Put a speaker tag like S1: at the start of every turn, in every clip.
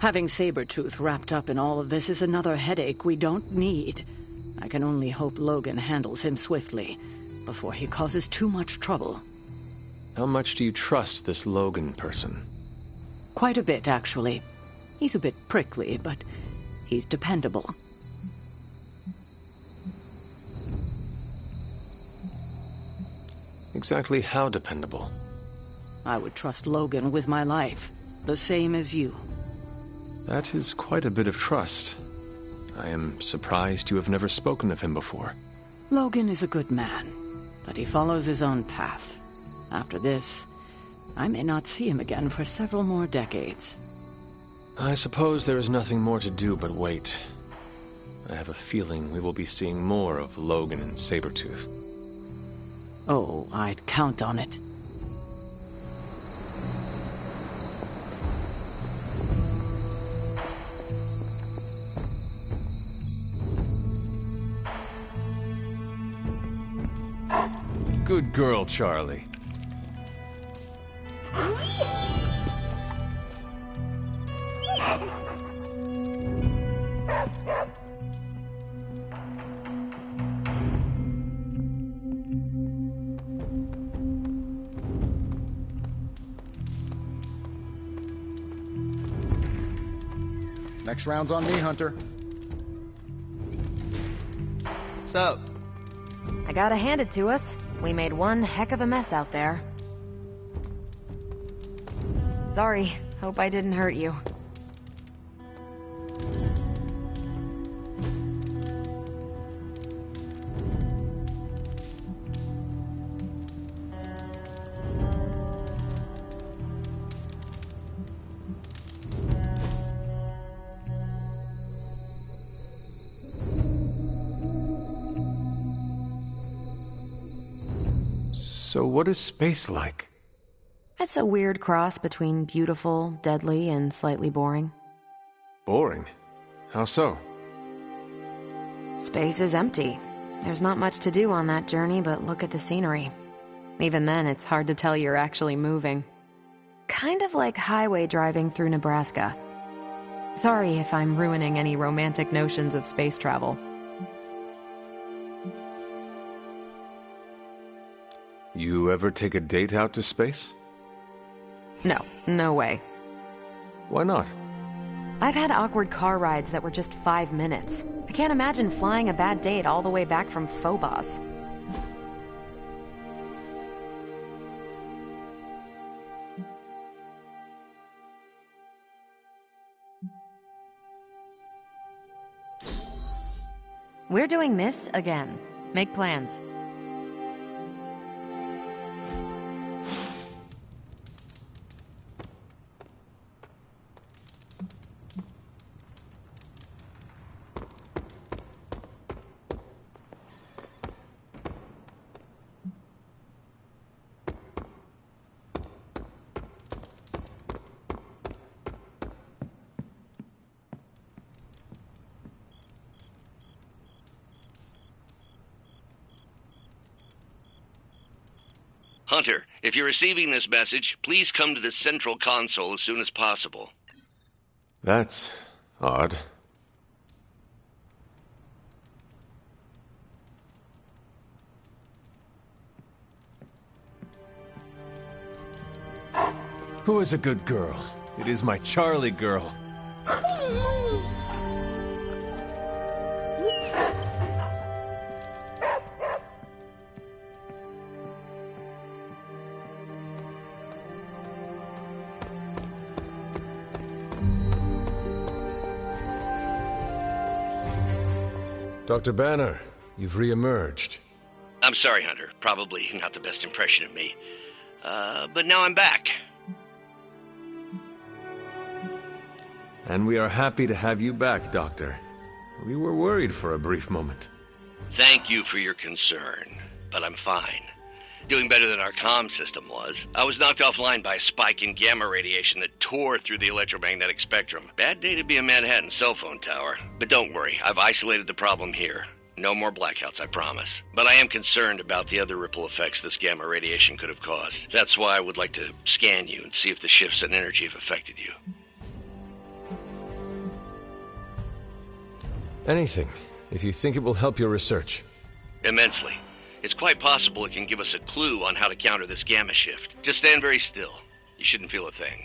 S1: Having Sabretooth wrapped up in all of this is another headache we don't need. I can only hope Logan handles him swiftly, before he causes too much trouble.
S2: How much do you trust this Logan person?
S1: Quite a bit, actually. He's a bit prickly, but he's dependable.
S2: Exactly how dependable?
S1: I would trust Logan with my life, the same as you.
S2: That is quite a bit of trust. I am surprised you have never spoken of him before.
S1: Logan is a good man, but he follows his own path. After this, I may not see him again for several more decades.
S2: I suppose there is nothing more to do but wait. I have a feeling we will be seeing more of Logan and Sabretooth.
S1: Oh, I'd count on it.
S2: Good girl, Charlie.
S3: Next round's on me, Hunter.
S4: So,
S5: I gotta hand it to us. We made one heck of a mess out there. Sorry, hope I didn't hurt you.
S2: So what is space like?
S5: It's a weird cross between beautiful, deadly, and slightly boring.
S2: Boring? How so?
S5: Space is empty. There's not much to do on that journey but look at the scenery. Even then, it's hard to tell you're actually moving. Kind of like highway driving through Nebraska. Sorry if I'm ruining any romantic notions of space travel.
S2: You ever take a date out to space?
S5: No, no way.
S2: Why not?
S5: I've had awkward car rides that were just 5 minutes. I can't imagine flying a bad date all the way back from Phobos. We're doing this again. Make plans.
S4: Hunter, if you're receiving this message, please come to the central console as soon as possible.
S2: That's odd. Who is a good girl? It is my Charlie girl. Dr. Banner, you've re-emerged.
S4: I'm sorry, Hunter. Probably not the best impression of me. But now I'm back.
S2: And we are happy to have you back, Doctor. We were worried for a brief moment.
S4: Thank you for your concern, but I'm fine. Doing better than our comm system was. I was knocked offline by a spike in gamma radiation that tore through the electromagnetic spectrum. Bad day to be a Manhattan cell phone tower. But don't worry, I've isolated the problem here. No more blackouts, I promise. But I am concerned about the other ripple effects this gamma radiation could have caused. That's why I would like to scan you and see if the shifts in energy have affected you.
S2: Anything, if you think it will help your research.
S4: Immensely. It's quite possible it can give us a clue on how to counter this gamma shift. Just stand very still. You shouldn't feel a thing.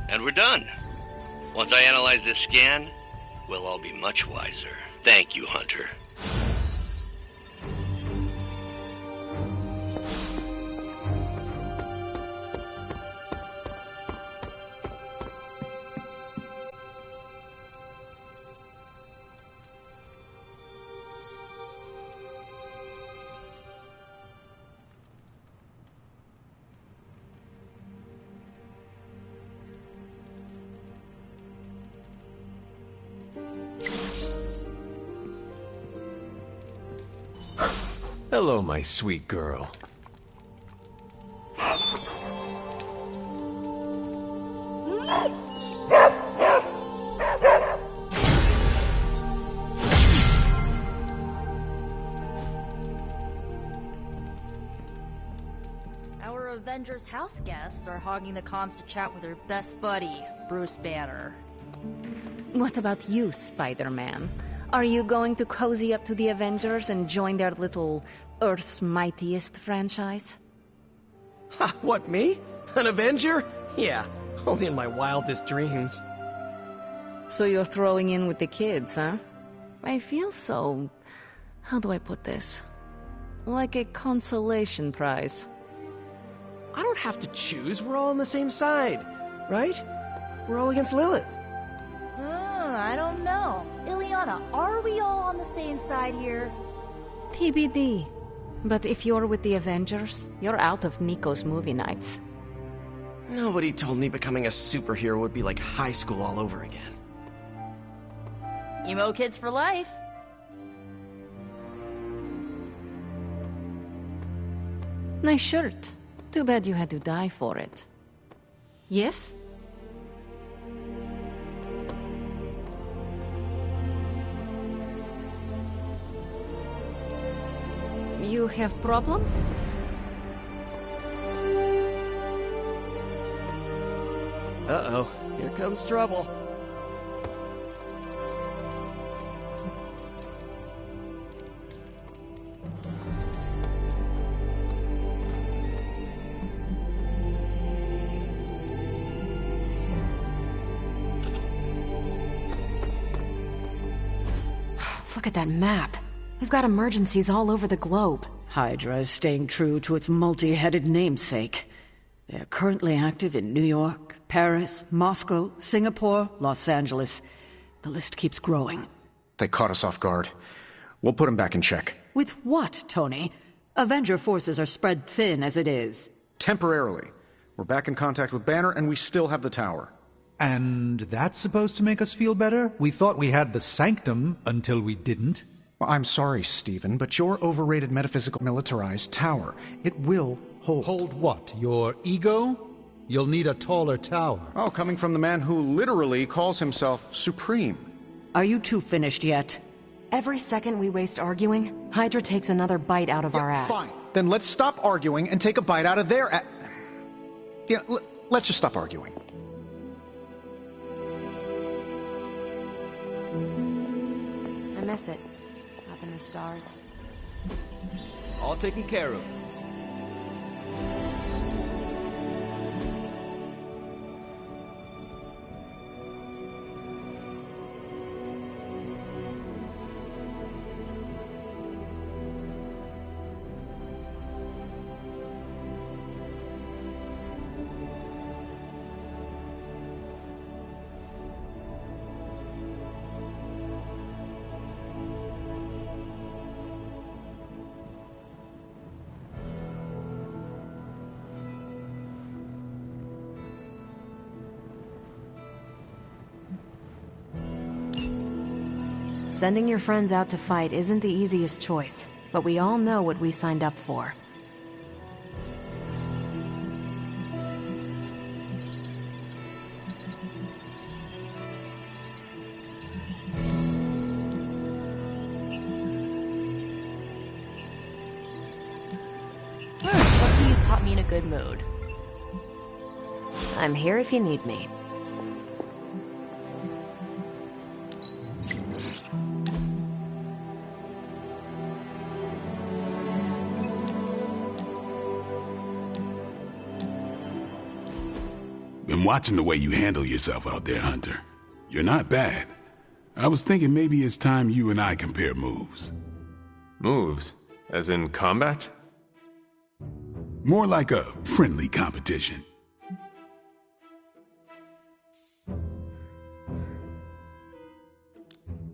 S4: And we're done. Once I analyze this scan, we'll all be much wiser. Thank you, Hunter.
S2: Hello, my sweet girl.
S6: Our Avengers house guests are hogging the comms to chat with their best buddy, Bruce Banner.
S1: What about you, Spider-Man? Are you going to cozy up to the Avengers and join their little Earth's Mightiest franchise?
S7: Ha, what, me? An Avenger? Yeah, only in my wildest dreams.
S1: So you're throwing in with the kids, huh? I feel so... how do I put this? Like a consolation prize.
S7: I don't have to choose, we're all on the same side, right? We're all against Lilith.
S6: I don't know. Ileana, are we all on the same side here?
S1: TBD. But if you're with the Avengers, you're out of Nico's movie nights.
S7: Nobody told me becoming a superhero would be like high school all over again.
S6: Emo kids for life.
S1: Nice shirt. Too bad you had to die for it. Yes? You have problem?
S7: Uh-oh, here comes trouble.
S5: Look at that map. We've got emergencies all over the globe.
S1: Hydra is staying true to its multi-headed namesake. They are currently active in New York, Paris, Moscow, Singapore, Los Angeles. The list keeps growing.
S3: They caught us off guard. We'll put them back in check.
S1: With what, Tony? Avenger forces are spread thin as it is.
S3: Temporarily. We're back in contact with Banner, and we still have the tower.
S8: And that's supposed to make us feel better? We thought we had the sanctum until we didn't.
S3: Well, I'm sorry, Stephen, but your overrated metaphysical militarized tower, it will hold.
S8: Hold what? Your ego? You'll need a taller tower.
S3: Oh, coming from the man who literally calls himself Supreme.
S1: Are you two finished yet?
S5: Every second we waste arguing, Hydra takes another bite out of our ass.
S3: Fine. Then let's stop arguing and take a bite out of their ass. Yeah, let's just stop arguing.
S5: I miss it. Up in the stars.
S9: All taken care of.
S5: Sending your friends out to fight isn't the easiest choice, but we all know what we signed up for.
S6: Lucky you caught me in a good mood.
S5: I'm here if you need me.
S10: Been watching the way you handle yourself out there, Hunter. You're not bad. I was thinking maybe it's time you and I compare moves.
S2: Moves? As in combat?
S10: More like a friendly competition.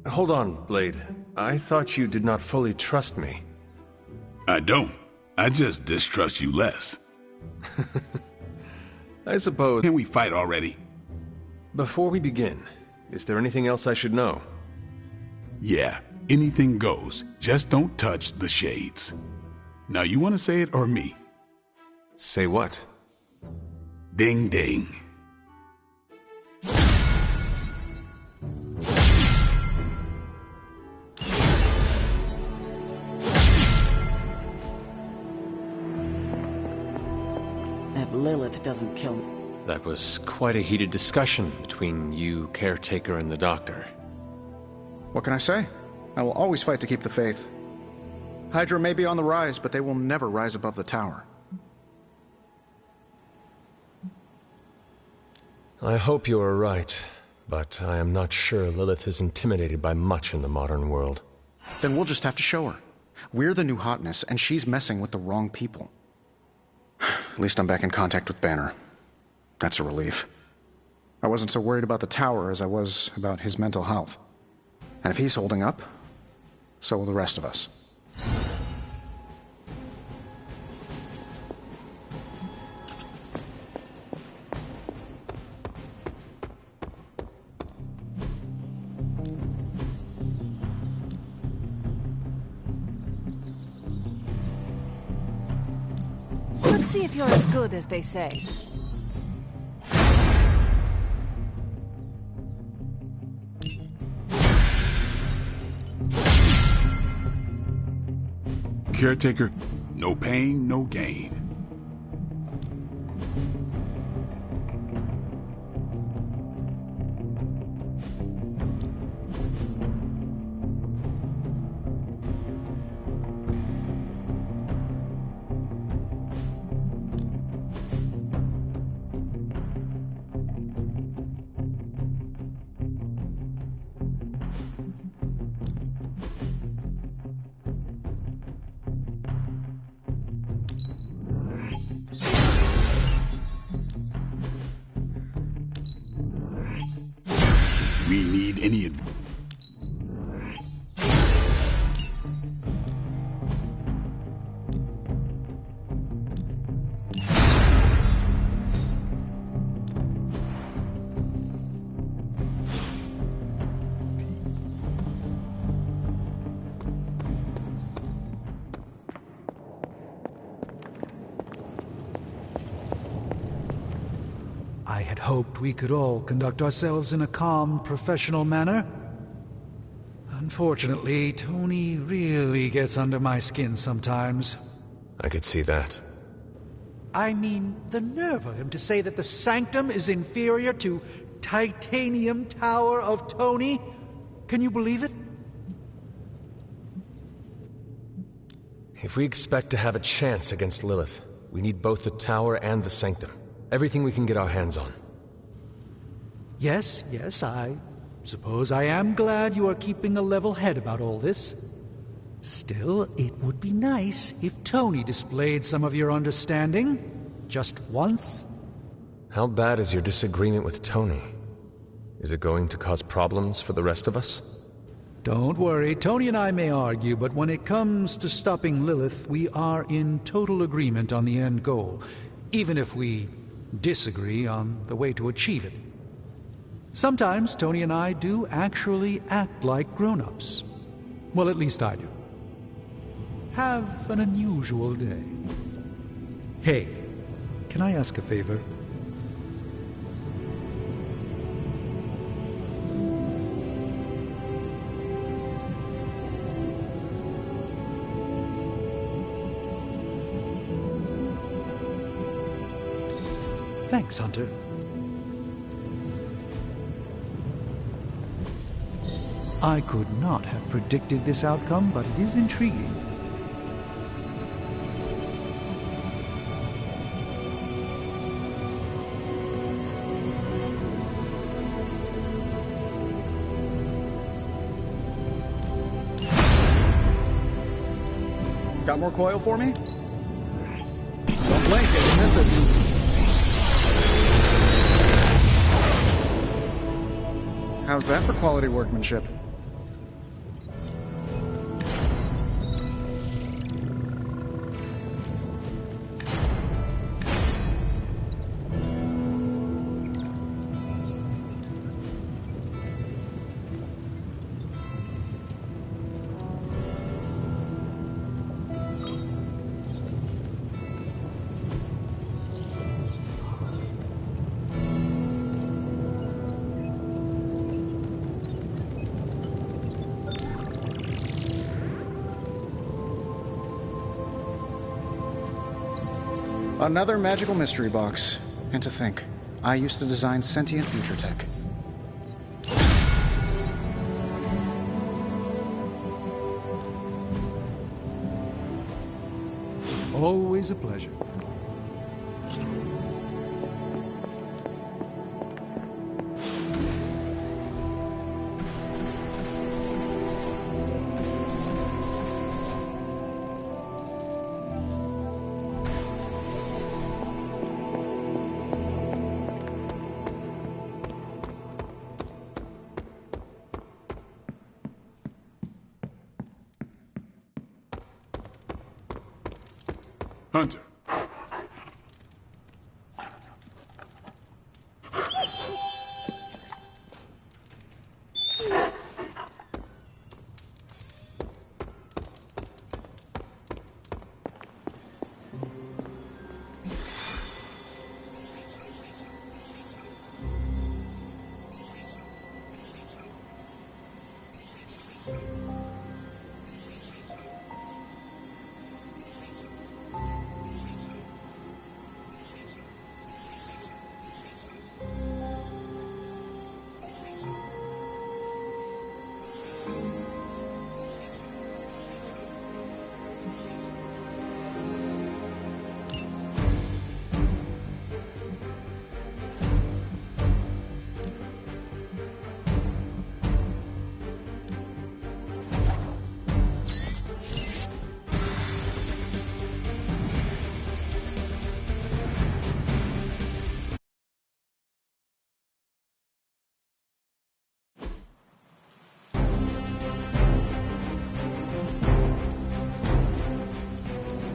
S2: Hold on, Blade. I thought you did not fully trust me.
S10: I don't. I just distrust you less.
S2: I suppose...
S10: Can we fight already?
S2: Before we begin, is there anything else I should know?
S10: Yeah, anything goes. Just don't touch the shades. Now, you want to say it or me?
S2: Say what?
S10: Ding ding.
S1: If Lilith doesn't kill me.
S2: That was quite a heated discussion between you, Caretaker, and the Doctor.
S3: What can I say? I will always fight to keep the faith. Hydra may be on the rise, but they will never rise above the tower.
S2: I hope you are right, but I am not sure Lilith is intimidated by much in the modern world.
S3: Then we'll just have to show her. We're the new hotness, and she's messing with the wrong people. At least I'm back in contact with Banner. That's a relief. I wasn't so worried about the tower as I was about his mental health. And if he's holding up, so will the rest of us.
S11: Let's see if you're as good as they say.
S10: Caretaker, no pain, no gain. We need any advice.
S8: I had hoped we could all conduct ourselves in a calm, professional manner. Unfortunately, Tony really gets under my skin sometimes.
S2: I could see that.
S8: I mean, the nerve of him to say that the Sanctum is inferior to Titanium Tower of Tony. Can you believe it?
S2: If we expect to have a chance against Lilith, we need both the tower and the Sanctum. Everything we can get our hands on.
S8: Yes, I suppose I am glad you are keeping a level head about all this. Still, it would be nice if Tony displayed some of your understanding. Just once.
S2: How bad is your disagreement with Tony? Is it going to cause problems for the rest of us?
S8: Don't worry, Tony and I may argue, but when it comes to stopping Lilith, we are in total agreement on the end goal, even if we disagree on the way to achieve it. Sometimes Tony and I do actually act like grown-ups. Well, at least I do. Have an unusual day. Hey, can I ask a favor? Thanks, Hunter. I could not have predicted this outcome, but it is intriguing.
S3: Got more coil for me? Don't blink, I miss it. How's that for quality workmanship? Another magical mystery box. And to think, I used to design sentient future tech.
S8: Always a pleasure.
S10: Hunter.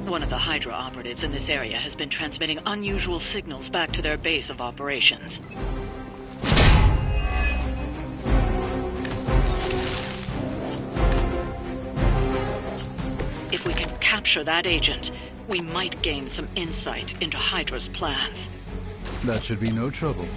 S1: One of the Hydra operatives in this area has been transmitting unusual signals back to their base of operations. If we can capture that agent, we might gain some insight into Hydra's plans.
S8: That should be no trouble.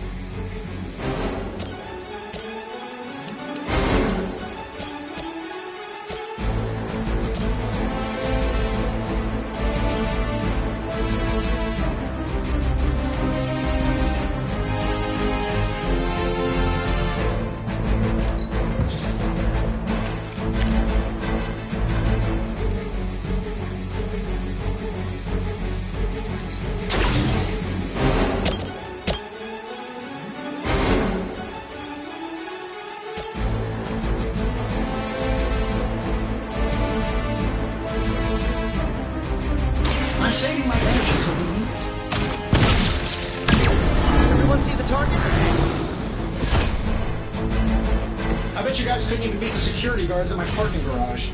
S3: I bet you guys couldn't even beat the security guards in my parking garage.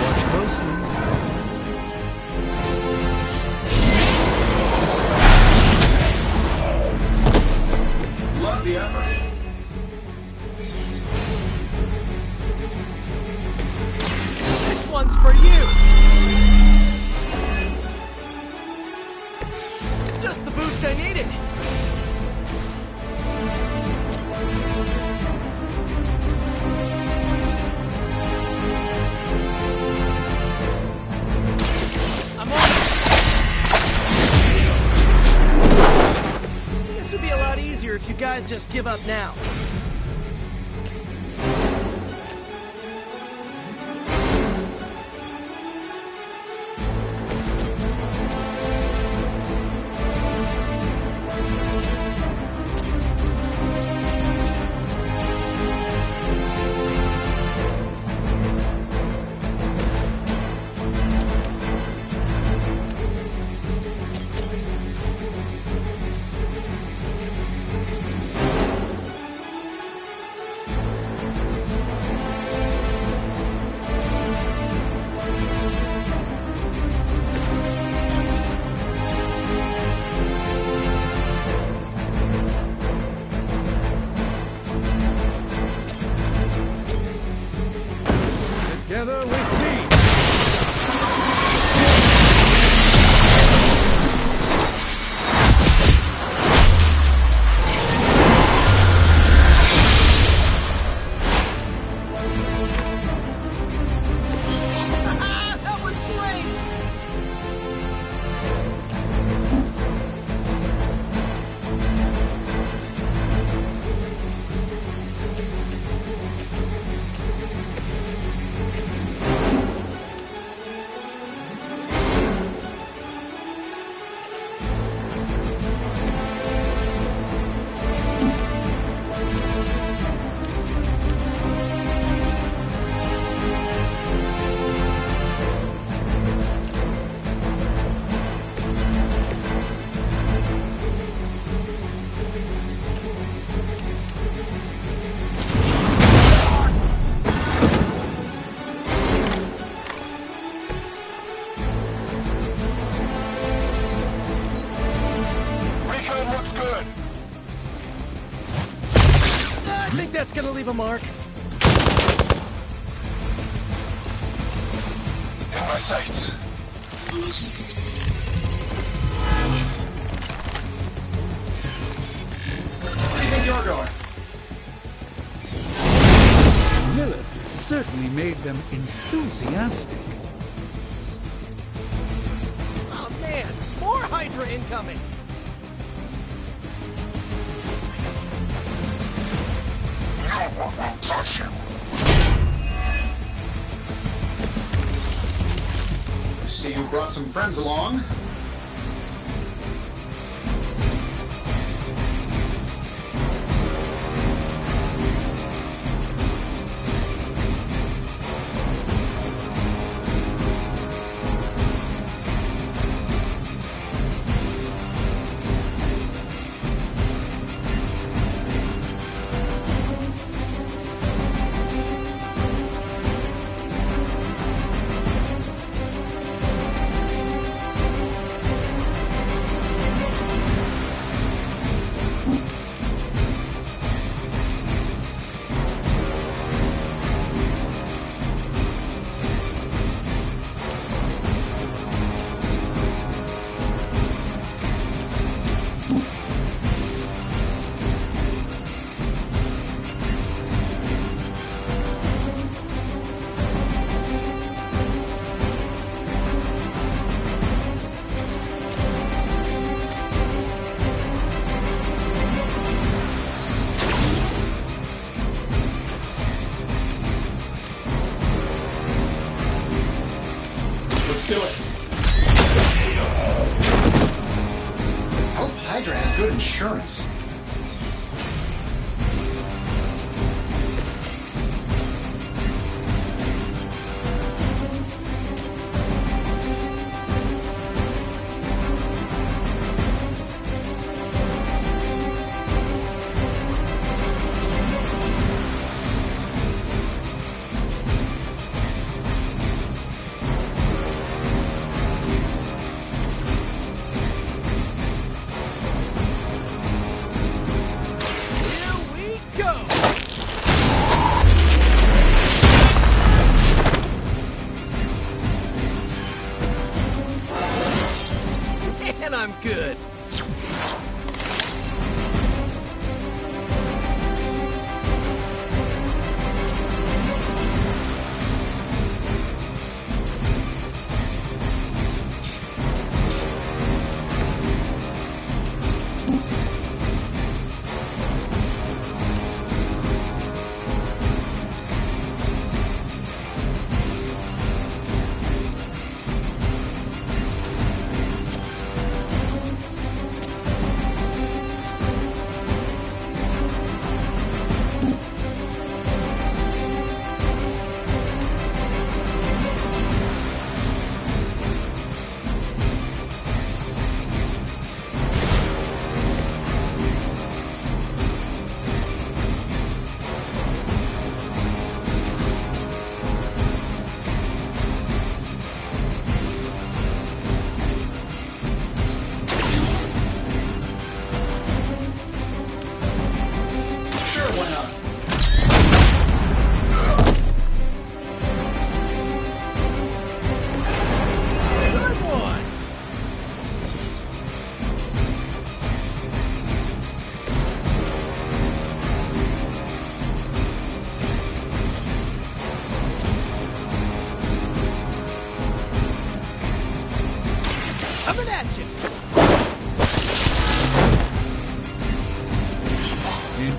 S8: Watch closely.
S3: Love the effort.
S7: just give up now.
S8: Together with me!
S7: That was great! I think that's gonna leave a mark.
S12: In my sights. Where do you think you're going?
S8: Lilith certainly made them enthusiastic.
S7: Oh man, more Hydra incoming!
S12: No one will touch you.
S3: See, you brought some friends along. Do it. I hope Hydra has good insurance.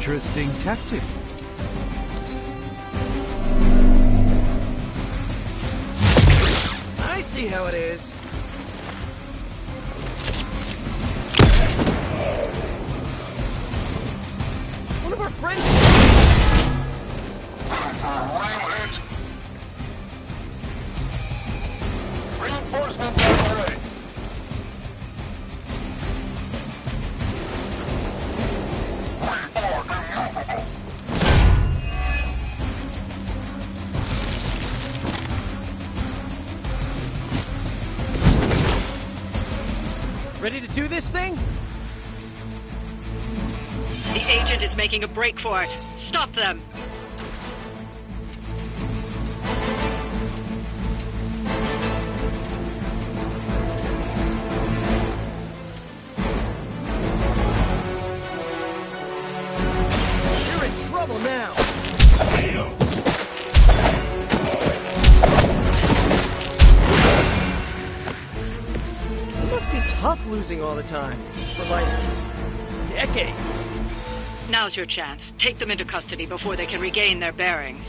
S8: interesting tactic.
S7: I see how it is. One of our friends.
S12: Reinforcements on the way.
S7: Ready to do this thing?
S1: The agent is making a break for it. Stop them!
S7: You're in trouble now. It must be tough losing all the time. For like decades.
S1: Now's your chance. Take them into custody before they can regain their bearings.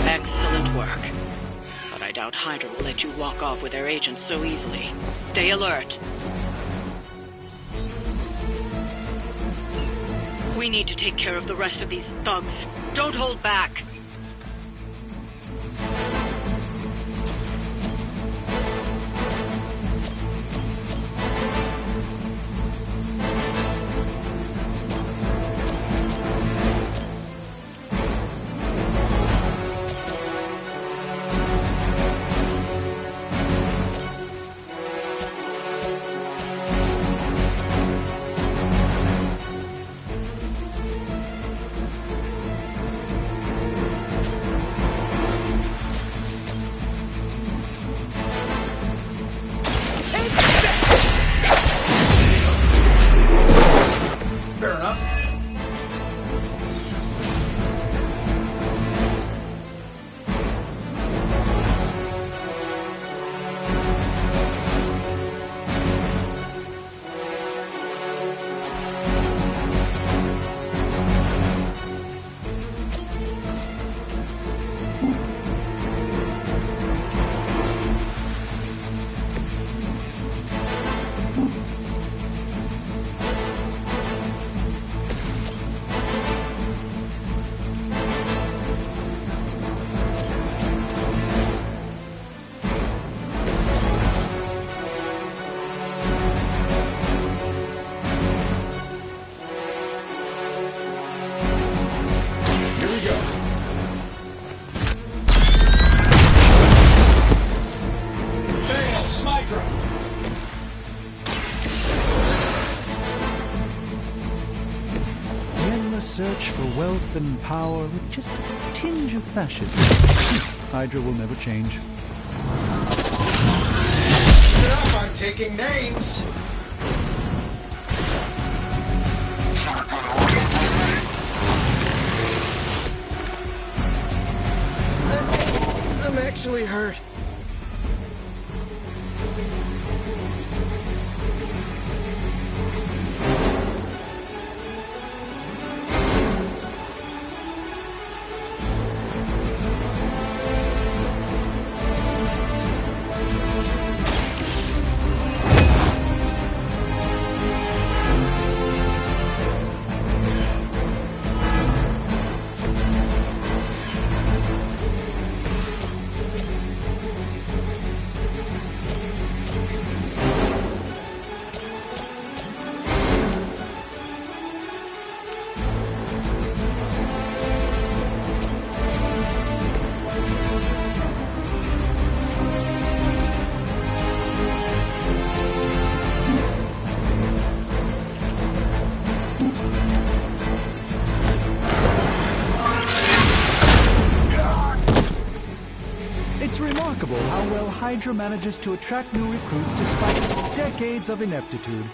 S1: Excellent work. But I doubt Hydra will let you walk off with their agents so easily. Stay alert. We need to take care of the rest of these thugs. Don't hold back.
S3: Fair enough.
S8: Search for wealth and power with just a tinge of fascism. Hydra will never change.
S3: I'm taking names.
S7: I'm actually hurt.
S8: It's remarkable how well Hydra manages to attract new recruits despite decades of ineptitude.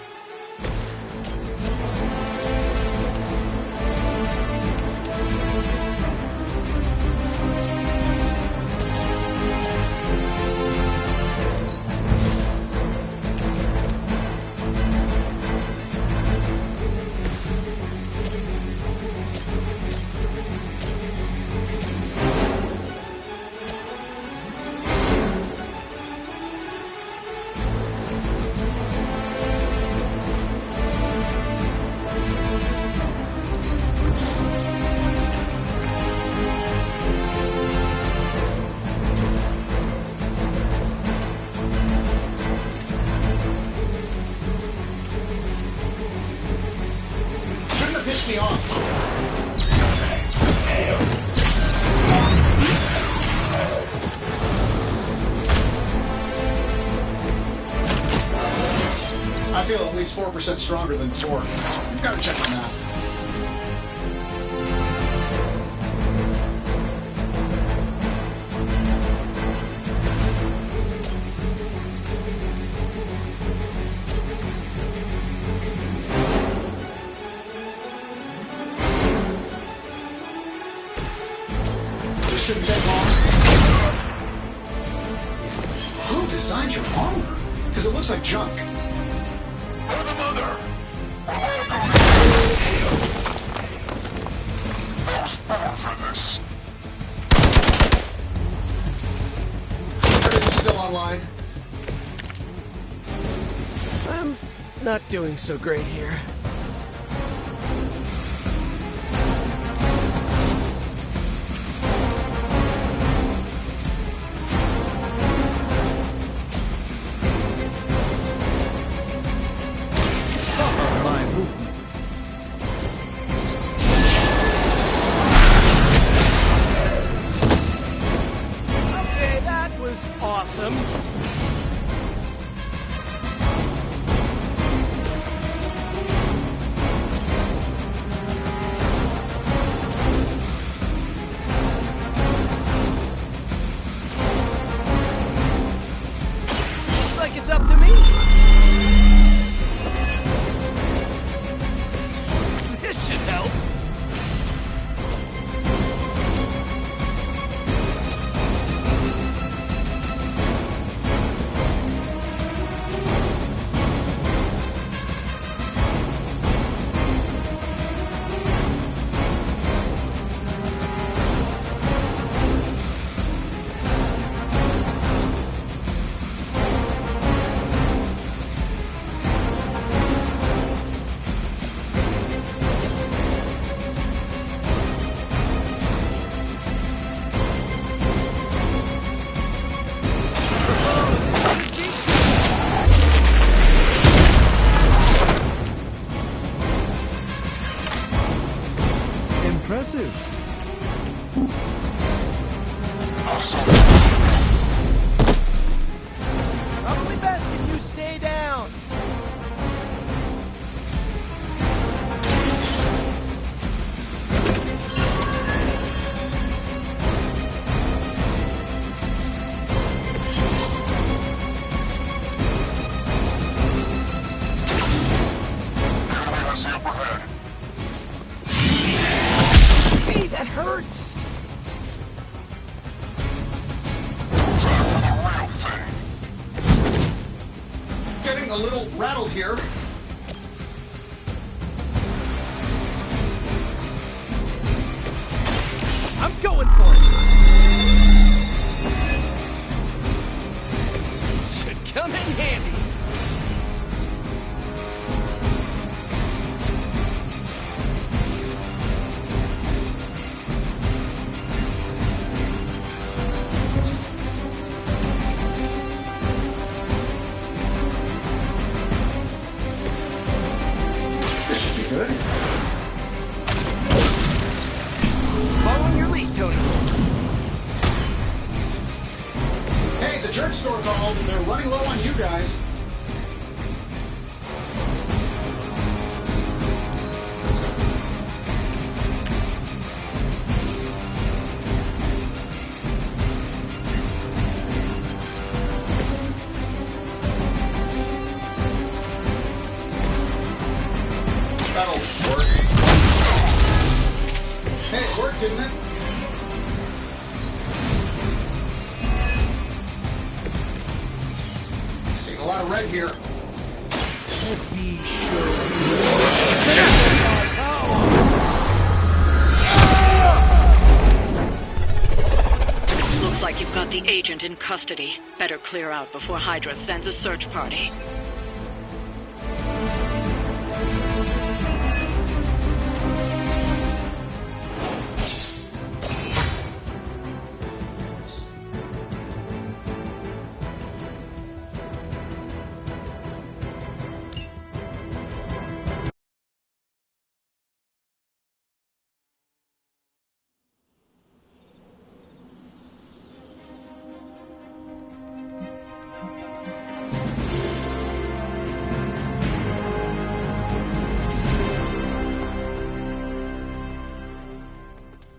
S3: least 4% stronger than Thor. You've got to check on that. This shouldn't take long. Who designed your armor? Because it looks like junk.
S12: For the mother! I was born for this.
S3: Everything's still online.
S7: I'm not doing so great here. Okay, that was awesome. Looks like it's up to me. This should help.
S8: Impressive.
S7: Probably best if you stay down.
S12: Enemy has the upper hand.
S7: Hey, that hurts.
S12: Time for the real thing.
S3: Getting a little rattled here.
S7: I'm going for it. Should come in handy.
S3: This should be good.
S7: Following your lead, Tony.
S3: Hey, the jerk store called. They're running low on you guys. That'll work. Hey, it worked, didn't it? Seeing a lot of red here.
S7: Be sure.
S1: Looks like you've got the agent in custody. Better clear out before Hydra sends a search party.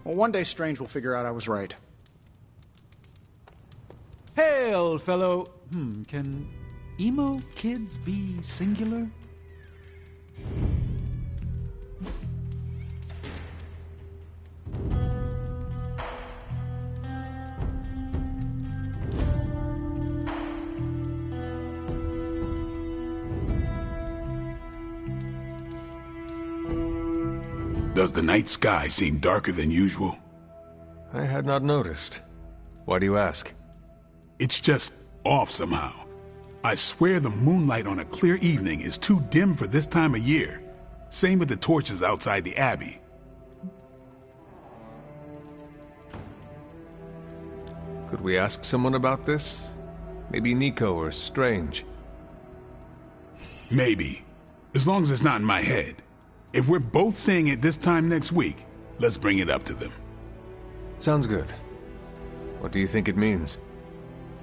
S3: Well, one day Strange will figure out I was right.
S8: Hail, fellow... can emo kids be singular?
S10: Does the night sky seem darker than usual?
S2: I had not noticed. Why do you ask?
S10: It's just off somehow. I swear the moonlight on a clear evening is too dim for this time of year. Same with the torches outside the Abbey.
S2: Could we ask someone about this? Maybe Nico or Strange.
S10: Maybe. As long as it's not in my head. If we're both saying it this time next week, let's bring it up to them.
S2: Sounds good. What do you think it means?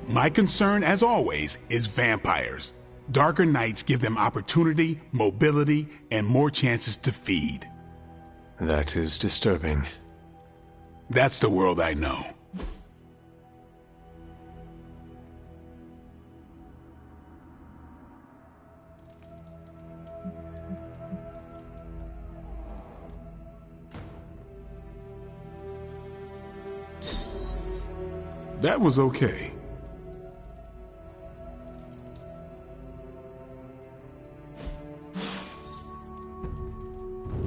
S10: My concern, as always, is vampires. Darker nights give them opportunity, mobility, and more chances to feed.
S2: That is disturbing.
S10: That's the world I know. That was okay.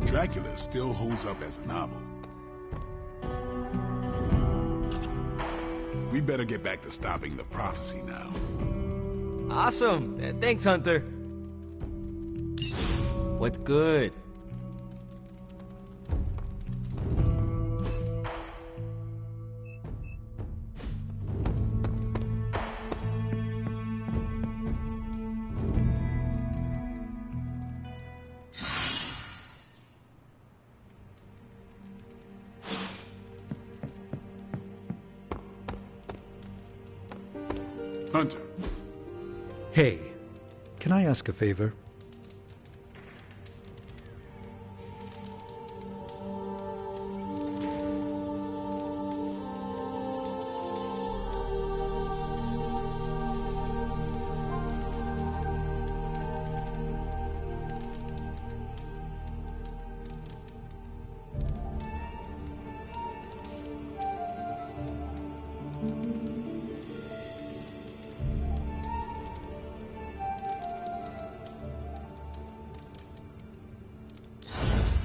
S10: Dracula still holds up as a novel. We better get back to stopping the prophecy now.
S9: Awesome! Thanks, Hunter. What's good?
S10: Hunter.
S8: Hey, can I ask a favor?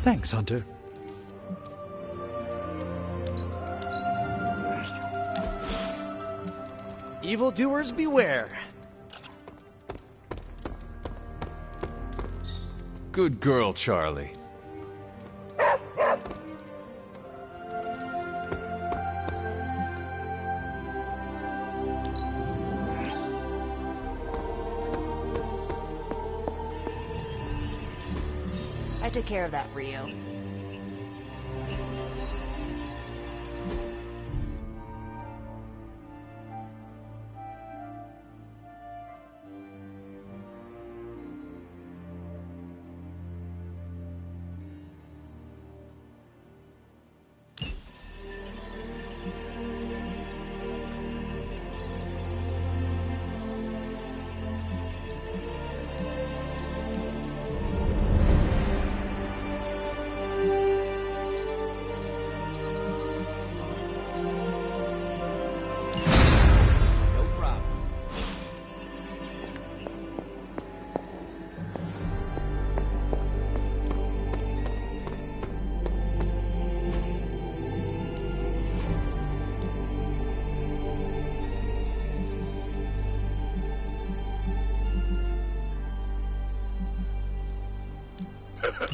S8: Thanks, Hunter.
S7: Evildoers beware.
S2: Good girl, Charlie.
S6: I took care of that for you.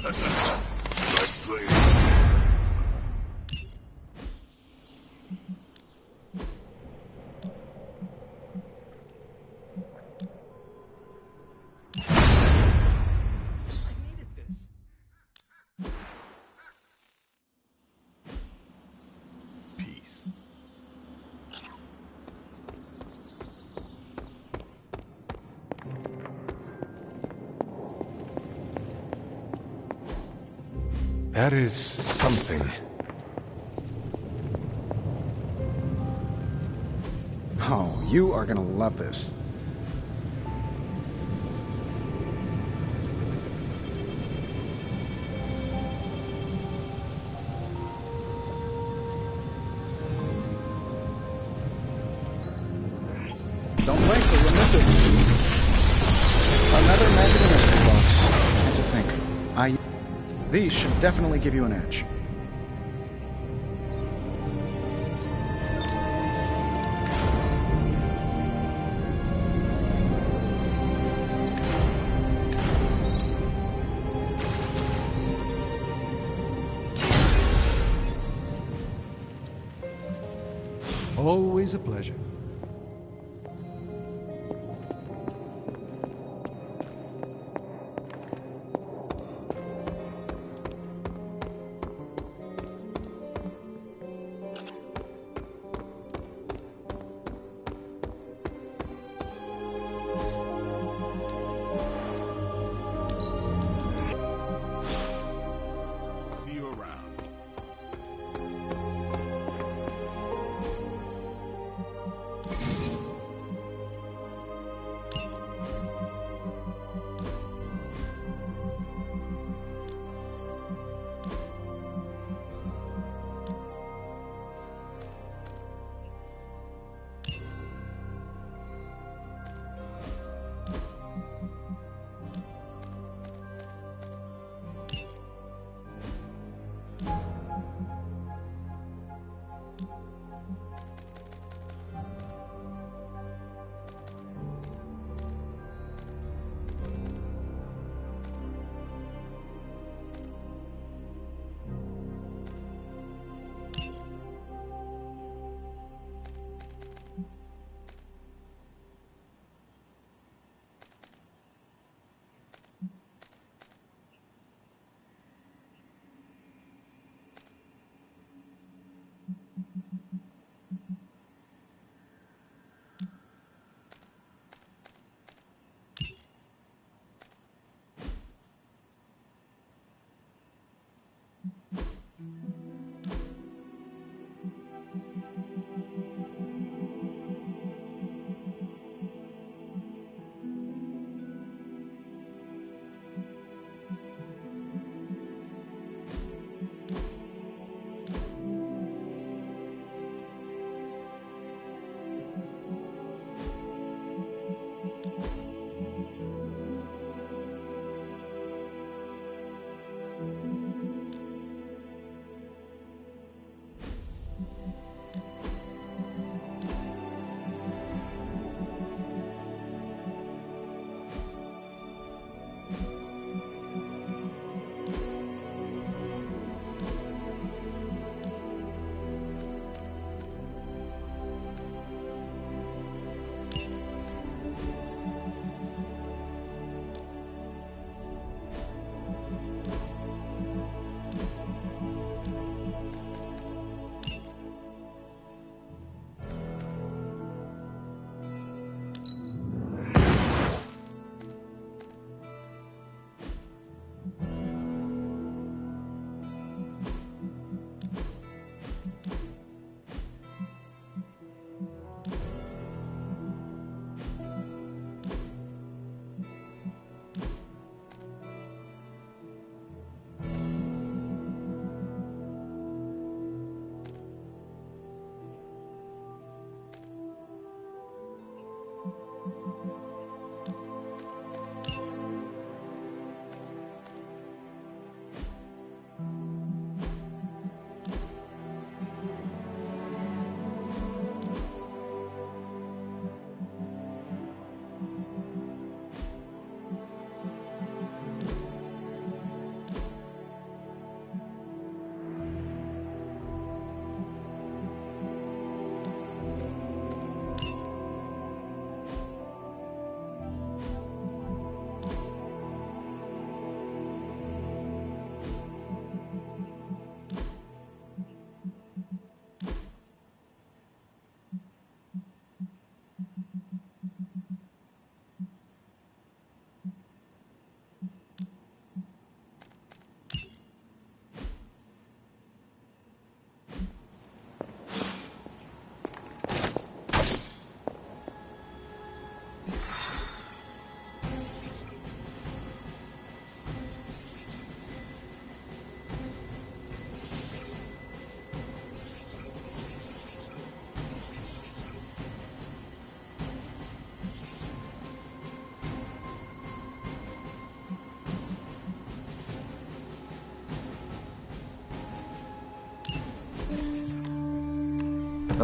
S12: Let's play.
S10: Peace.
S2: That is something.
S3: Oh, you are gonna love this. Don't blink or you'll miss it. Another magic mystery box. And to think, these should definitely give you an edge.
S8: Always a pleasure.
S10: See you around.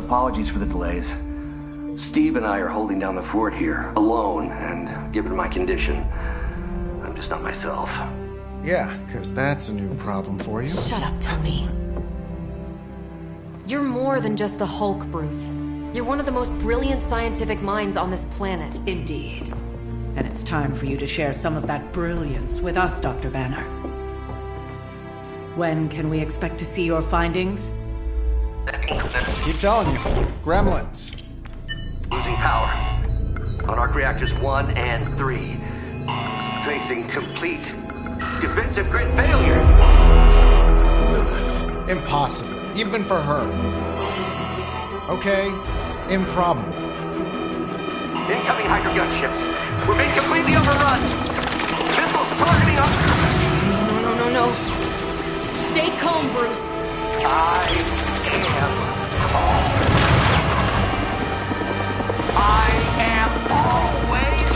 S4: Apologies for the delays. Steve and I are holding down the fort here, alone, and given my condition, I'm just not myself.
S3: Yeah, because that's a new problem for you.
S5: Shut up, Tony. You're more than just the Hulk, Bruce. You're one of the most brilliant scientific minds on this planet.
S1: Indeed. And it's time for you to share some of that brilliance with us, Dr. Banner. When can we expect to see your findings?
S3: Keep telling you. Gremlins.
S4: Losing power. On arc reactors 1 and 3. Facing complete defensive grid failure.
S3: Impossible. Even for her. Okay, improbable.
S4: Incoming Hydra gunships. We're being completely overrun. Missiles targeting us.
S5: No. Stay calm, Bruce.
S4: I am calm. I am always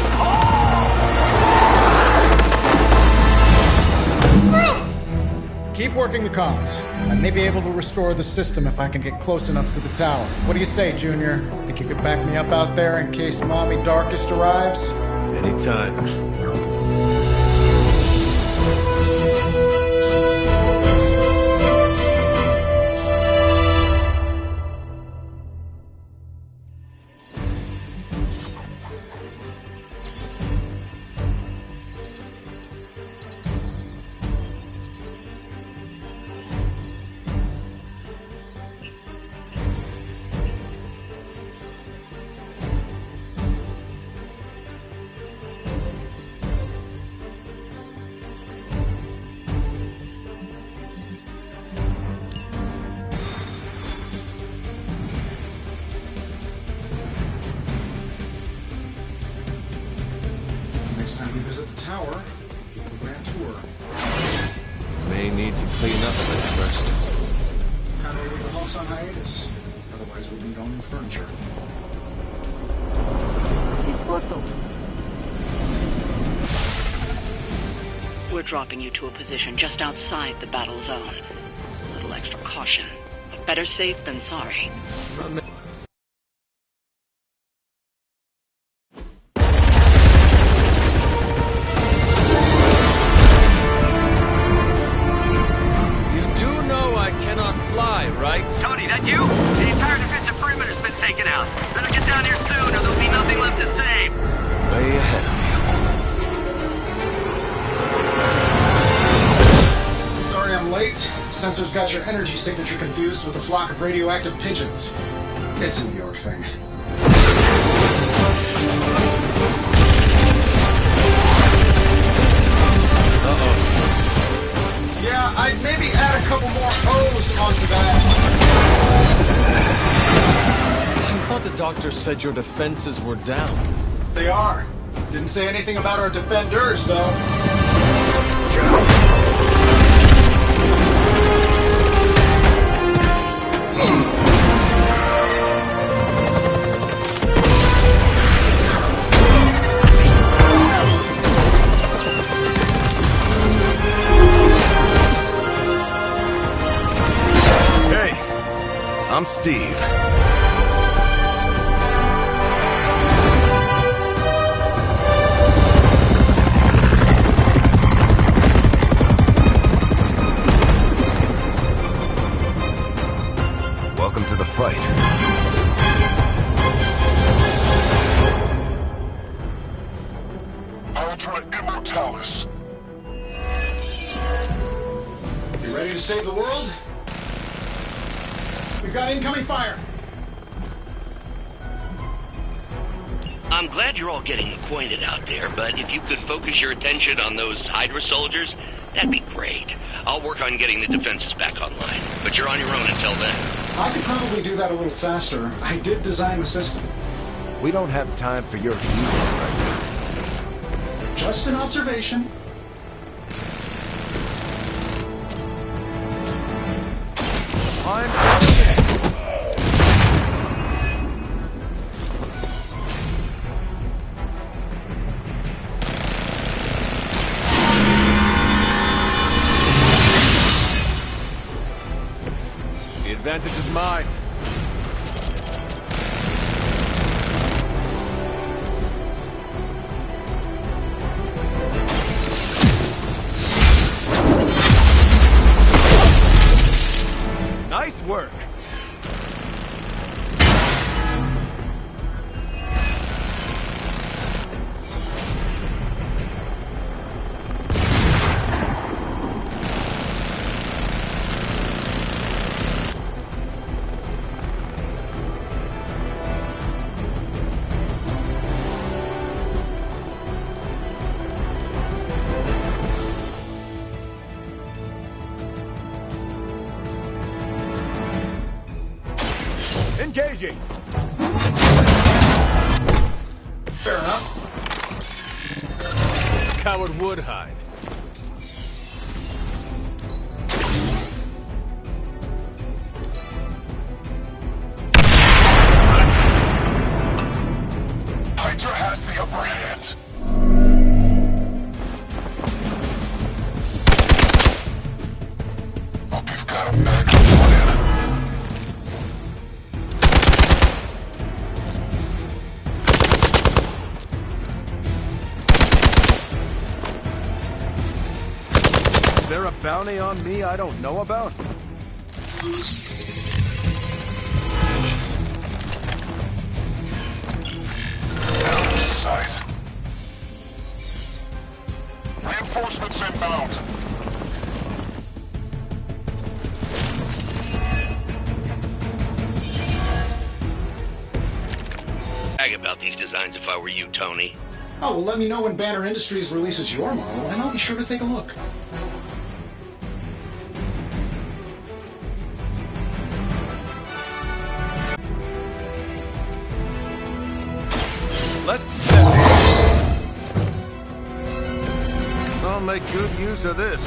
S4: calm.
S3: Keep working the comms. I may be able to restore the system if I can get close enough to the tower. What do you say, Junior? Think you could back me up out there in case Mommy Darkest arrives?
S2: Anytime.
S3: Next time we visit the tower, give it a grand tour.
S2: May need to clean up a bit first.
S3: How do we leave the Hulks on hiatus? Otherwise we'll need all new furniture.
S11: His portal.
S1: We're dropping you to a position just outside the battle zone. A little extra caution. Better safe than sorry.
S2: Right?
S4: Tony, that you? The entire defensive perimeter's been taken out. Better get down here soon or there'll be nothing left to save.
S2: Way ahead of
S3: Sorry I'm late. Sensor's got your energy signature confused with a flock of radioactive pigeons. It's a New York thing.
S2: Uh-oh.
S3: Yeah, I'd maybe add a couple more O's onto that.
S2: I thought the doctor said your defenses were down.
S3: They are. Didn't say anything about our defenders, though.
S4: I'm Steve. Welcome to the fight.
S12: Hydra Immortalis.
S3: You ready to save the world? We've got incoming fire.
S4: I'm glad you're all getting acquainted out there, but if you could focus your attention on those Hydra soldiers, that'd be great. I'll work on getting the defenses back online, but you're on your own until then.
S3: I could probably do that a little faster. I did design the system.
S13: We don't have time for your evil right now.
S3: Just an observation.
S2: The advantage is mine.
S13: Engaging!
S3: Fair enough.
S2: Coward would hide.
S12: Hydra has the upper hand. Hope you've got a backup plan.
S13: Is there a bounty on me I don't know about?
S12: Out of sight. Reinforcements inbound.
S4: Brag about these designs if I were you, Tony.
S3: Oh, well, let me know when Banner Industries releases your model, and I'll be sure to take a look.
S13: Let's set it. I'll make good use of this.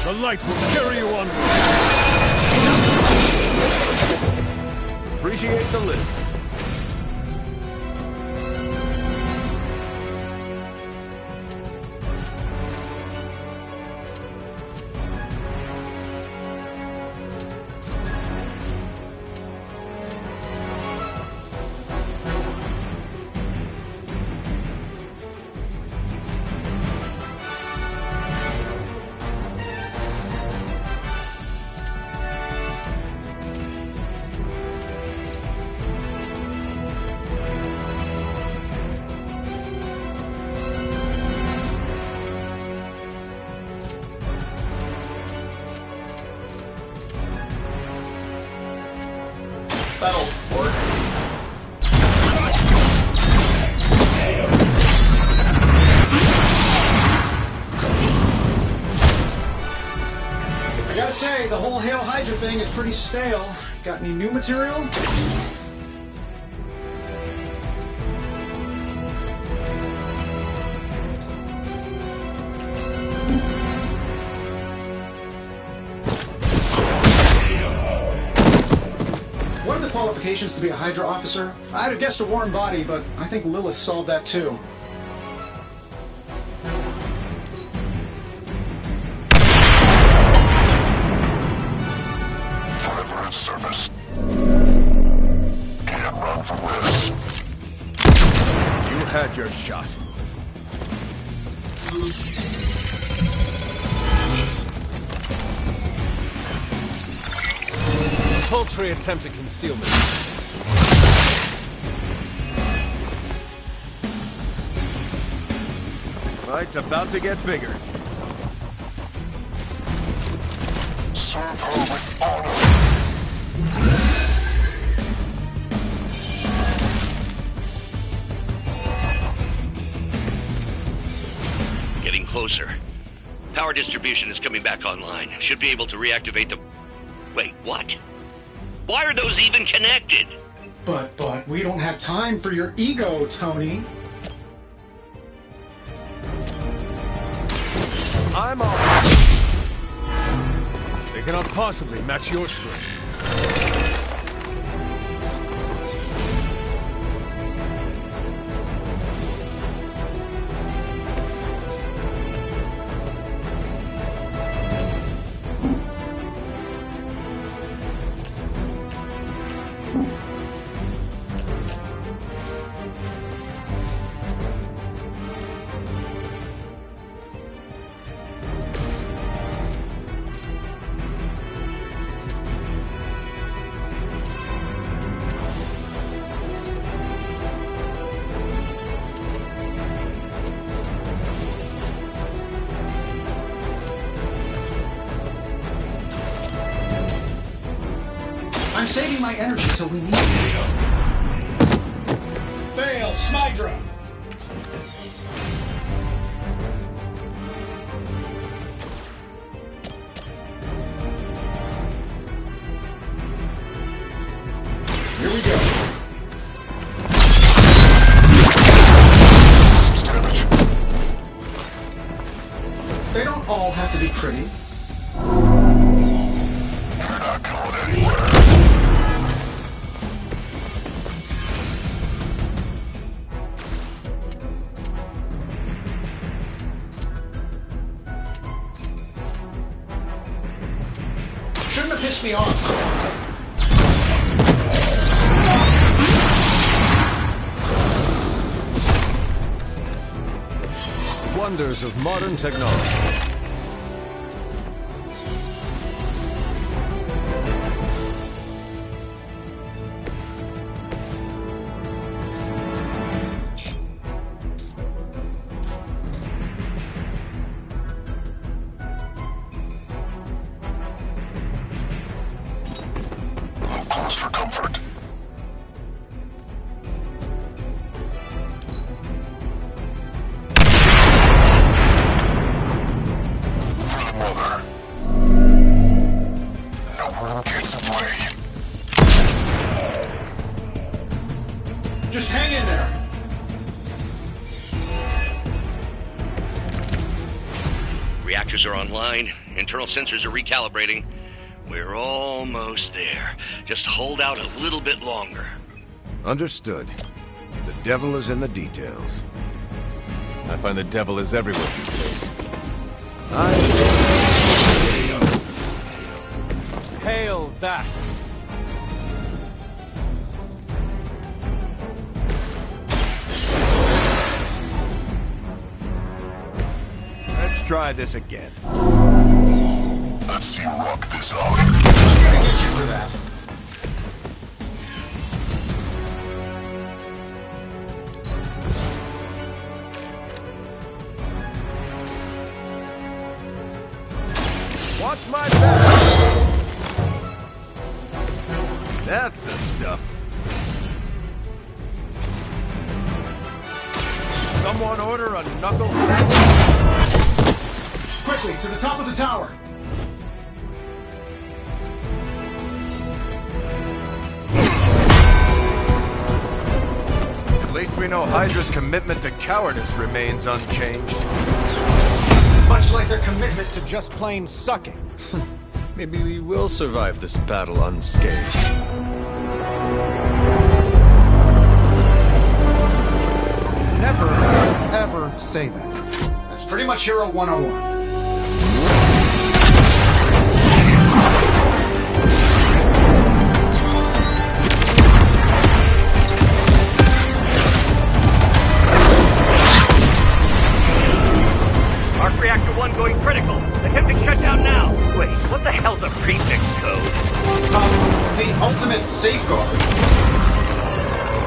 S13: The light will carry you onward. Appreciate the lift.
S3: That'll work. I gotta say, the whole Hail Hydra thing is pretty stale. Got any new material? What are the qualifications to be a Hydra officer? I'd have guessed a warm body, but I think Lilith solved that too.
S12: Forever in service. Can't run from this.
S13: You had your shot.
S2: Paltry attempt at concealment.
S13: Fight's about to get bigger.
S12: Serve her with honor.
S4: Getting closer. Power distribution is coming back online. Should be able to reactivate the... Wait, what? Why are those even connected?
S3: But, we don't have time for your ego, Tony.
S13: I'm on. They cannot possibly match your strength.
S3: I'm saving my energy till we need it.
S14: Fail, Smydra!
S3: Here we go. They don't all have to be pretty.
S12: You're not going anywhere.
S3: Shouldn't have pissed me off.
S2: Wonders of modern technology.
S12: No cause for comfort. For the mother. No one gets away.
S3: Just hang in there.
S4: Reactors are online. Internal sensors are recalibrating. We're almost there. Just hold out a little bit longer.
S13: Understood. The devil is in the details.
S2: I find the devil is everywhere these days.
S9: Hail that!
S13: Let's try this again.
S12: Let's see you rock this out.
S3: I'm gonna get you for that.
S13: Watch my back! That's the stuff. Someone order a knuckle sandwich?
S3: Quickly, to the top of the tower.
S13: At least we know Hydra's commitment to cowardice remains unchanged.
S7: Much like their commitment to just plain sucking.
S2: Maybe we will survive this battle unscathed.
S3: Never, ever say that. That's pretty much Hero 101.
S4: Arc Reactor 1 going critical. Attempting shutdown now. Wait, what the hell's a prefix code?
S3: The ultimate safeguard.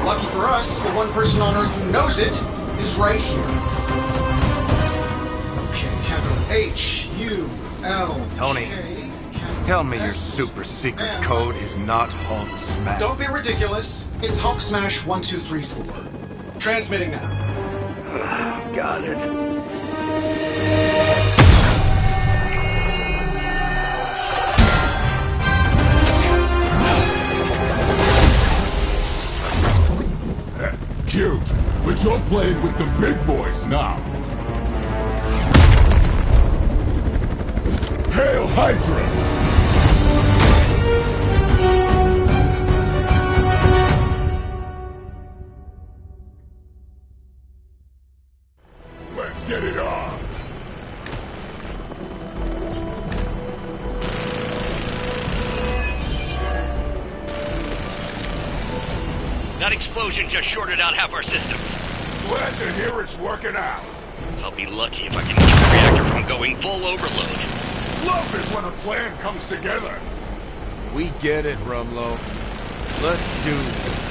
S3: Lucky for us, the one person on Earth who knows it is right here. Okay, capital H-U-L.
S13: Tony, tell me your super secret code is not Hulk Smash.
S3: Don't be ridiculous. It's Hulk Smash 1234. Transmitting now.
S4: Got it.
S10: Cute, but you're playing with the big boys now. Hail Hydra! Let's get it on!
S4: That explosion just shorted out half our system.
S10: Glad to hear it's working out.
S4: I'll be lucky if I can keep the reactor from going full overload.
S10: Love is when a plan comes together.
S13: We get it, Rumlow. Let's do this.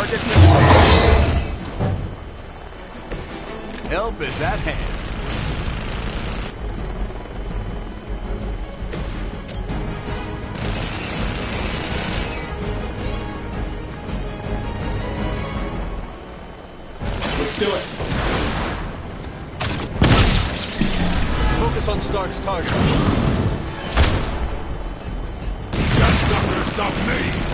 S13: target. Help is at hand.
S3: Let's do it.
S9: Focus on Stark's target.
S12: That's not gonna stop me!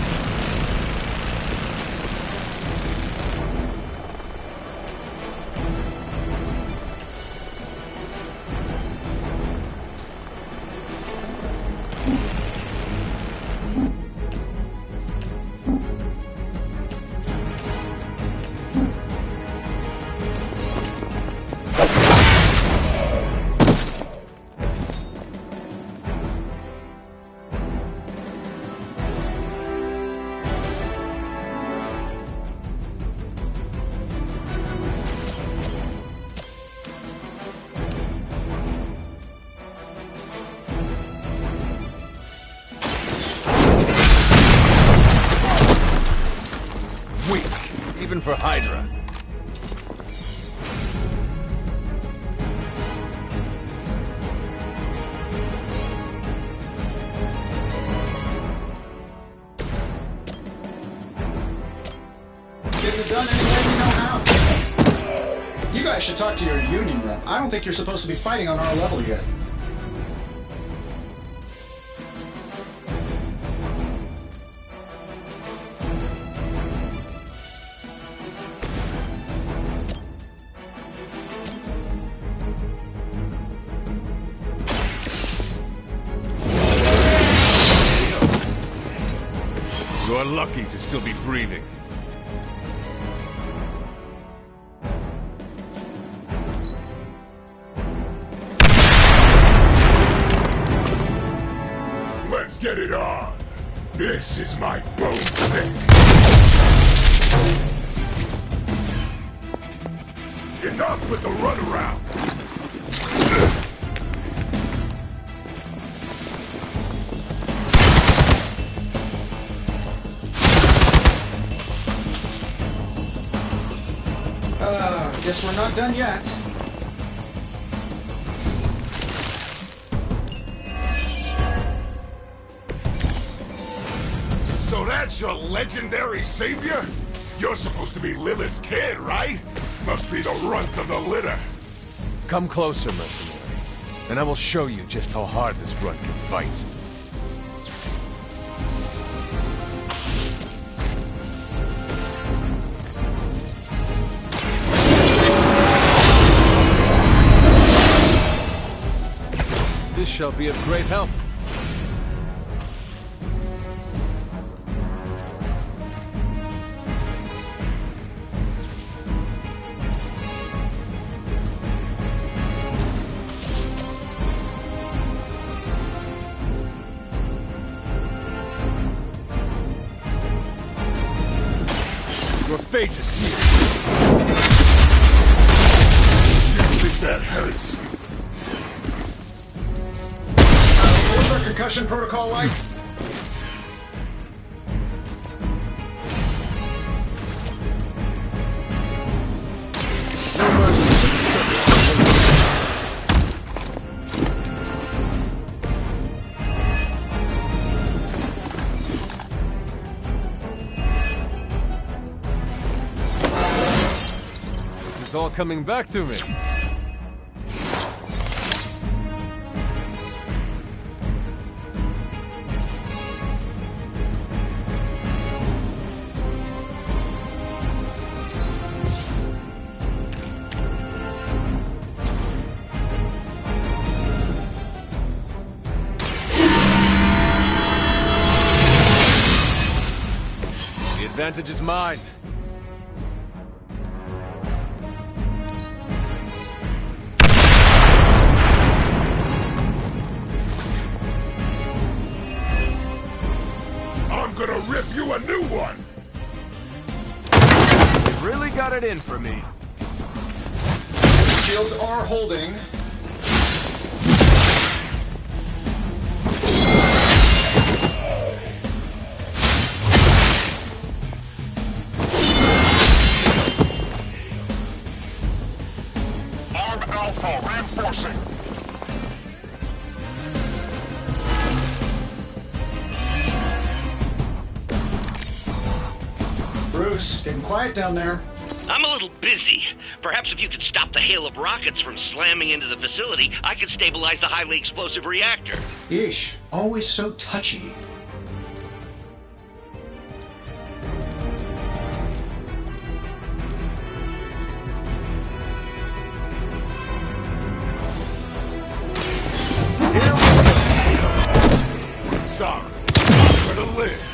S9: Even for Hydra.
S3: Getting it done any way you know how. You guys should talk to your union rep. I don't think you're supposed to be fighting on our level yet.
S12: You're lucky to still be breathing. Let's get it on. This is my bone thing. Enough with the runaround.
S3: Guess we're not done yet.
S12: So that's your legendary savior? You're supposed to be Lilith's kid, right? Must be the runt of the litter.
S9: Come closer, mercenary, and I will show you just how hard this runt can fight. This shall be of great help. Your fate is sealed.
S12: You think that hurts?
S3: What's our concussion protocol like?
S9: No mercy for the service. It's all coming back to me. The advantage is mine.
S12: I'm gonna rip you a new one!
S13: You really got it in for me.
S3: Shields are holding. Bruce, getting quiet down there.
S4: I'm a little busy. Perhaps if you could stop the hail of rockets from slamming into the facility, I could stabilize the highly explosive reactor.
S3: Ish, always so touchy.
S12: Sorry, I'm gonna live.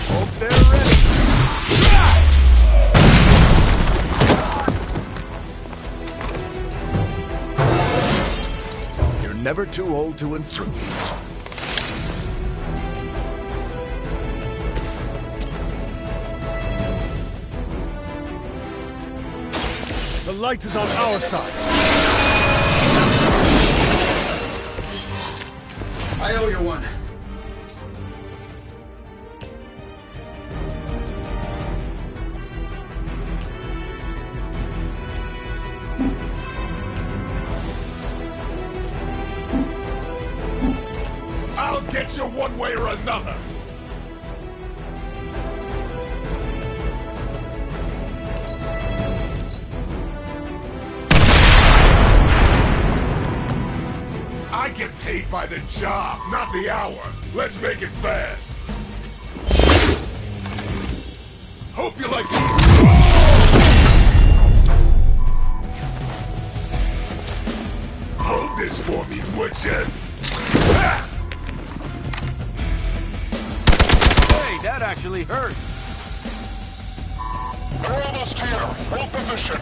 S13: Hope they're ready. You're never too old to improve.
S9: The light is on our side.
S8: I owe you one.
S12: I'll get you one way or another. I get paid by the job, not the hour. Let's make it fast. Hope you like Hold this for me, would you?
S13: Hey, that actually hurt.
S12: They're almost here. Hold position.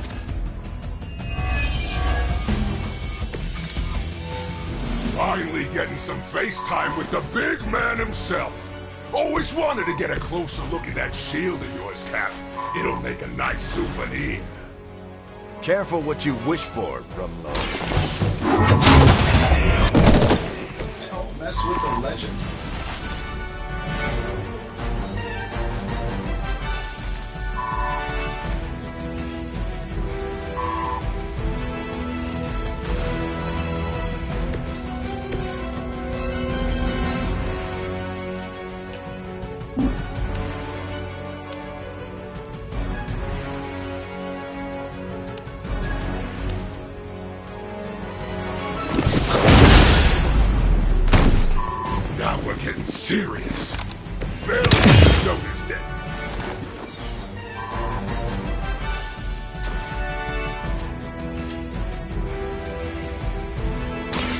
S12: Finally getting some face time with the big man himself. Always wanted to get a closer look at that shield of yours, Cap. It'll make a nice souvenir.
S13: Careful what you wish for, Rumlow.
S3: Don't mess with the legend.
S12: Now we're getting serious. Barely noticed it.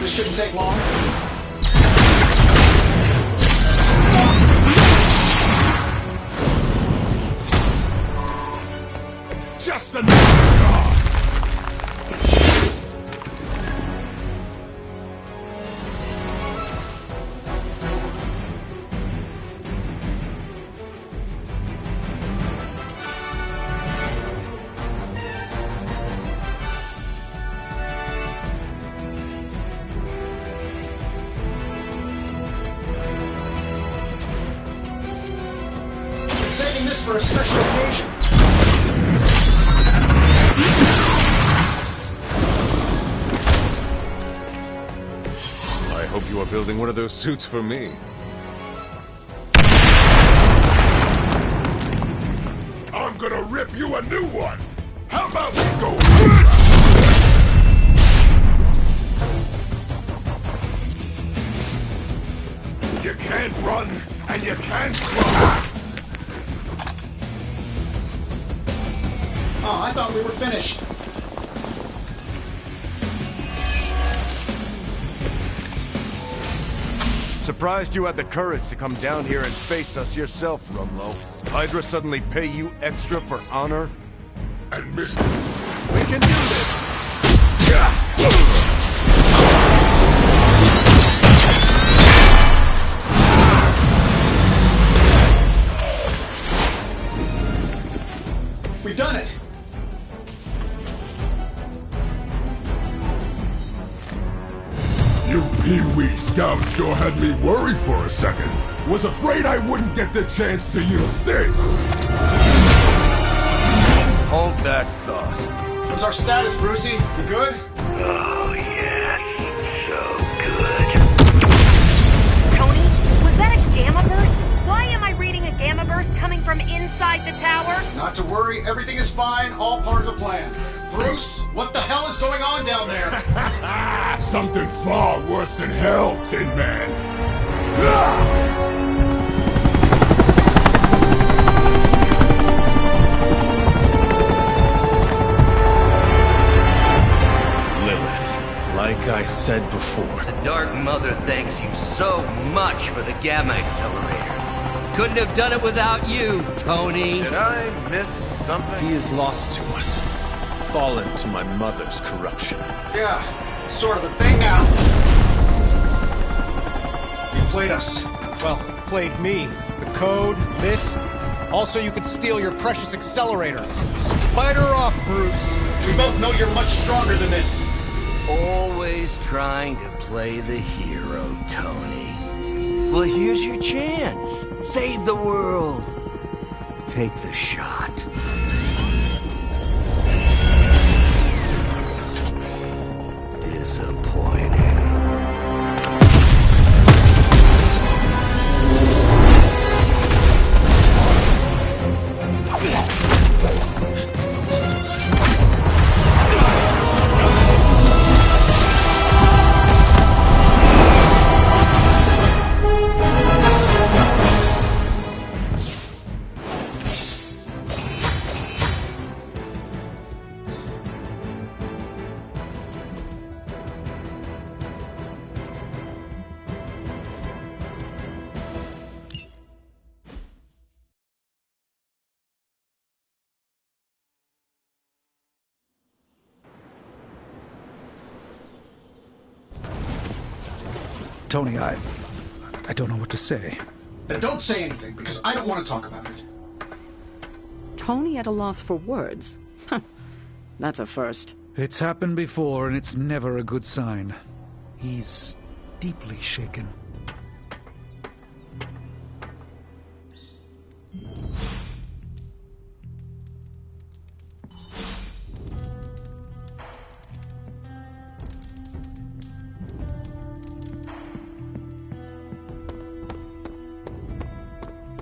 S3: This shouldn't take long.
S12: Just another car.
S3: Saving this for a special occasion.
S9: I hope you are building one of those suits for me.
S12: I'm gonna rip you a new one. How about we go? You can't run and you can't fly.
S3: Oh, I thought we were finished.
S13: Surprised you had the courage to come down here and face us yourself, Rumlow. Hydra suddenly pay you extra for honor?
S12: And Mr.
S13: We can do this!
S3: We've done it!
S12: You Pee-wee Scout sure had me worried for a second. Was afraid I wouldn't get the chance to use this!
S13: Hold that thought.
S3: What's our status, Brucey? You good?
S4: Oh, yes. So good.
S14: Tony, was that a gamma burst? Why am I reading a gamma burst coming from inside the tower?
S3: Not to worry, everything is fine, all part of the plan. Bruce, what the hell is going on down there?
S12: Something far worse than hell, Tin Man. Ah!
S2: Like I said before.
S4: The Dark Mother thanks you so much for the Gamma Accelerator. Couldn't have done it without you, Tony.
S13: Did I miss something?
S2: He is lost to us. Fallen to my mother's corruption.
S3: Yeah, sort of a thing now. You played us.
S7: Well, played me. The code, this. Also, you could steal your precious accelerator. Fight her off, Bruce.
S3: We both know you're much stronger than this.
S4: Always trying to play the hero, Tony. Well, here's your chance. Save the world. Take the shot. Disappointing.
S8: Tony, I don't know what to say.
S3: Then don't say anything, because I don't want to talk about it.
S1: Tony at a loss for words. That's a first.
S8: It's happened before, and it's never a good sign. He's deeply shaken.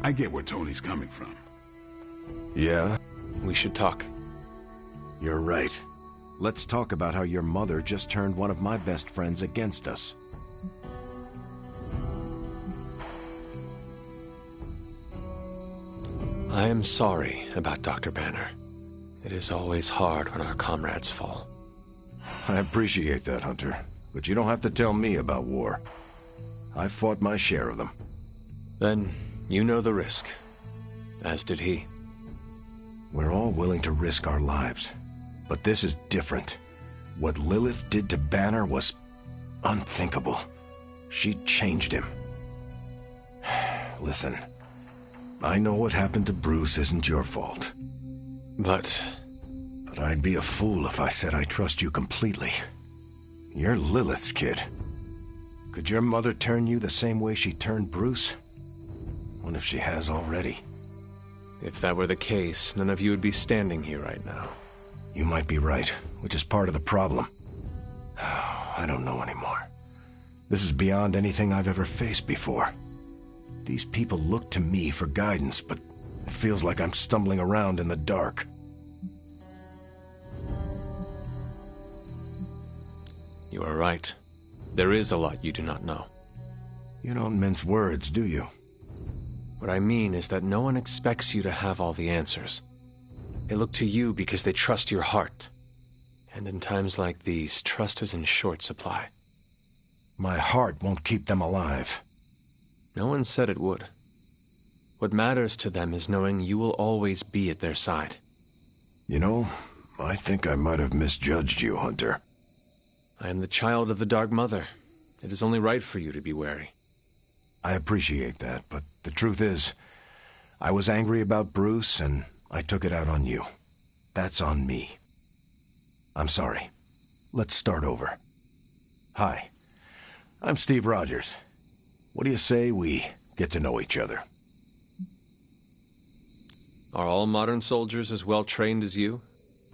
S10: I get where Tony's coming from.
S13: Yeah?
S2: We should talk.
S13: You're right. Let's talk about how your mother just turned one of my best friends against us.
S2: I am sorry about Dr. Banner. It is always hard when our comrades fall.
S13: I appreciate that, Hunter. But you don't have to tell me about war. I've fought my share of them.
S2: Then, you know the risk. As did he.
S13: We're all willing to risk our lives. But this is different. What Lilith did to Banner was unthinkable. She changed him. Listen, I know what happened to Bruce isn't your fault.
S2: But
S13: I'd be a fool if I said I trust you completely. You're Lilith's kid. Could your mother turn you the same way she turned Bruce? What if she has already?
S2: If that were the case, none of you would be standing here right now.
S13: You might be right, which is part of the problem. I don't know anymore. This is beyond anything I've ever faced before. These people look to me for guidance, but it feels like I'm stumbling around in the dark.
S2: You are right. There is a lot you do not know.
S13: You don't mince words, do you?
S2: What I mean is that no one expects you to have all the answers. They look to you because they trust your heart. And in times like these, trust is in short supply.
S13: My heart won't keep them alive.
S2: No one said it would. What matters to them is knowing you will always be at their side.
S13: You know, I think I might have misjudged you, Hunter.
S2: I am the child of the Dark Mother. It is only right for you to be wary.
S13: I appreciate that, but the truth is, I was angry about Bruce, and I took it out on you. That's on me. I'm sorry. Let's start over. Hi, I'm Steve Rogers. What do you say we get to know each other?
S2: Are all modern soldiers as well trained as you?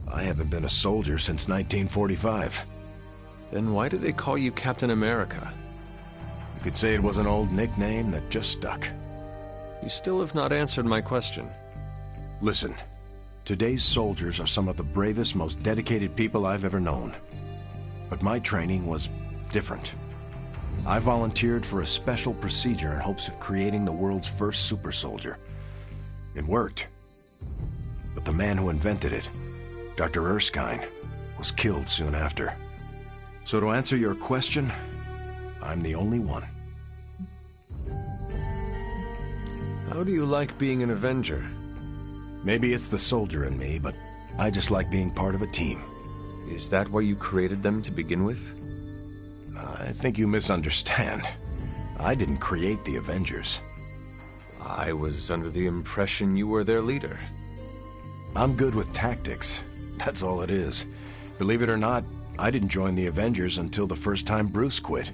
S13: I haven't been a soldier since 1945.
S2: Then why do they call you Captain America?
S13: You could say it was an old nickname that just stuck.
S2: You still have not answered my question.
S13: Listen, today's soldiers are some of the bravest, most dedicated people I've ever known. But my training was different. I volunteered for a special procedure in hopes of creating the world's first super soldier. It worked. But the man who invented it, Dr. Erskine, was killed soon after. So to answer your question, I'm the only one.
S2: How do you like being an Avenger?
S13: Maybe it's the soldier in me, but I just like being part of a team.
S2: Is that why you created them to begin with?
S13: I think you misunderstand. I didn't create the Avengers.
S2: I was under the impression you were their leader.
S13: I'm good with tactics. That's all it is. Believe it or not, I didn't join the Avengers until the first time Bruce quit.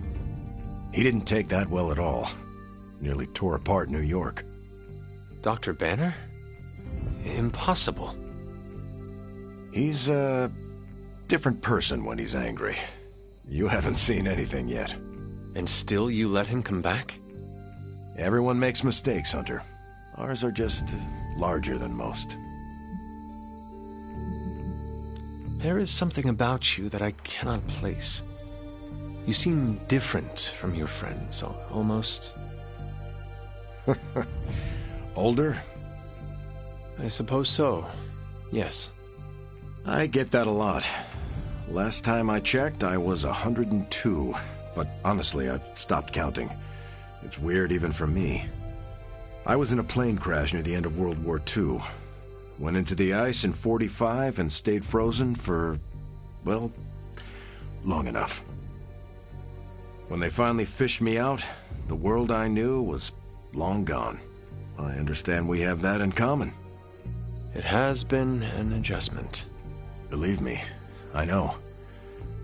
S13: He didn't take that well at all. Nearly tore apart New York.
S2: Dr. Banner? Impossible.
S13: He's a different person when he's angry. You haven't seen anything yet.
S2: And still you let him come back?
S13: Everyone makes mistakes, Hunter. Ours are just larger than most.
S2: There is something about you that I cannot place. You seem different from your friends, almost.
S13: Older?
S2: I suppose so, yes.
S13: I get that a lot. Last time I checked, I was 102. But honestly, I've stopped counting. It's weird even for me. I was in a plane crash near the end of World War II. Went into the ice in '45 and stayed frozen for, well, long enough. When they finally fished me out, the world I knew was long gone. I understand we have that in common.
S2: It has been an adjustment.
S13: Believe me, I know.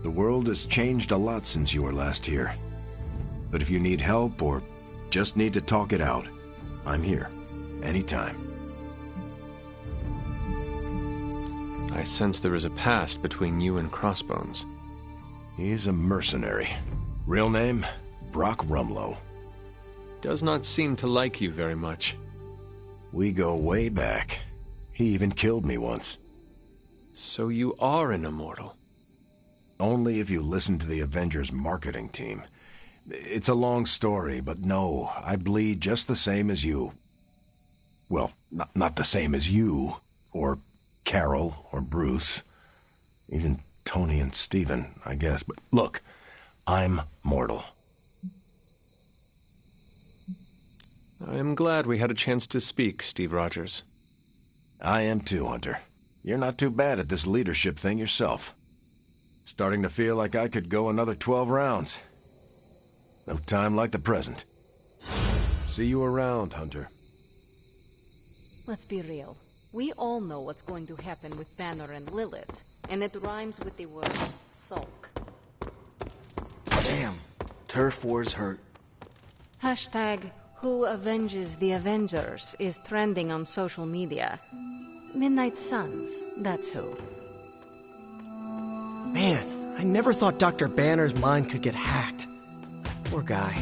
S13: The world has changed a lot since you were last here. But if you need help or just need to talk it out, I'm here, anytime.
S2: I sense there is a past between you and Crossbones.
S13: He's a mercenary. Real name, Brock Rumlow.
S2: Does not seem to like you very much.
S13: We go way back. He even killed me once.
S2: So you are an immortal?
S13: Only if you listen to the Avengers marketing team. It's a long story, but no, I bleed just the same as you. Well, not the same as you, or Carol, or Bruce. Even Tony and Steven, I guess. But look, I'm mortal.
S2: I am glad we had a chance to speak, Steve Rogers.
S13: I am too, Hunter. You're not too bad at this leadership thing yourself. Starting to feel like I could go another 12 rounds. No time like the present. See you around, Hunter.
S11: Let's be real. We all know what's going to happen with Banner and Lilith, and it rhymes with the word sulk.
S15: Damn, turf wars hurt.
S11: Hashtag Who Avenges the Avengers is trending on social media. Midnight Suns, that's who.
S15: Man, I never thought Dr. Banner's mind could get hacked. Poor guy.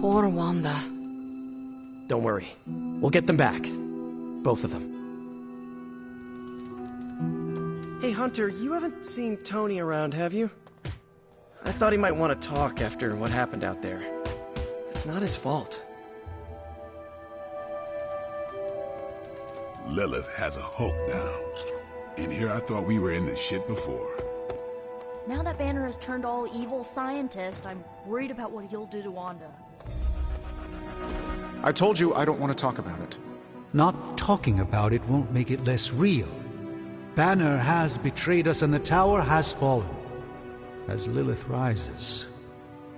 S11: Poor Wanda.
S15: Don't worry. We'll get them back. Both of them. Hey, Hunter, you haven't seen Tony around, have you? I thought he might want to talk after what happened out there. It's not his fault.
S10: Lilith has a Hulk now. And here I thought we were in this shit before.
S6: Now that Banner has turned all evil scientist, I'm worried about what he'll do to Wanda.
S3: I told you I don't want to talk about it.
S8: Not talking about it won't make it less real. Banner has betrayed us and the tower has fallen. As Lilith rises,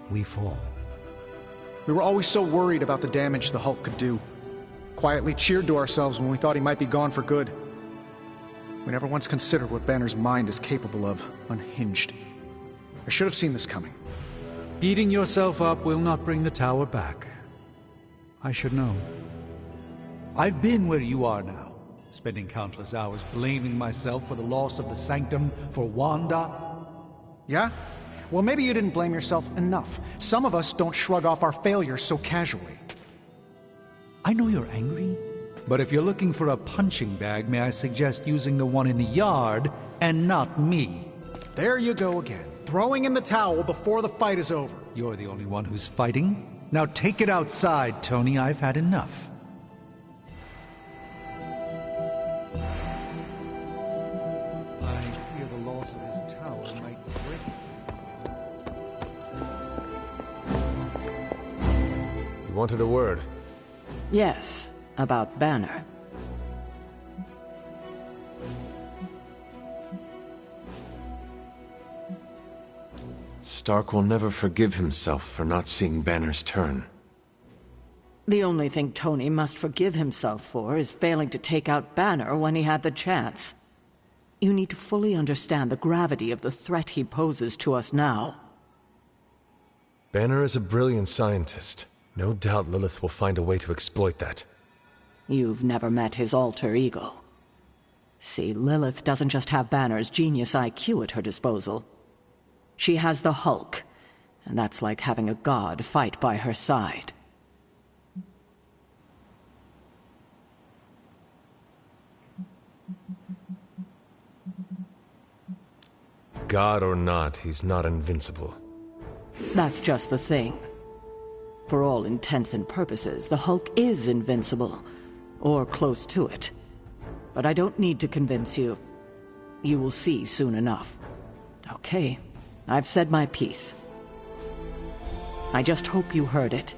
S8: we fall.
S3: We were always so worried about the damage the Hulk could do. Quietly cheered to ourselves when we thought he might be gone for good. We never once considered what Banner's mind is capable of, unhinged. I should have seen this coming.
S8: Beating yourself up will not bring the tower back. I should know. I've been where you are now, spending countless hours blaming myself for the loss of the Sanctum, for Wanda.
S3: Yeah? Well, maybe you didn't blame yourself enough. Some of us don't shrug off our failures so casually.
S8: I know you're angry, but if you're looking for a punching bag, may I suggest using the one in the yard and not me?
S3: There you go again, throwing in the towel before the fight is over.
S8: You're the only one who's fighting. Now take it outside, Tony. I've had enough. I fear the loss of his tower might break.
S2: You wanted a word?
S1: Yes, about Banner.
S2: Stark will never forgive himself for not seeing Banner's turn.
S1: The only thing Tony must forgive himself for is failing to take out Banner when he had the chance. You need to fully understand the gravity of the threat he poses to us now.
S2: Banner is a brilliant scientist. No doubt Lilith will find a way to exploit that.
S1: You've never met his alter ego. See, Lilith doesn't just have Banner's genius IQ at her disposal. She has the Hulk, and that's like having a god fight by her side.
S2: God or not, he's not invincible.
S1: That's just the thing. For all intents and purposes, the Hulk is invincible, or close to it. But I don't need to convince you. You will see soon enough. Okay, I've said my piece. I just hope you heard it.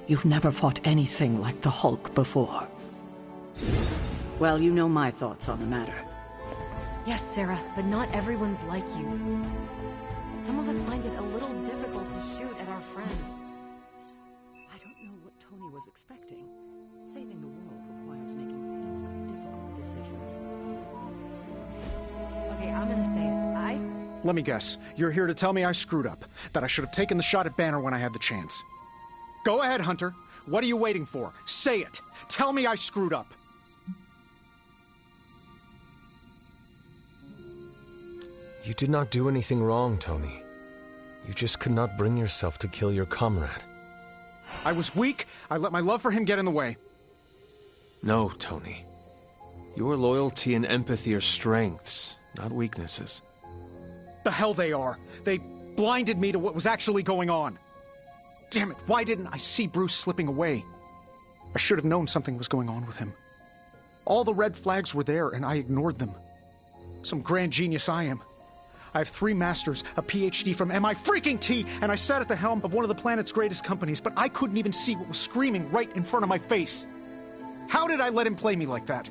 S1: You've never fought anything like the Hulk before. Well, you know my thoughts on the matter.
S5: Yes, Sarah, but not everyone's like you. Some of us find it a little difficult to shoot at our friends.
S1: I don't know what Tony was expecting. Saving the world requires making painfully difficult decisions.
S5: Okay, I'm gonna say it.
S3: Let me guess. You're here to tell me I screwed up. That I should have taken the shot at Banner when I had the chance. Go ahead, Hunter. What are you waiting for? Say it. Tell me I screwed up.
S2: You did not do anything wrong, Tony. You just could not bring yourself to kill your comrade.
S3: I was weak. I let my love for him get in the way.
S2: No, Tony. Your loyalty and empathy are strengths, not weaknesses.
S3: The hell they are. They blinded me to what was actually going on. Damn it, why didn't I see Bruce slipping away? I should have known something was going on with him. All the red flags were there, and I ignored them. Some grand genius I am. I have 3 masters, a PhD from MI-T, and I sat at the helm of one of the planet's greatest companies, but I couldn't even see what was screaming right in front of my face. How did I let him play me like that?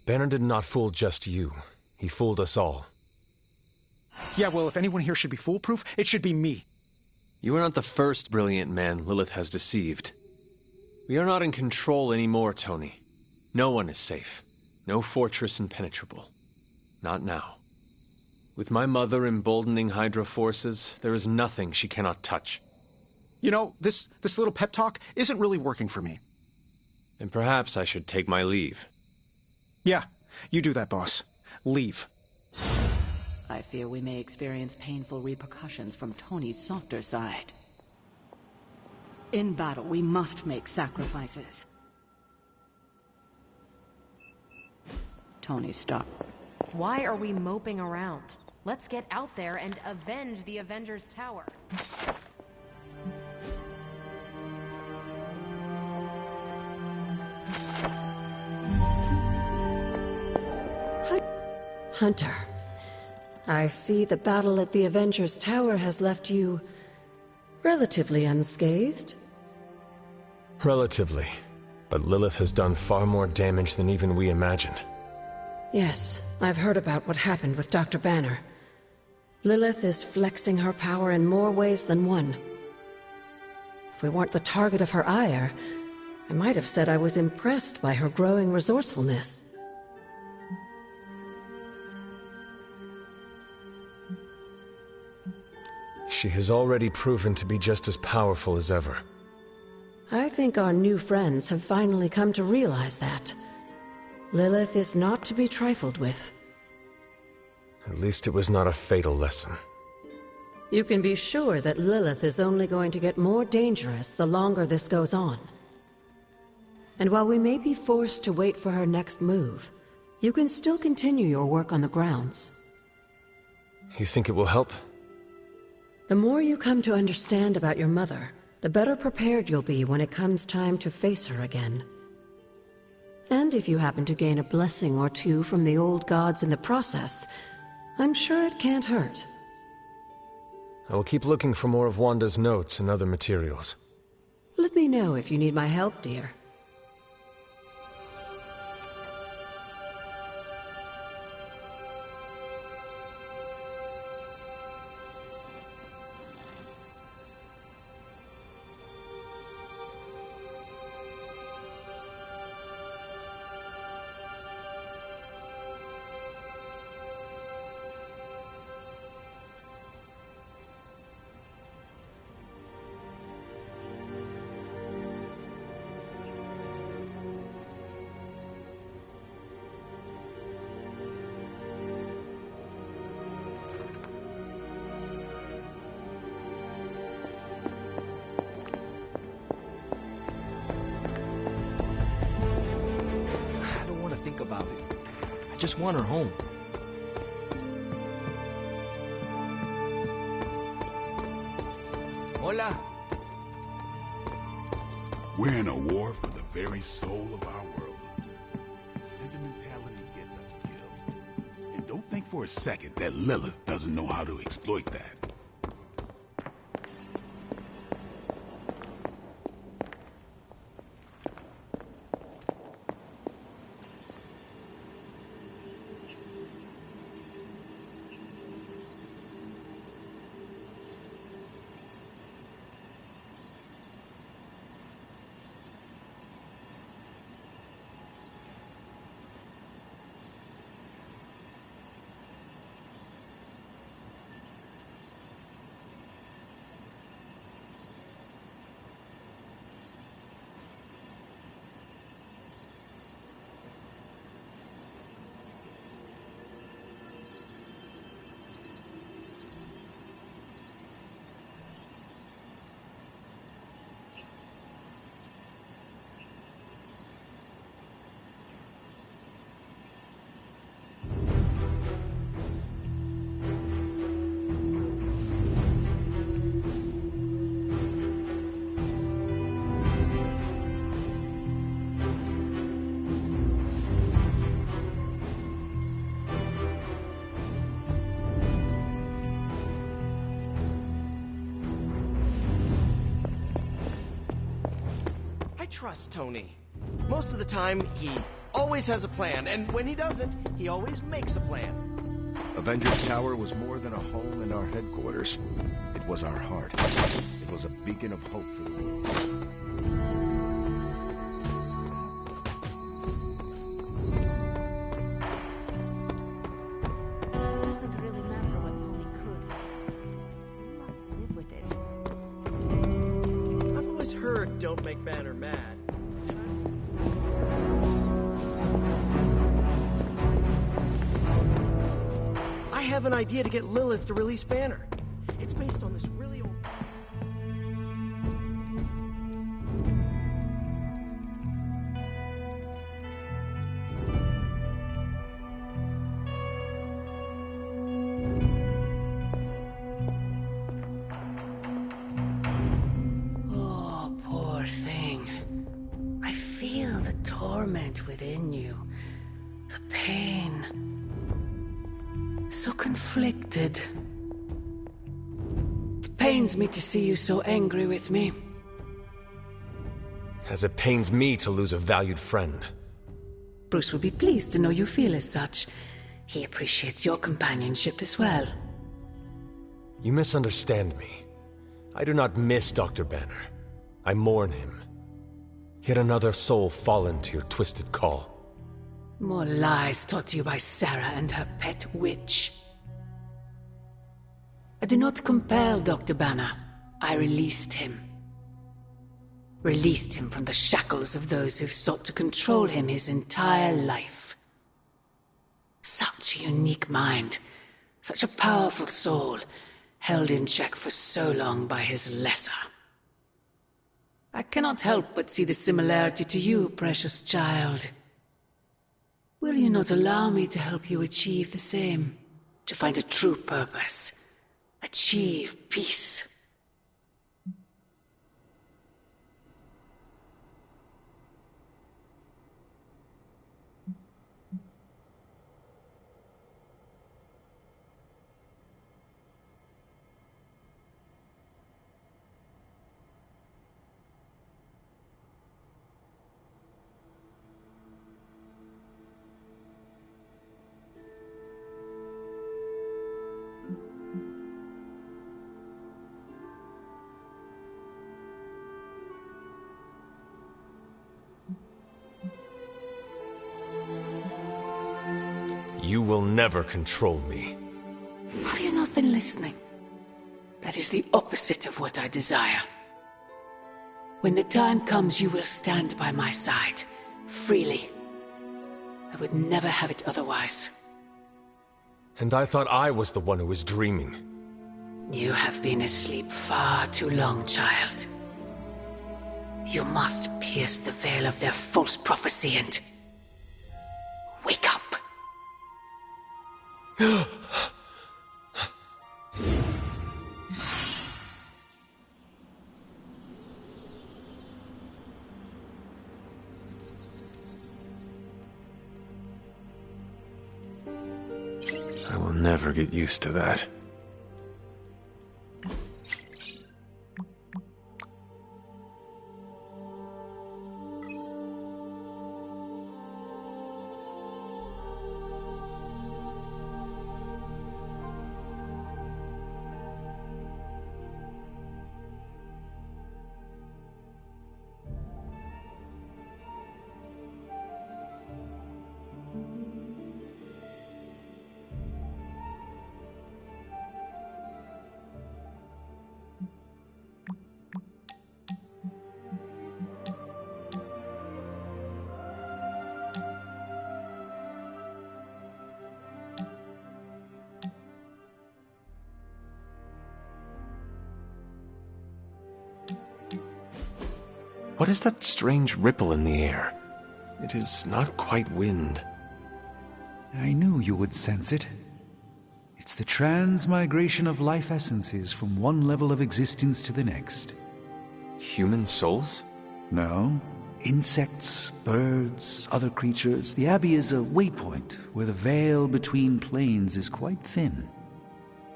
S2: Banner did not fool just you. He fooled us all.
S3: Yeah, well, if anyone here should be foolproof, it should be me.
S2: You are not the first brilliant man Lilith has deceived. We are not in control anymore, Tony. No one is safe. No fortress impenetrable. Not now. With my mother emboldening Hydra forces, there is nothing she cannot touch.
S3: You know, this little pep talk isn't really working for me.
S2: And perhaps I should take my leave.
S3: Yeah, you do that, boss. Leave.
S1: I fear we may experience painful repercussions from Tony's softer side. In battle, we must make sacrifices. Tony, stop.
S5: Why are we moping around? Let's get out there and avenge the Avengers Tower.
S16: Hunter, I see the battle at the Avengers Tower has left you relatively unscathed.
S2: Relatively. But Lilith has done far more damage than even we imagined.
S16: Yes, I've heard about what happened with Dr. Banner. Lilith is flexing her power in more ways than one. If we weren't the target of her ire, I might have said I was impressed by her growing resourcefulness.
S2: She has already proven to be just as powerful as ever.
S16: I think our new friends have finally come to realize that. Lilith is not to be trifled with.
S2: At least it was not a fatal lesson.
S16: You can be sure that Lilith is only going to get more dangerous the longer this goes on. And while we may be forced to wait for her next move, you can still continue your work on the grounds.
S2: You think it will help?
S16: The more you come to understand about your mother, the better prepared you'll be when it comes time to face her again. And if you happen to gain a blessing or two from the old gods in the process, I'm sure it can't hurt.
S2: I will keep looking for more of Wanda's notes and other materials.
S16: Let me know if you need my help, dear.
S15: About it. I just want her home. Hola.
S10: We're in a war for the very soul of our world. Sentimentality gets us killed. And don't think for a second that Lilith doesn't know how to exploit that.
S15: Trust Tony. Most of the time, he always has a plan, and when he doesn't, he always makes a plan.
S13: Avengers Tower was more than a home and our headquarters. It was our heart. It was a beacon of hope for the world.
S11: It doesn't really matter what Tony could. You must live with it.
S15: I've always heard don't make Banner mad. I have an idea to get Lilith to release Banner. It's based on this really old...
S16: feel the torment within you. The pain. So conflicted. It pains me to see you so angry with me.
S2: As it pains me to lose a valued friend.
S16: Bruce will be pleased to know you feel as such. He appreciates your companionship as well.
S2: You misunderstand me. I do not miss Dr. Banner. I mourn him. Yet another soul fallen to your twisted call.
S16: More lies taught to you by Sarah and her pet witch. I do not compel Dr. Banner. I released him. Released him from the shackles of those who've sought to control him his entire life. Such a unique mind, such a powerful soul, held in check for so long by his lesser. I cannot help but see the similarity to you, precious child. Will you not allow me to help you achieve the same? To find a true purpose, achieve peace.
S2: You will never control me.
S16: Have you not been listening? That is the opposite of what I desire. When the time comes, you will stand by my side, freely. I would never have it otherwise.
S2: And I thought I was the one who was dreaming.
S16: You have been asleep far too long, child. You must pierce the veil of their false prophecy and wake up.
S2: I will never get used to that. What is that strange ripple in the air? It is not quite wind.
S8: I knew you would sense it. It's the transmigration of life essences from one level of existence to the next.
S2: Human souls?
S8: No. Insects, birds, other creatures. The Abbey is a waypoint where the veil between planes is quite thin.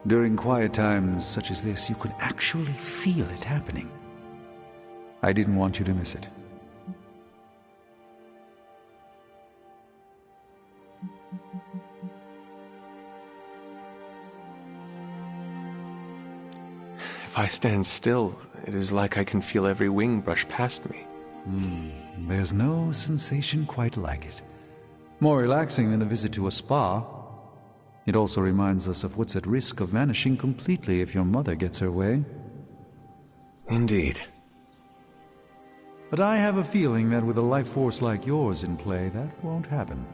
S8: During quiet times such as this, you could actually feel it happening. I didn't want you to miss it.
S2: If I stand still, it is like I can feel every wing brush past me.
S8: There's no sensation quite like it. More relaxing than a visit to a spa. It also reminds us of what's at risk of vanishing completely if your mother gets her way.
S2: Indeed.
S8: But I have a feeling that with a life force like yours in play, that won't happen.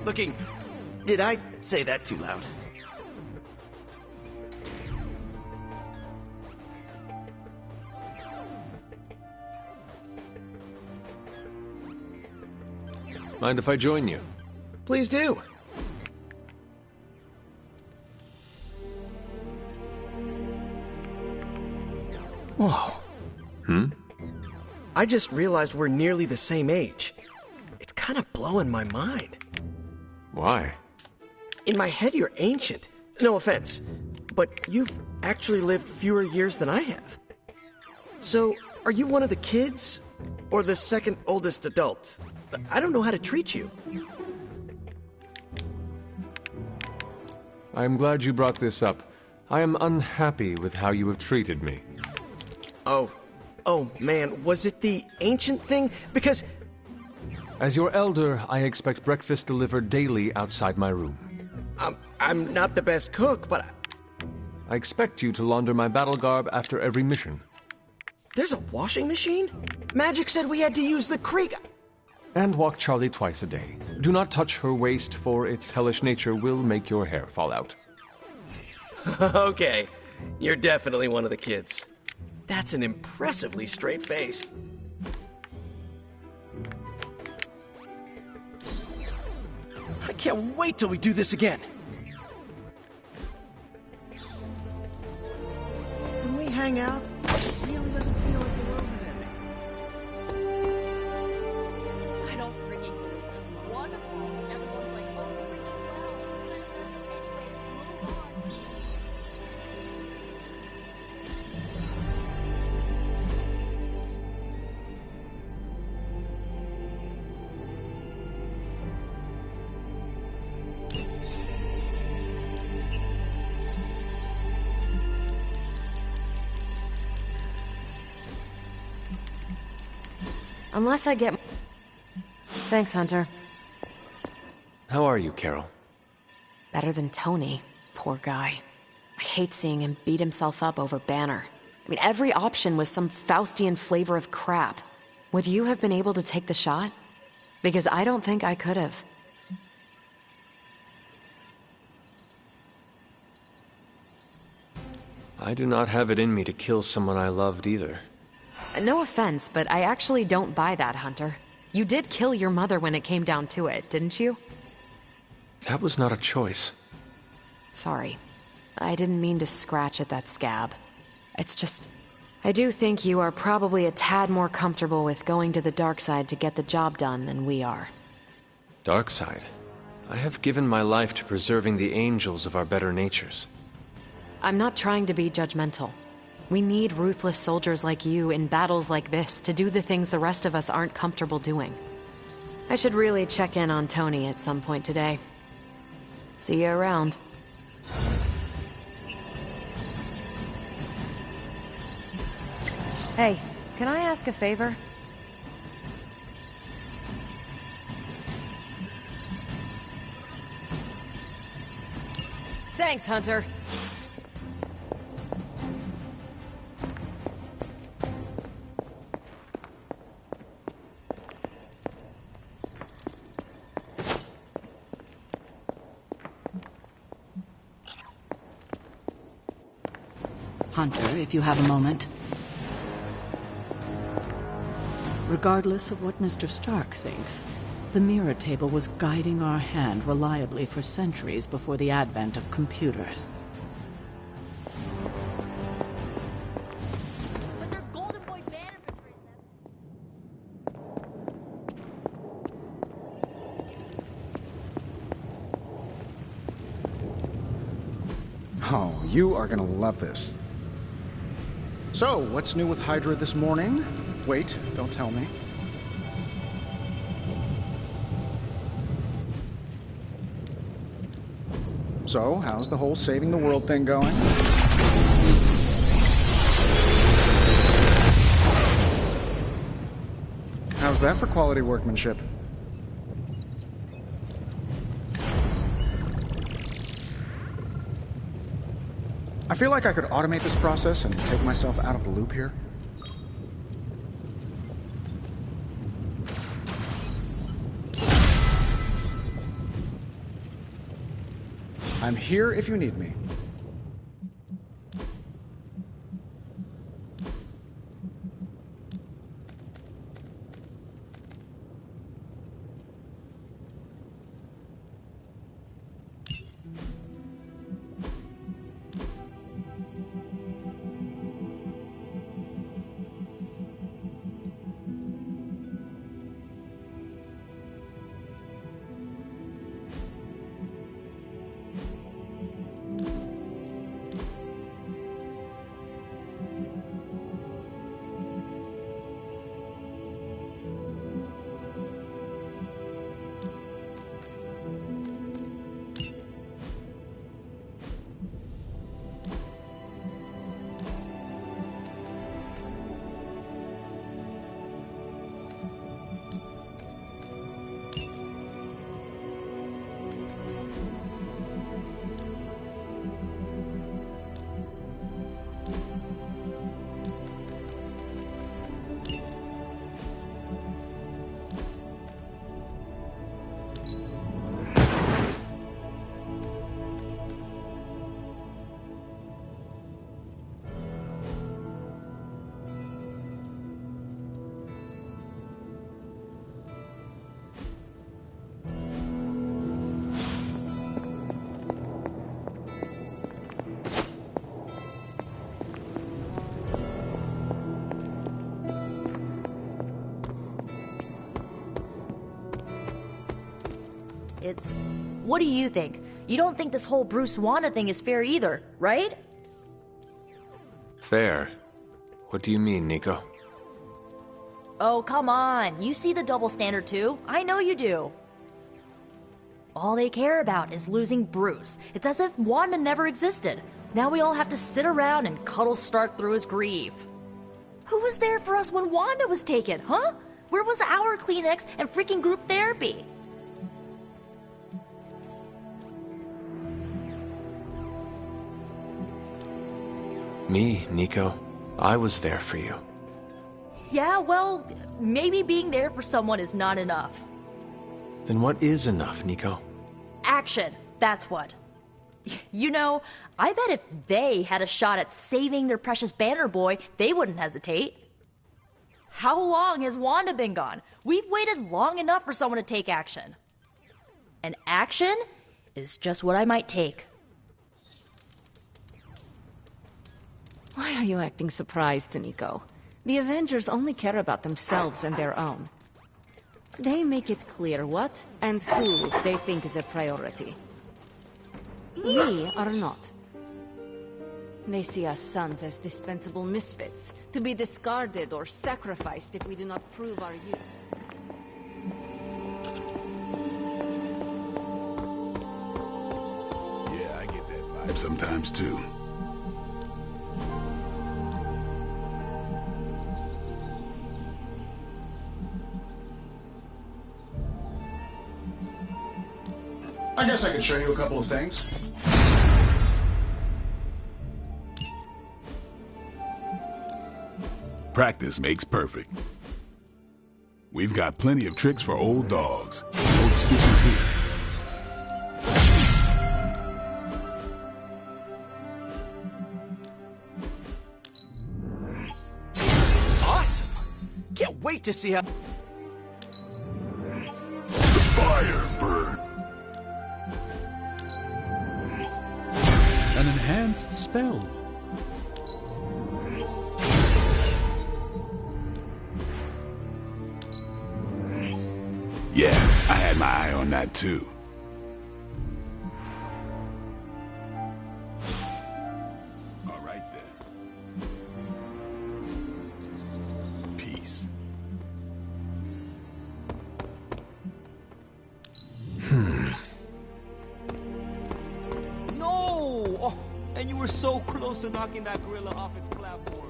S15: Looking... Did I say that too loud?
S2: Mind if I join you?
S15: Please do. Whoa.
S2: Hmm?
S15: I just realized we're nearly the same age. It's kind of blowing my mind.
S2: Why?
S15: In my head, you're ancient. No offense. But you've actually lived fewer years than I have. So, are you one of the kids? Or the second oldest adult? I don't know how to treat you.
S2: I am glad you brought this up. I am unhappy with how you have treated me.
S15: Oh man, was it the ancient thing? Because...
S2: As your elder, I expect breakfast delivered daily outside my room.
S15: I'm not the best cook, but...
S2: I expect you to launder my battle garb after every mission.
S15: There's a washing machine? Magic said we had to use the creek...
S2: And walk Charlie twice a day. Do not touch her waist, for its hellish nature will make your hair fall out.
S15: Okay, you're definitely one of the kids. That's an impressively straight face. I can't wait till we do this again.
S17: When we hang out, it really doesn't feel like the world is ending.
S6: I don't freaking believe this. One falls and everyone's like, oh, freaking well. Anyway, move on.
S5: Unless I get... Thanks, Hunter.
S2: How are you, Carol?
S5: Better than Tony. Poor guy. I hate seeing him beat himself up over Banner. I mean, every option was some Faustian flavor of crap. Would you have been able to take the shot? Because I don't think I could have.
S2: I do not have it in me to kill someone I loved either.
S5: No offense, but I actually don't buy that, Hunter. You did kill your mother when it came down to it, didn't you?
S2: That was not a choice.
S5: Sorry. I didn't mean to scratch at that scab. It's just... I do think you are probably a tad more comfortable with going to the dark side to get the job done than we are.
S2: Dark side? I have given my life to preserving the angels of our better natures.
S5: I'm not trying to be judgmental. We need ruthless soldiers like you in battles like this to do the things the rest of us aren't comfortable doing. I should really check in on Tony at some point today. See you around. Hey, can I ask a favor? Thanks, Hunter.
S1: Hunter, if you have a moment. Regardless of what Mr. Stark thinks, the mirror table was guiding our hand reliably for centuries before the advent of computers.
S6: But their Golden Boy banner betrays them.
S3: Oh, you are gonna love this. So, what's new with Hydra this morning? Wait, don't tell me. So, how's the whole saving the world thing going? How's that for quality workmanship? I feel like I could automate this process and take myself out of the loop here. I'm here if you need me.
S18: it's... What do you think? You don't think this whole Bruce Wanda thing is fair either, right?
S2: Fair? What do you mean, Nico?
S18: Oh, come on. You see the double standard too. I know you do. All they care about is losing Bruce. It's as if Wanda never existed. Now we all have to sit around and cuddle Stark through his grief. Who was there for us when Wanda was taken, huh? Where was our Kleenex and freaking group therapy?
S2: Me, Nico. I was there for you.
S18: Yeah, well, maybe being there for someone is not enough.
S2: Then what is enough, Nico?
S18: Action, that's what. You know, I bet if they had a shot at saving their precious Banner Boy, they wouldn't hesitate. How long has Wanda been gone? We've waited long enough for someone to take action. And action is just what I might take.
S11: Why are you acting surprised, Nico? The Avengers only care about themselves and their own. They make it clear what and who they think is a priority. We are not. They see us sons as dispensable misfits, to be discarded or sacrificed if we do not prove our use.
S10: Yeah, I get that vibe sometimes too.
S3: I guess I could show you a couple of things.
S10: Practice makes perfect. We've got plenty of tricks for old dogs. No excuses here.
S19: Awesome! Can't wait to see how...
S12: Fire bird!
S8: An enhanced spell.
S10: Yeah, I had my eye on that too. All right then. Peace.
S19: No! Oh, and you were so close to knocking that gorilla off its platform.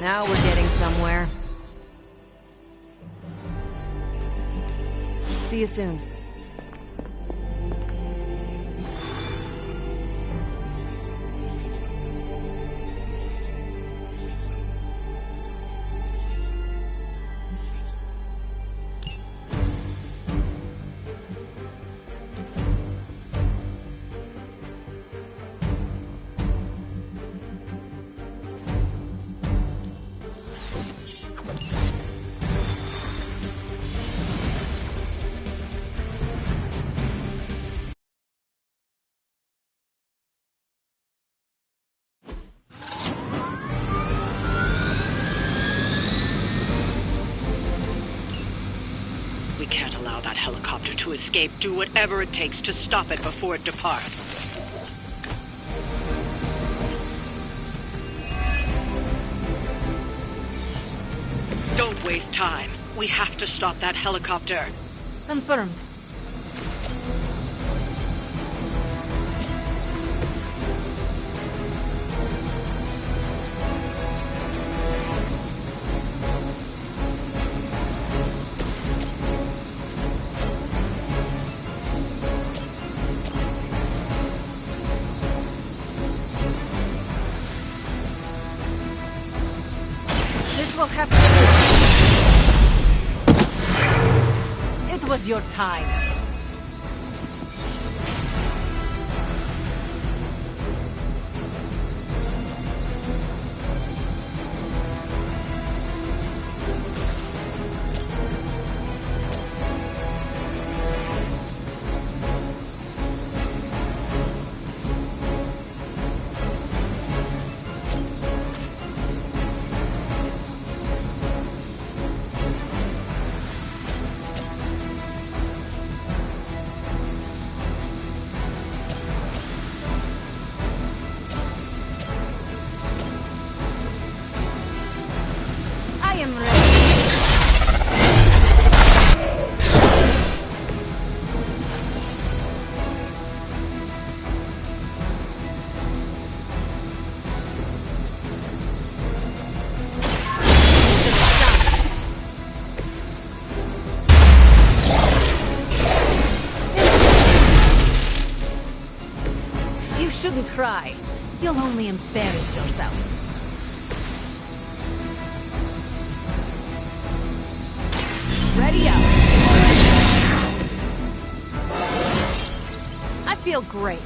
S5: Now we're getting somewhere. See you soon.
S20: We can't allow that helicopter to escape. Do whatever it takes to stop it before it departs. Don't waste time. We have to stop that helicopter.
S11: Confirmed. This will have to do. It was your time. You shouldn't try. You'll only embarrass yourself. Ready up. I feel great.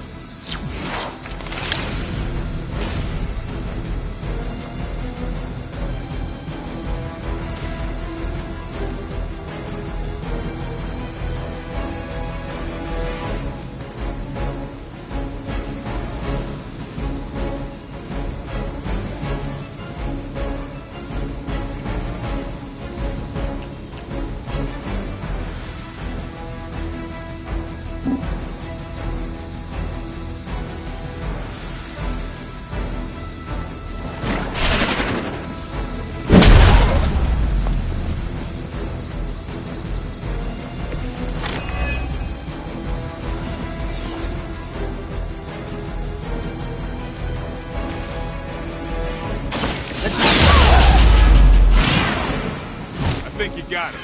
S10: I think you got it.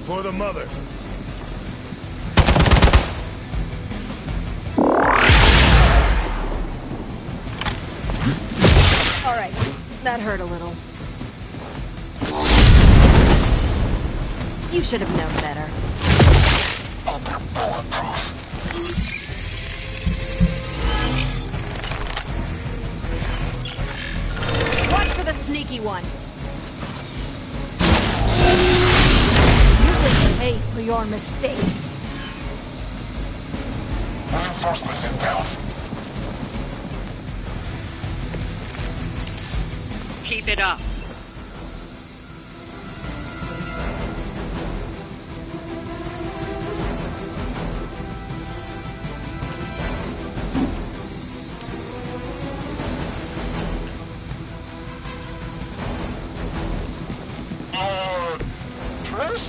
S10: For the mother.
S11: All right, that hurt a little. You should have known better. Watch for the sneaky one. You will pay for your mistake.
S12: Reinforcements inbound.
S20: Keep it up.
S12: Triss?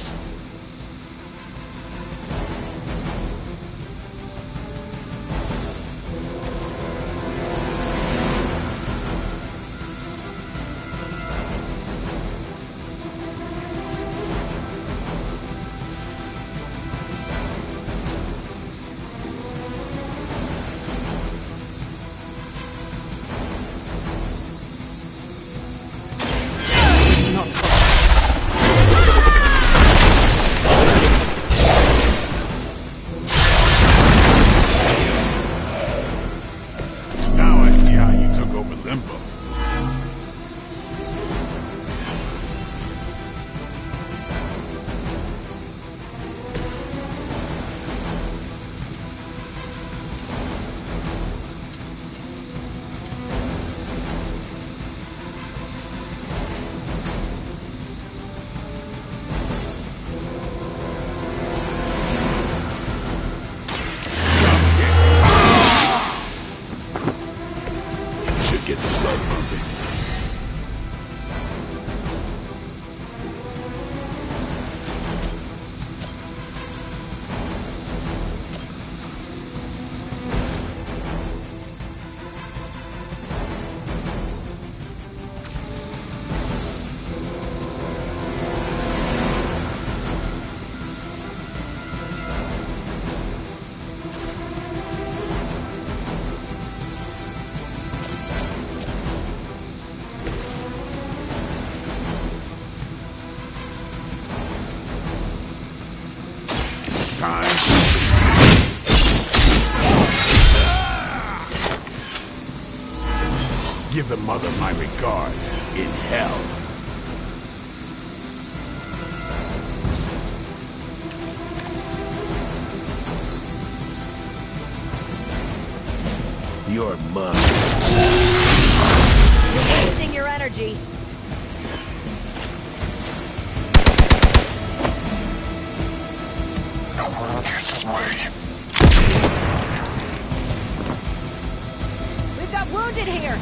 S10: Now I see how you took over Limbo. Should get the blood pumping. Time. Give the mother my regards in hell. You're mine.
S11: You're wasting your energy.
S12: The world has a way.
S11: We've got wounded here.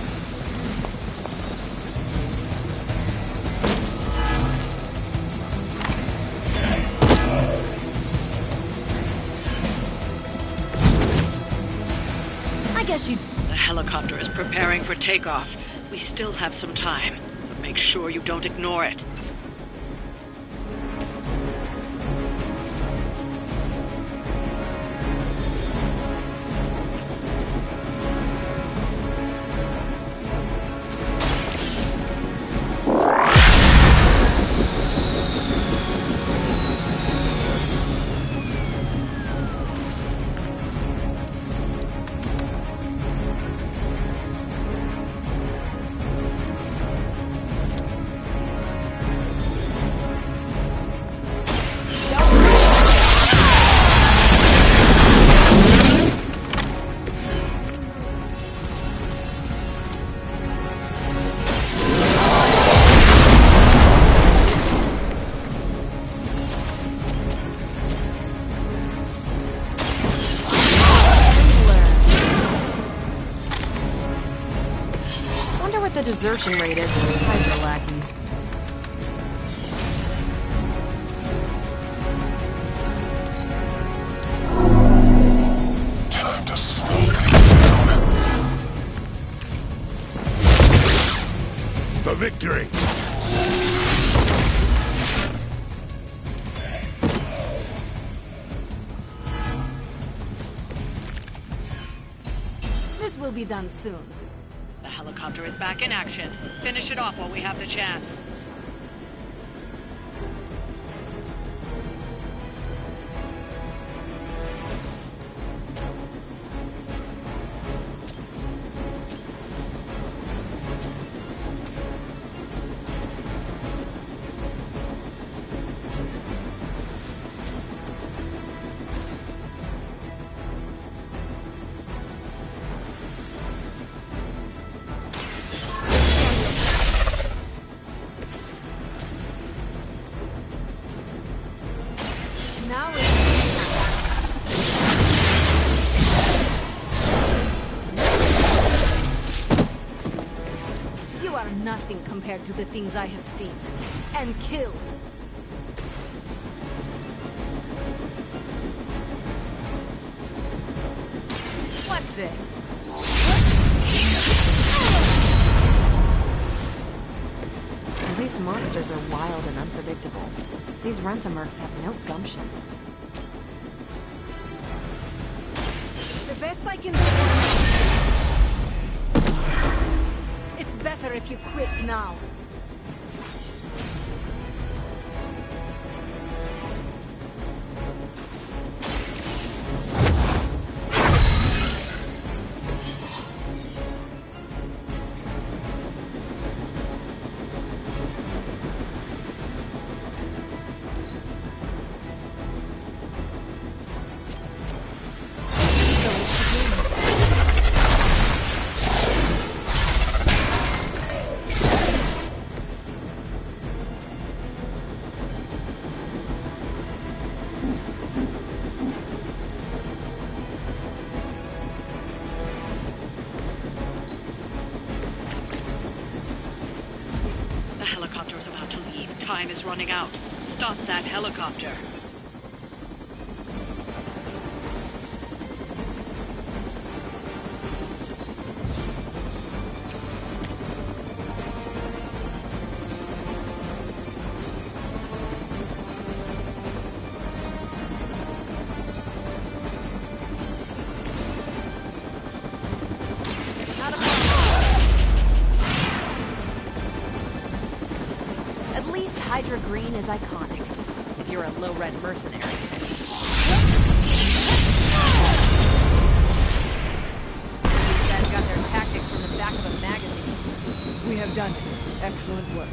S11: I guess you...
S20: The helicopter is preparing for takeoff. We still have some time, but make sure you don't ignore it.
S5: the desertion rate is with Hydra lackeys.
S12: Time to sneak.
S10: For victory!
S11: This will be done soon.
S20: The helicopter is back in action. Finish it off while we have the chance.
S11: Now it's... You are nothing compared to the things I have seen and killed. What's this?
S5: At least monsters are wild and unpredictable. These Rentamercs have no gumption.
S11: The best I can do... It's better if you quit now.
S20: Time is running out. Stop that helicopter.
S18: Hydra Green is iconic, if you're a low-red mercenary. These guys got their tactics from the back of a magazine.
S11: We have done it. Excellent work.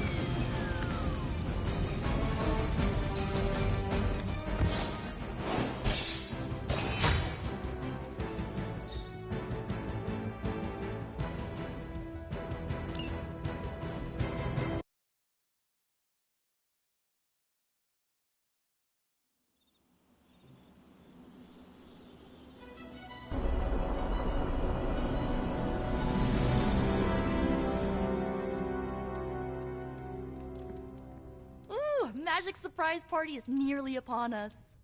S18: Magic surprise party is nearly upon us.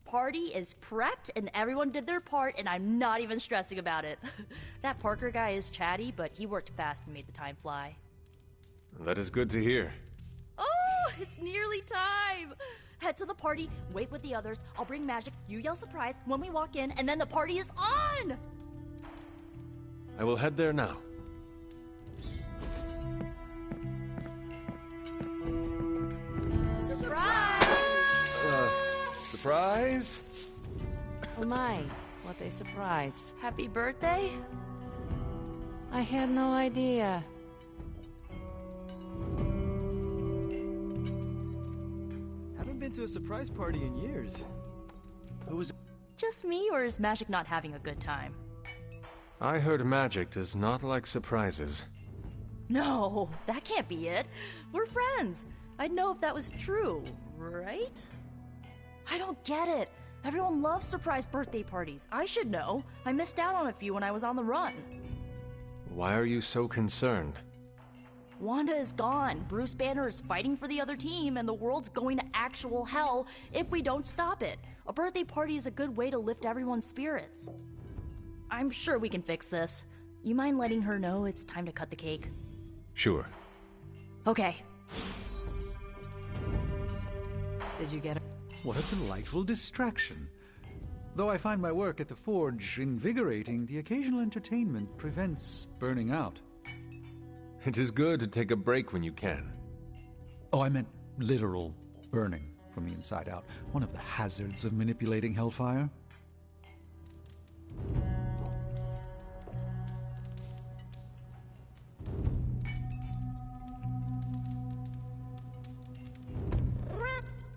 S18: Party is prepped and everyone did their part and I'm not even stressing about it. That Parker guy is chatty, but he worked fast and made the time fly.
S2: That is good to hear.
S18: Oh, it's nearly time! Head to the party, wait with the others, I'll bring magic, you yell surprise when we walk in, and then the party is on!
S2: I will head there now.
S9: Surprise?
S11: Oh my, what a surprise.
S18: Happy birthday?
S11: I had no idea.
S19: Haven't been to a surprise party in years. Who was...
S18: Just me, or is Magic not having a good time?
S2: I heard magic does not like surprises.
S18: No, that can't be it. We're friends. I'd know if that was true, right? I don't get it. Everyone loves surprise birthday parties. I should know. I missed out on a few when I was on the run.
S2: Why are you so concerned?
S18: Wanda is gone. Bruce Banner is fighting for the other team, and the world's going to actual hell if we don't stop it. A birthday party is a good way to lift everyone's spirits. I'm sure we can fix this. You mind letting her know it's time to cut the cake?
S2: Sure.
S18: Okay.
S5: Did you get it?
S8: What a delightful distraction. Though I find my work at the forge invigorating, the occasional entertainment prevents burning out.
S2: It is good to take a break when you can.
S8: Oh, I meant literal burning from the inside out. One of the hazards of manipulating Hellfire.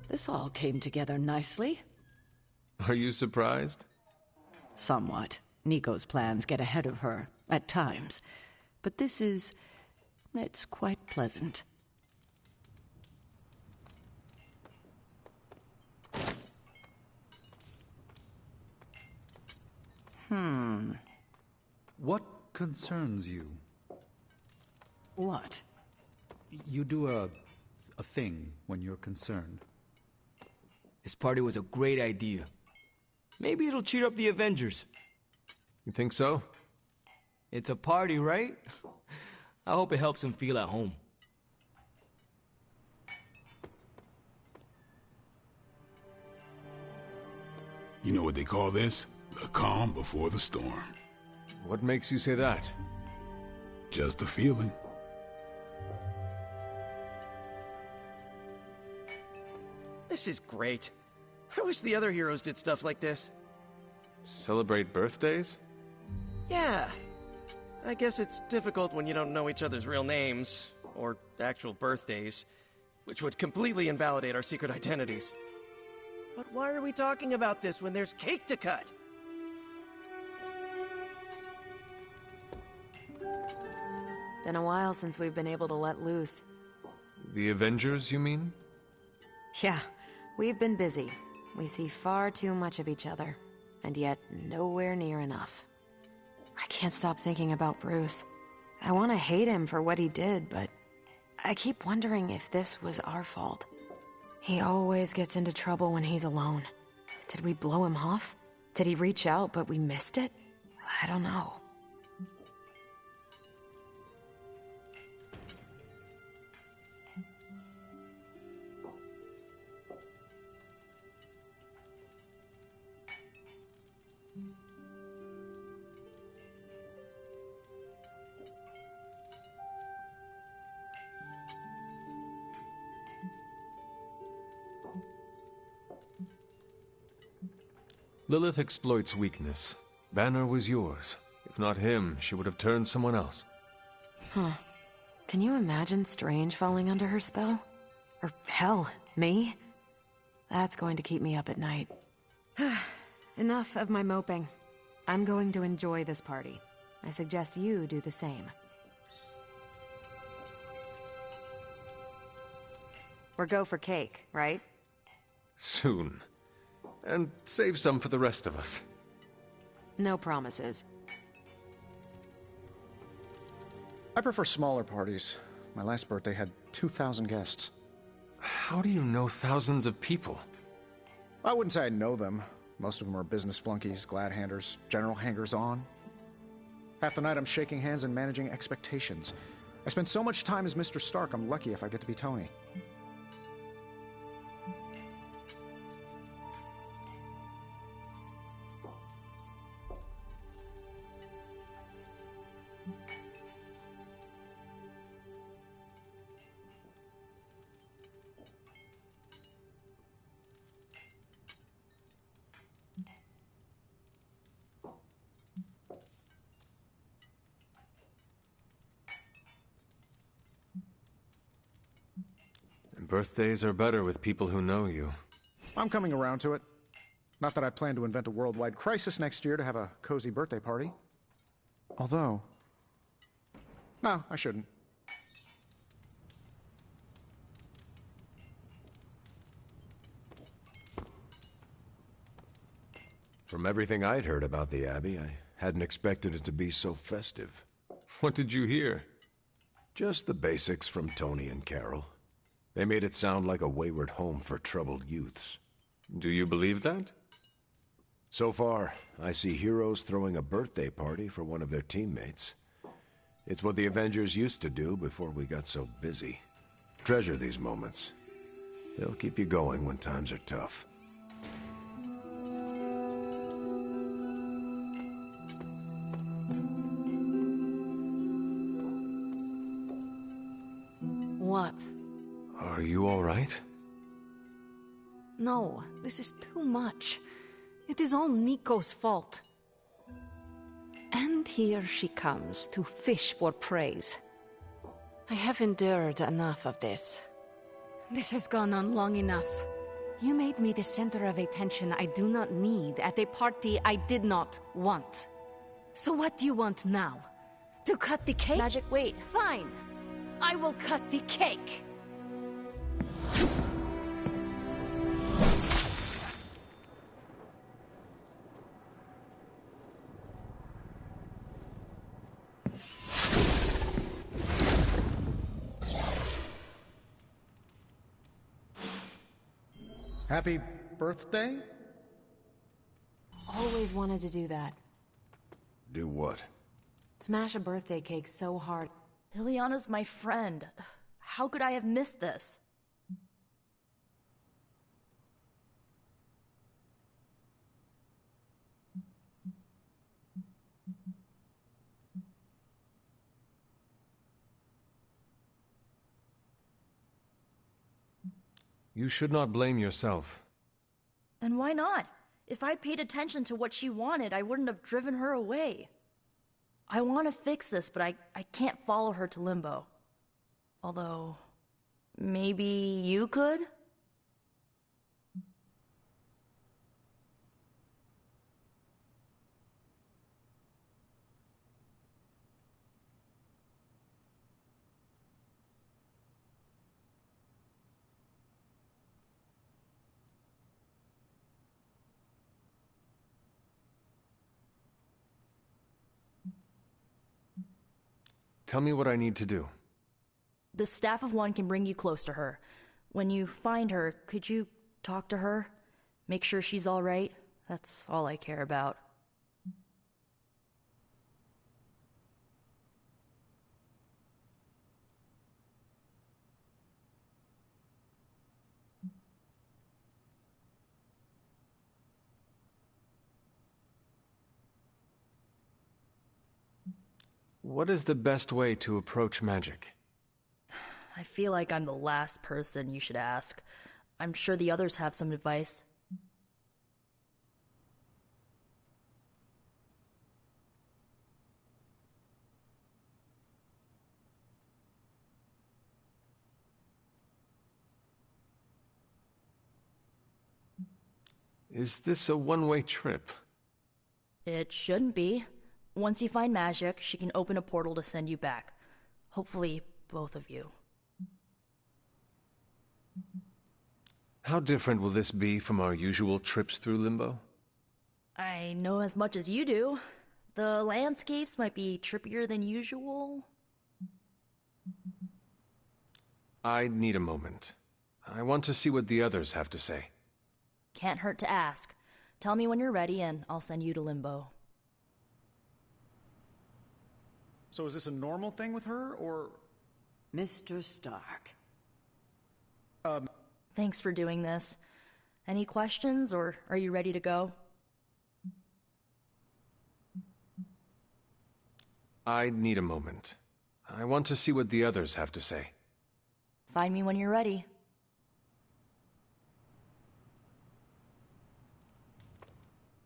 S1: This all came together nicely.
S2: Are you surprised?
S1: Somewhat. Nico's plans get ahead of her, at times. But it's quite pleasant.
S8: What concerns you?
S1: What?
S8: You do a thing when you're concerned.
S19: This party was a great idea. Maybe it'll cheer up the Avengers.
S2: You think so?
S19: It's a party, right? I hope it helps them feel at home.
S10: You know what they call this? The calm before the storm.
S2: What makes you say that?
S10: Just a feeling.
S15: This is great. I wish the other heroes did stuff like this.
S2: Celebrate birthdays?
S15: Yeah. I guess it's difficult when you don't know each other's real names, or actual birthdays, which would completely invalidate our secret identities. But why are we talking about this when there's cake to cut?
S5: Been a while since we've been able to let loose.
S2: The Avengers, you mean?
S5: Yeah, we've been busy. We see far too much of each other, and yet nowhere near enough. I can't stop thinking about Bruce. I want to hate him for what he did, but I keep wondering if this was our fault. He always gets into trouble when he's alone. Did we blow him off? Did he reach out but we missed it? I don't know.
S2: Lilith exploits weakness. Banner was yours. If not him, she would have turned someone else.
S5: Huh. Can you imagine Strange falling under her spell? Or hell, me? That's going to keep me up at night. Enough of my moping. I'm going to enjoy this party. I suggest you do the same. We're go for cake, right?
S2: Soon. And save some for the rest of us.
S5: No promises.
S3: I prefer smaller parties. My last birthday had 2,000 guests.
S2: How do you know thousands of people?
S3: I wouldn't say I know them. Most of them are business flunkies, glad-handers, general hangers-on. Half the night I'm shaking hands and managing expectations. I spend so much time as Mr. Stark, I'm lucky if I get to be Tony.
S2: Birthdays are better with people who know you.
S3: I'm coming around to it. Not that I plan to invent a worldwide crisis next year to have a cozy birthday party. Although... No, I shouldn't.
S13: From everything I'd heard about the Abbey, I hadn't expected it to be so festive.
S2: What did you hear?
S13: Just the basics from Tony and Carol. They made it sound like a wayward home for troubled youths.
S2: Do you believe that?
S13: So far, I see heroes throwing a birthday party for one of their teammates. It's what the Avengers used to do before we got so busy. Treasure these moments. They'll keep you going when times are tough.
S11: What?
S2: Are you all right?
S11: No, this is too much. It is all Nico's fault. And here she comes to fish for praise. I have endured enough of this. This has gone on long enough. You made me the center of attention I do not need at a party I did not want. So what do you want now? To cut the cake?
S18: Magic, wait.
S11: Fine. I will cut the cake.
S3: Happy birthday?
S5: Always wanted to do that.
S13: Do what?
S5: Smash a birthday cake so hard.
S18: Ileana's my friend. How could I have missed this?
S2: You should not blame yourself.
S18: And why not? If I'd paid attention to what she wanted, I wouldn't have driven her away. I want to fix this, but I can't follow her to Limbo. Although, maybe you could?
S2: Tell me what I need to do.
S18: The Staff of One can bring you close to her. When you find her, could you talk to her? Make sure she's all right? That's all I care about.
S2: What is the best way to approach magic?
S18: I feel like I'm the last person you should ask. I'm sure the others have some advice.
S2: Is this a one-way trip?
S18: It shouldn't be. Once you find magic, she can open a portal to send you back. Hopefully, both of you.
S2: How different will this be from our usual trips through Limbo?
S18: I know as much as you do. The landscapes might be trippier than usual.
S2: I need a moment. I want to see what the others have to say.
S18: Can't hurt to ask. Tell me when you're ready and I'll send you to Limbo.
S3: So is this a normal thing with her, or...?
S1: Mr. Stark.
S18: Thanks for doing this. Any questions, or are you ready to go?
S2: I need a moment. I want to see what the others have to say.
S18: Find me when you're ready.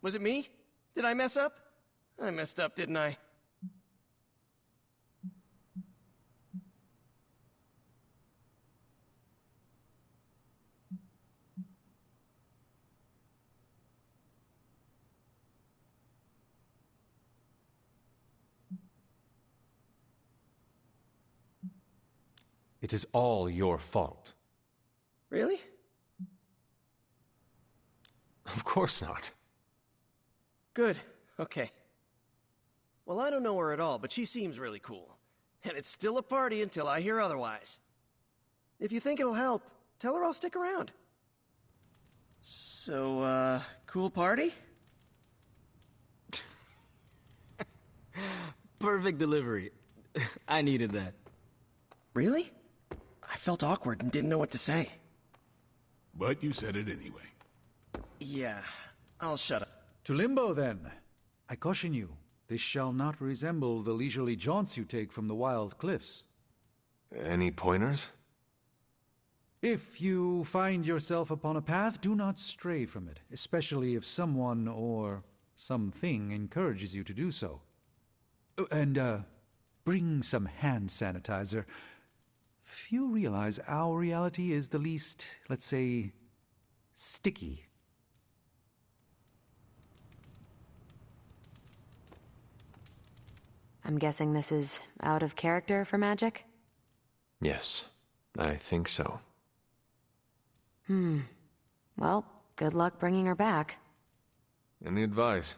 S15: Was it me? Did I mess up? I messed up, didn't I?
S2: It is all your fault.
S15: Really?
S2: Of course not.
S15: Good. Okay. Well, I don't know her at all, but she seems really cool. and it's still a party until I hear otherwise. If you think it'll help, tell her I'll stick around. So, cool party?
S19: Perfect delivery. I needed that.
S15: Really? I felt awkward and didn't know what to say.
S10: But you said it anyway.
S15: Yeah, I'll shut up.
S8: To Limbo, then. I caution you, this shall not resemble the leisurely jaunts you take from the wild cliffs.
S2: Any pointers?
S8: If you find yourself upon a path, do not stray from it, especially if someone or something encourages you to do so. And, bring some hand sanitizer. Few realize our reality is the least, let's say, sticky.
S5: I'm guessing this is out of character for magic?
S2: Yes, I think so.
S5: Well, good luck bringing her back.
S2: Any advice?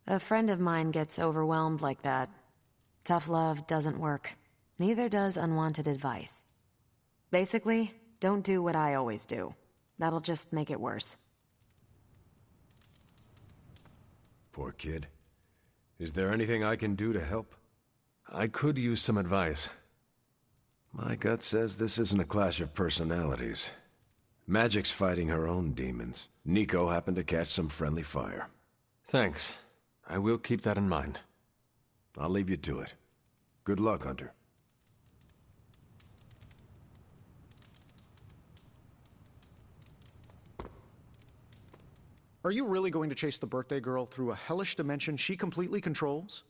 S5: A friend of mine gets overwhelmed like that. Tough love doesn't work. Neither does unwanted advice. Basically, don't do what I always do. That'll just make it worse.
S13: Poor kid. Is there anything I can do to help?
S2: I could use some advice.
S13: My gut says this isn't a clash of personalities. Magic's fighting her own demons. Nico happened to catch some friendly fire.
S2: Thanks. I will keep that in mind.
S13: I'll leave you to it. Good luck, Hunter.
S3: Are you really going to chase the birthday girl through a hellish dimension she completely controls?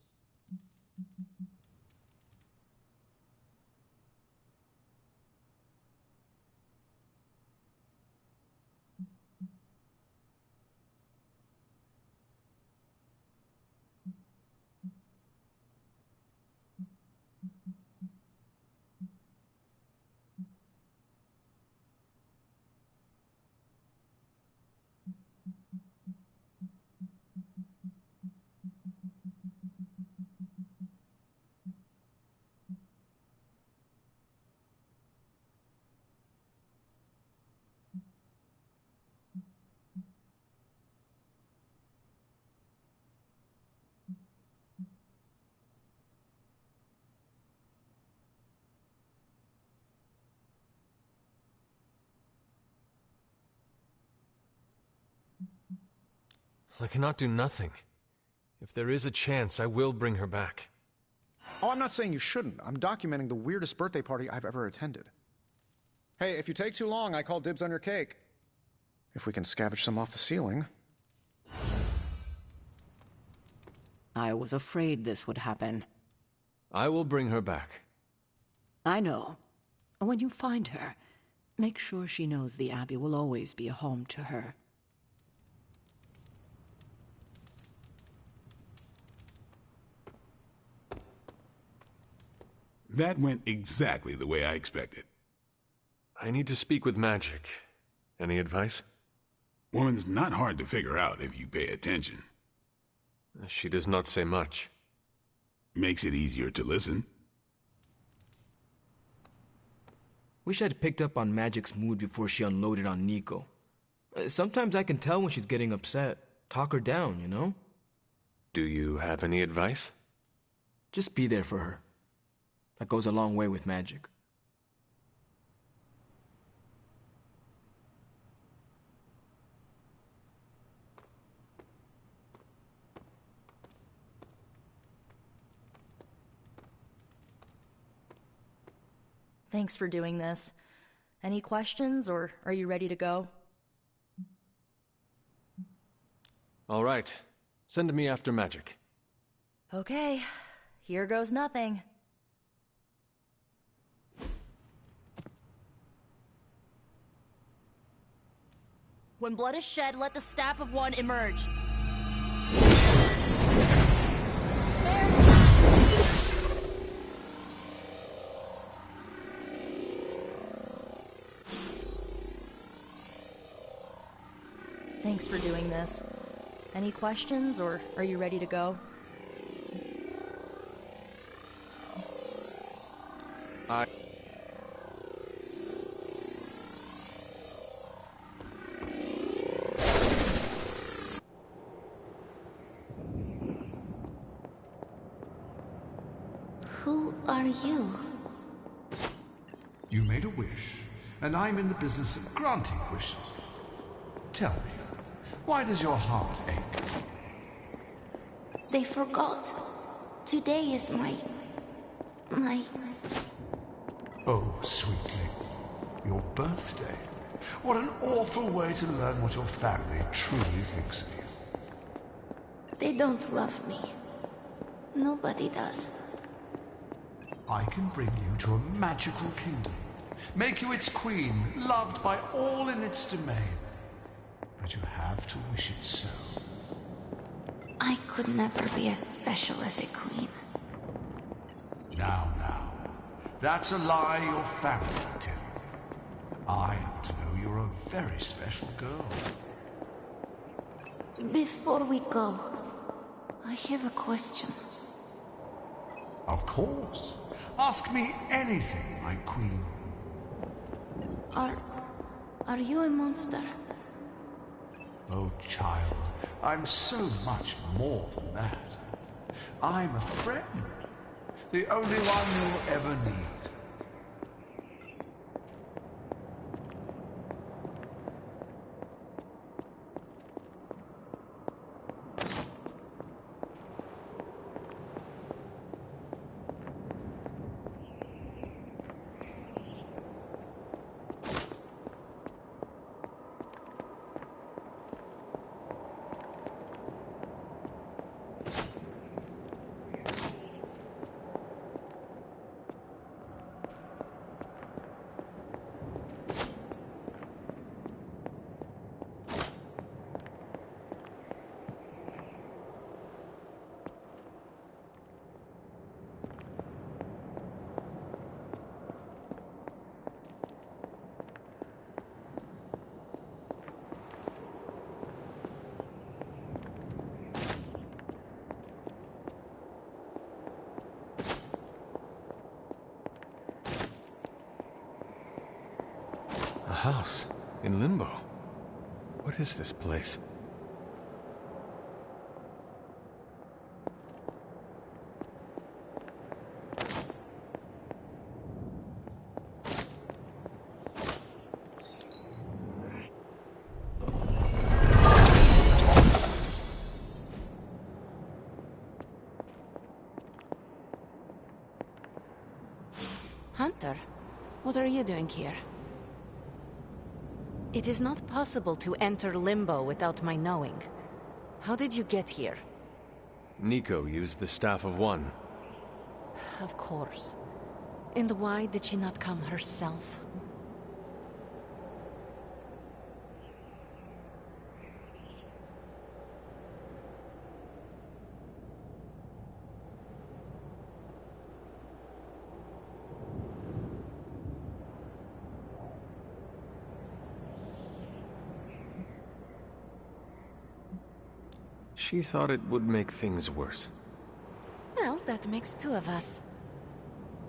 S2: I cannot do nothing. If there is a chance, I will bring her back.
S3: Oh, I'm not saying you shouldn't. I'm documenting the weirdest birthday party I've ever attended. Hey, if you take too long, I call dibs on your cake. If we can scavenge some off the ceiling.
S1: I was afraid this would happen.
S2: I will bring her back.
S1: I know. When you find her, make sure she knows the Abbey will always be a home to her.
S10: That went exactly the way I expected.
S2: I need to speak with Magic. Any advice?
S10: Woman's not hard to figure out if you pay attention.
S2: She does not say much.
S10: Makes it easier to listen.
S19: Wish I'd picked up on Magic's mood before she unloaded on Nico. Sometimes I can tell when she's getting upset. Talk her down, you know?
S2: Do you have any advice?
S19: Just be there for her. That goes a long way with Magic.
S18: Thanks for doing this. Any questions, or are you ready to go?
S2: All right. Send me after Magic.
S18: Okay. Here goes nothing. When blood is shed, let the staff of one emerge. Thanks for doing this. Any questions, or are you ready to go?
S21: Who are you?
S22: You made a wish, and I'm in the business of granting wishes. Tell me, why does your heart ache?
S21: They forgot. Today is my...
S22: Oh, sweetling, your birthday. What an awful way to learn what your family truly thinks of you.
S21: They don't love me. Nobody does.
S22: I can bring you to a magical kingdom, make you its queen, loved by all in its domain. But you have to wish it so.
S21: I could never be as special as a queen.
S22: Now, that's a lie your family will tell you. I happen to know you're a very special girl.
S21: Before we go, I have a question.
S22: Of course. Ask me anything, my queen.
S21: Are you a monster?
S22: Oh, child, I'm so much more than that. I'm a friend. The only one you'll ever need.
S2: A house in Limbo. What is this place?
S11: Hunter, what are you doing here? It is not possible to enter Limbo without my knowing. How did you get here?
S2: Nico used the Staff of One.
S11: Of course. And why did she not come herself?
S2: She thought it would make things worse.
S11: Well, that makes two of us.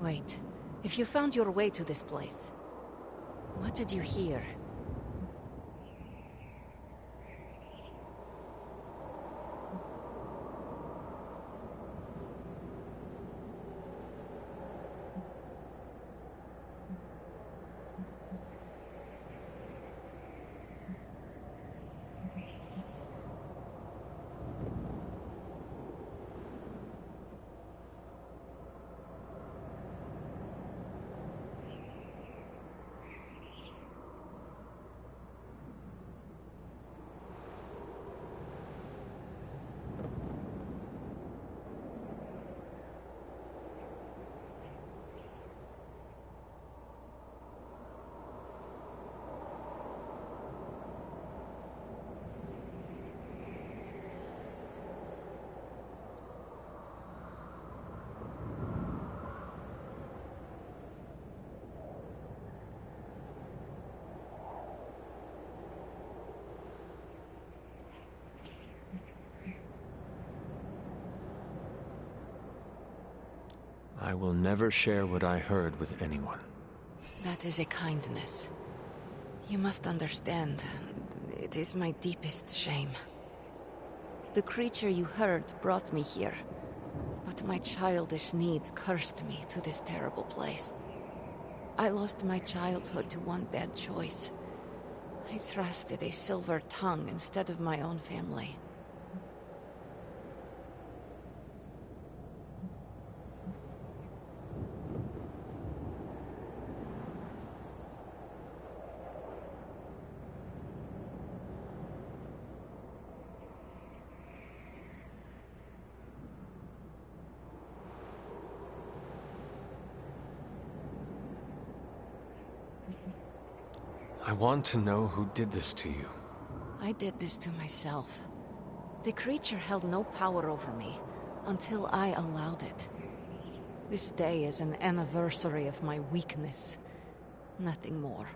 S11: Wait, if you found your way to this place, what did you hear?
S2: I will never share what I heard with anyone.
S11: That is a kindness. You must understand, it is my deepest shame. The creature you heard brought me here, but my childish needs cursed me to this terrible place. I lost my childhood to one bad choice. I trusted a silver tongue instead of my own family.
S2: I want to know who did this to you.
S11: I did this to myself. The creature held no power over me until I allowed it. This day is an anniversary of my weakness. Nothing more.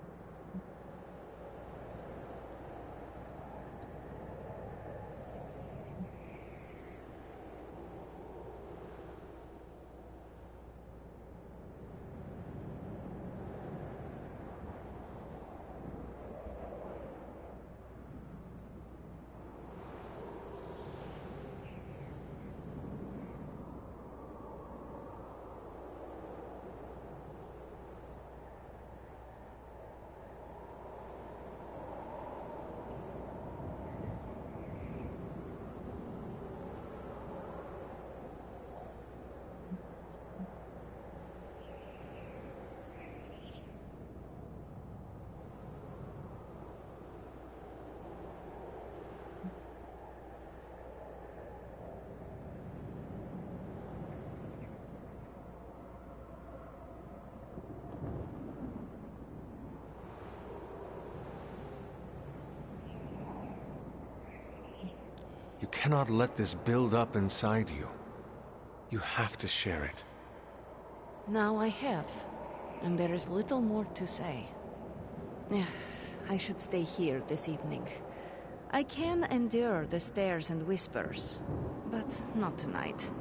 S2: You cannot let this build up inside you. You have to share it.
S11: Now I have, and there is little more to say. I should stay here this evening. I can endure the stares and whispers, but not tonight.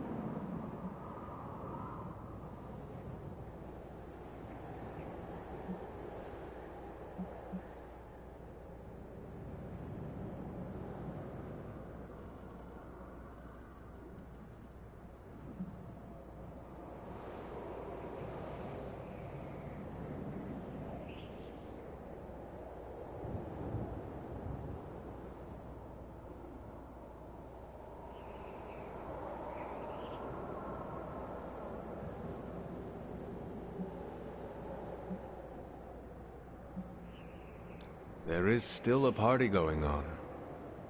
S2: There is still a party going on.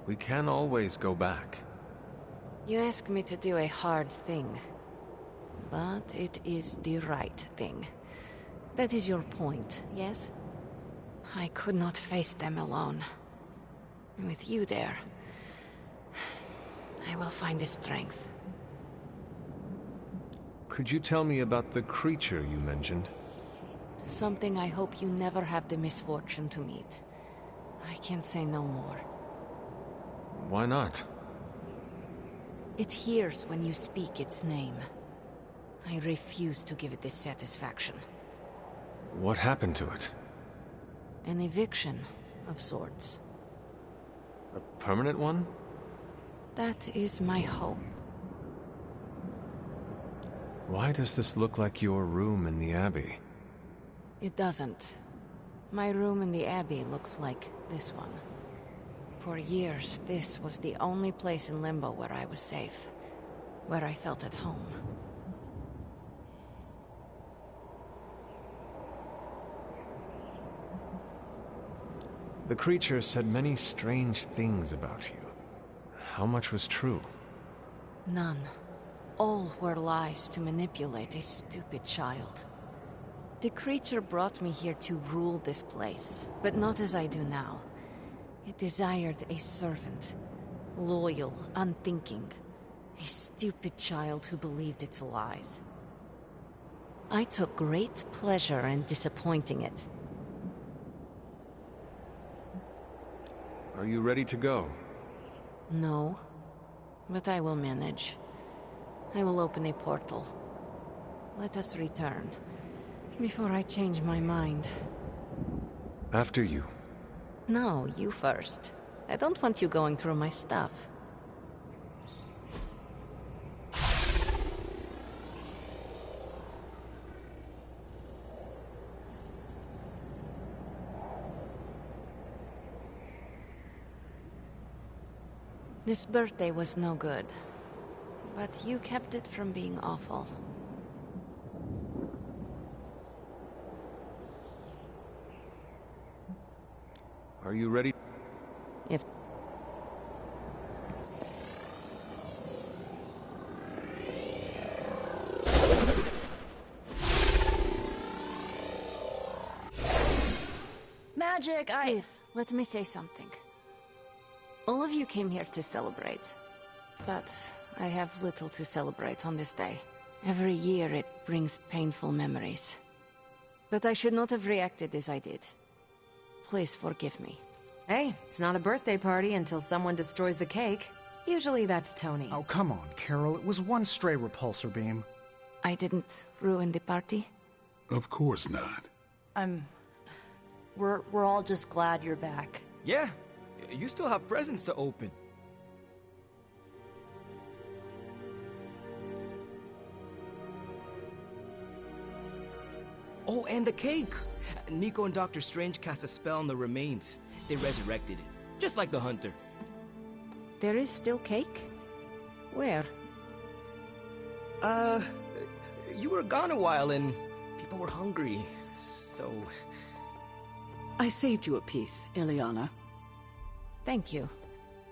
S2: We can always go back.
S11: You ask me to do a hard thing, but it is the right thing. That is your point, yes? I could not face them alone. With you there, I will find the strength.
S2: Could you tell me about the creature you mentioned?
S11: Something I hope you never have the misfortune to meet. I can't say no more.
S2: Why not?
S11: It hears when you speak its name. I refuse to give it this satisfaction.
S2: What happened to it?
S11: An eviction of sorts.
S2: A permanent one?
S11: That is my hope.
S2: Why does this look like your room in the Abbey?
S11: It doesn't. My room in the Abbey looks like this one. For years, this was the only place in Limbo where I was safe. Where I felt at home.
S2: The creature said many strange things about you. How much was true?
S11: None. All were lies to manipulate a stupid child. The creature brought me here to rule this place, but not as I do now. It desired a servant. Loyal, unthinking. A stupid child who believed its lies. I took great pleasure in disappointing it.
S2: Are you ready to go?
S11: No, but I will manage. I will open a portal. let us return. Before I change my mind.
S2: After you.
S11: No, you first. I don't want you going through my stuff. This birthday was no good, but you kept it from being awful.
S2: Are you ready?
S11: If...
S18: Magic,
S11: Please, let me say something. All of you came here to celebrate, but I have little to celebrate on this day. Every year it brings painful memories. But I should not have reacted as I did. Please forgive me.
S5: Hey, it's not a birthday party until someone destroys the cake. Usually that's Tony.
S3: Oh, come on, Carol. It was one stray repulsor beam.
S11: I didn't ruin the party?
S10: Of course not.
S18: We're all just glad you're back.
S19: Yeah, you still have presents to open. Oh, and the cake! Nico and Dr. Strange cast a spell on the remains. They resurrected it, just like the Hunter.
S11: There is still cake? Where?
S19: You were gone a while and people were hungry, so...
S1: I saved you a piece, Ileana.
S11: Thank you.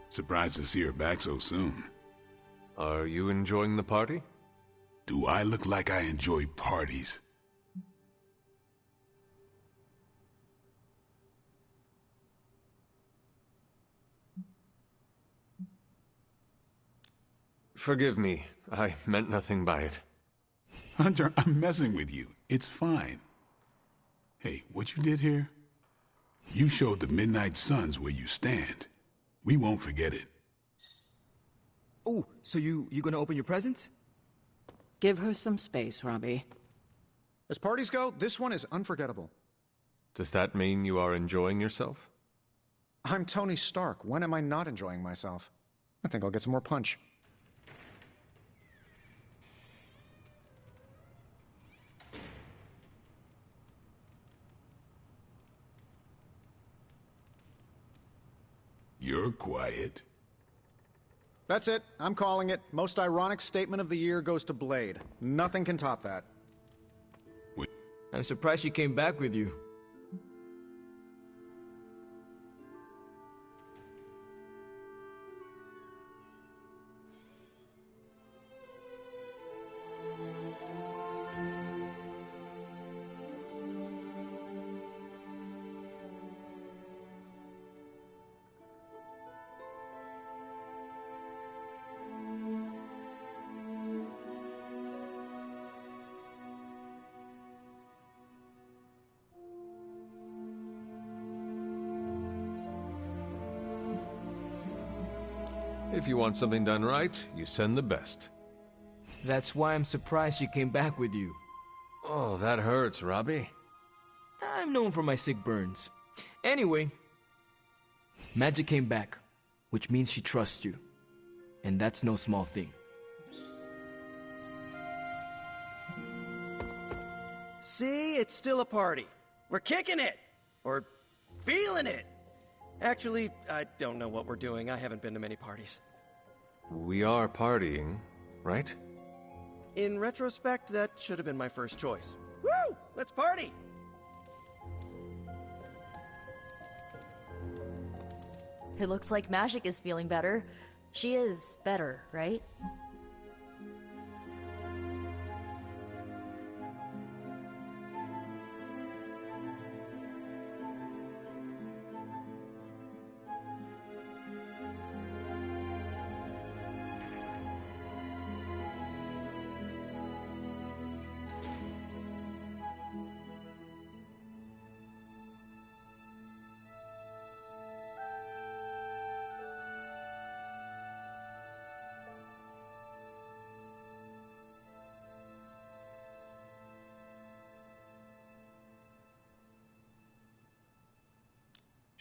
S10: Surprised to see her back so soon.
S2: Are you enjoying the party?
S10: Do I look like I enjoy parties?
S2: Forgive me. I meant nothing by it.
S10: Hunter, I'm messing with you. It's fine. Hey, what you did here? You showed the Midnight Suns where you stand. We won't forget it.
S19: Oh, so you gonna open your presents?
S1: Give her some space, Robbie.
S3: As parties go, this one is unforgettable.
S2: Does that mean you are enjoying yourself?
S3: I'm Tony Stark. When am I not enjoying myself? I think I'll get some more punch.
S10: You're quiet.
S3: That's it. I'm calling it. Most ironic statement of the year goes to Blade. Nothing can top that.
S19: I'm surprised she came back with you.
S2: If you want something done right, you send the best.
S19: That's why I'm surprised she came back with you.
S2: Oh, that hurts, Robbie.
S19: I'm known for my sick burns. Anyway, Magic came back, which means she trusts you. And that's no small thing.
S15: See, it's still a party. We're kicking it! Or feeling it! Actually, I don't know what we're doing. I haven't been to many parties.
S2: We are partying, right?
S15: In retrospect, that should have been my first choice. Woo! Let's party!
S18: It looks like Magic is feeling better. She is better, right?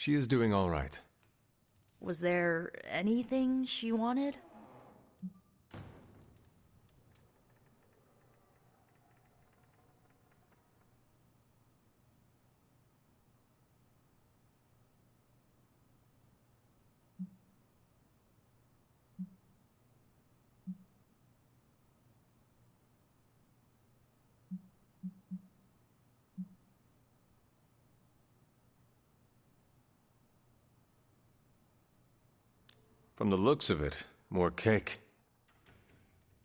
S2: She is doing all right.
S18: Was there anything she wanted?
S2: From the looks of it, more cake.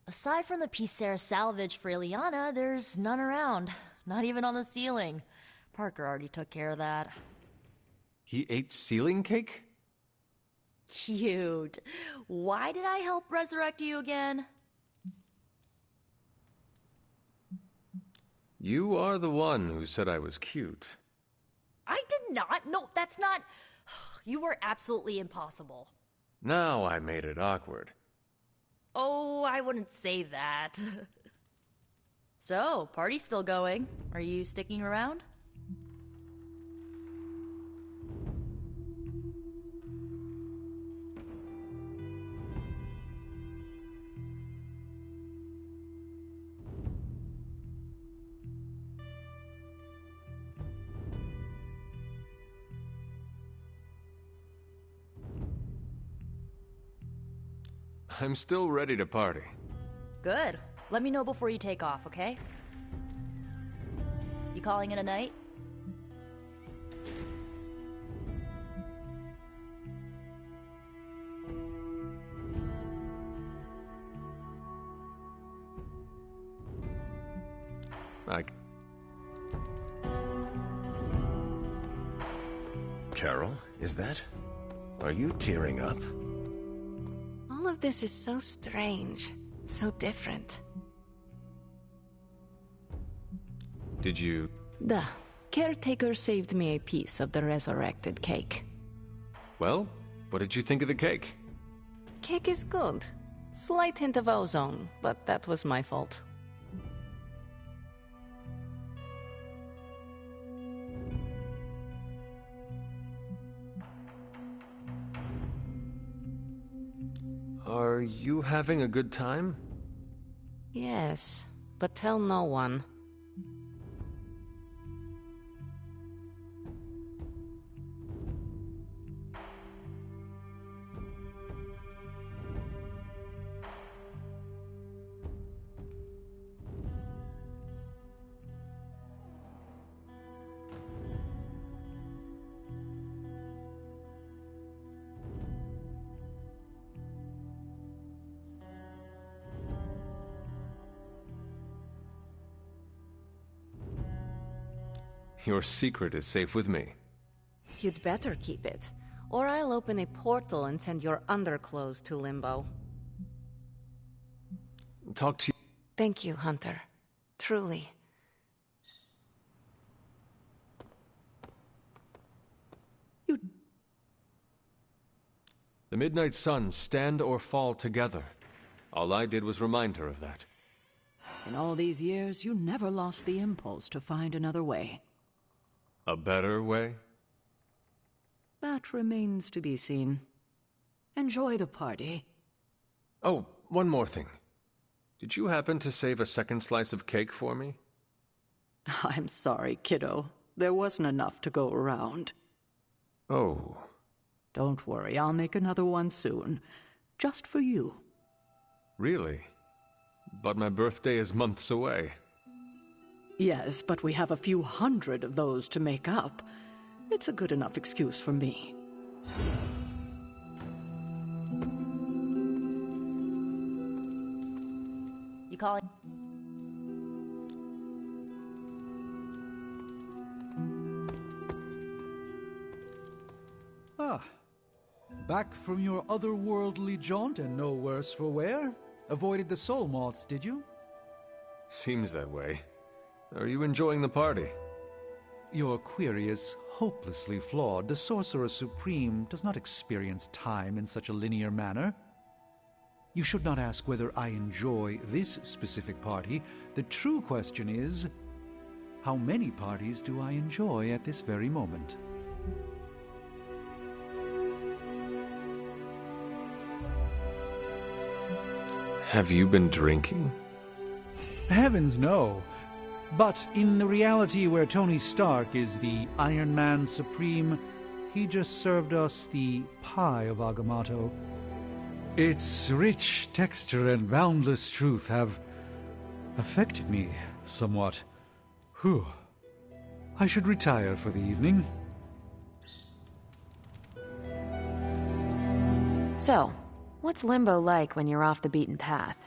S18: Aside from the piece Sarah salvaged for Ileana, there's none around. Not even on the ceiling. Parker already took care of that.
S2: He ate ceiling cake?
S18: Cute. Why did I help resurrect you again?
S2: You are the one who said I was cute.
S18: I did not. No, that's not... You were absolutely impossible.
S2: Now I made it awkward.
S18: Oh, I wouldn't say that. So, party's still going. Are you sticking around?
S2: I'm still ready to party.
S18: Good. Let me know before you take off, okay? You calling it a night?
S13: Carol, is that? Are you tearing up?
S11: All of this is so strange, so different.
S2: Did you...
S11: The caretaker saved me a piece of the resurrected cake.
S2: Well, what did you think of the cake?
S11: Cake is good. Slight hint of ozone, but that was my fault.
S2: Are you having a good time?
S11: Yes, but tell no one.
S2: Your secret is safe with me.
S11: You'd better keep it, or I'll open a portal and send your underclothes to Limbo.
S2: Talk to you.
S11: Thank you, Hunter. Truly.
S2: The Midnight Suns stand or fall together. All I did was remind her of that.
S1: In all these years, you never lost the impulse to find another way.
S2: A better way?
S1: That remains to be seen. Enjoy the party.
S2: Oh, one more thing. Did you happen to save a second slice of cake for me?
S1: I'm sorry, kiddo. There wasn't enough to go around.
S2: Oh.
S1: Don't worry, I'll make another one soon. Just for you.
S2: Really? But my birthday is months away.
S1: Yes, but we have a few hundred of those to make up. It's a good enough excuse for me.
S18: You calling?
S8: Ah. Back from your otherworldly jaunt and no worse for wear? Avoided the soul moths, did you?
S2: Seems that way. Are you enjoying the party?
S8: Your query is hopelessly flawed. The Sorcerer Supreme does not experience time in such a linear manner. You should not ask whether I enjoy this specific party. The true question is, how many parties do I enjoy at this very moment?
S2: Have you been drinking?
S8: Heavens, no. But in the reality where Tony Stark is the Iron Man Supreme, he just served us the pie of Agamotto. Its rich texture and boundless truth have affected me somewhat. Whew. I should retire for the evening.
S5: So, what's Limbo like when you're off the beaten path?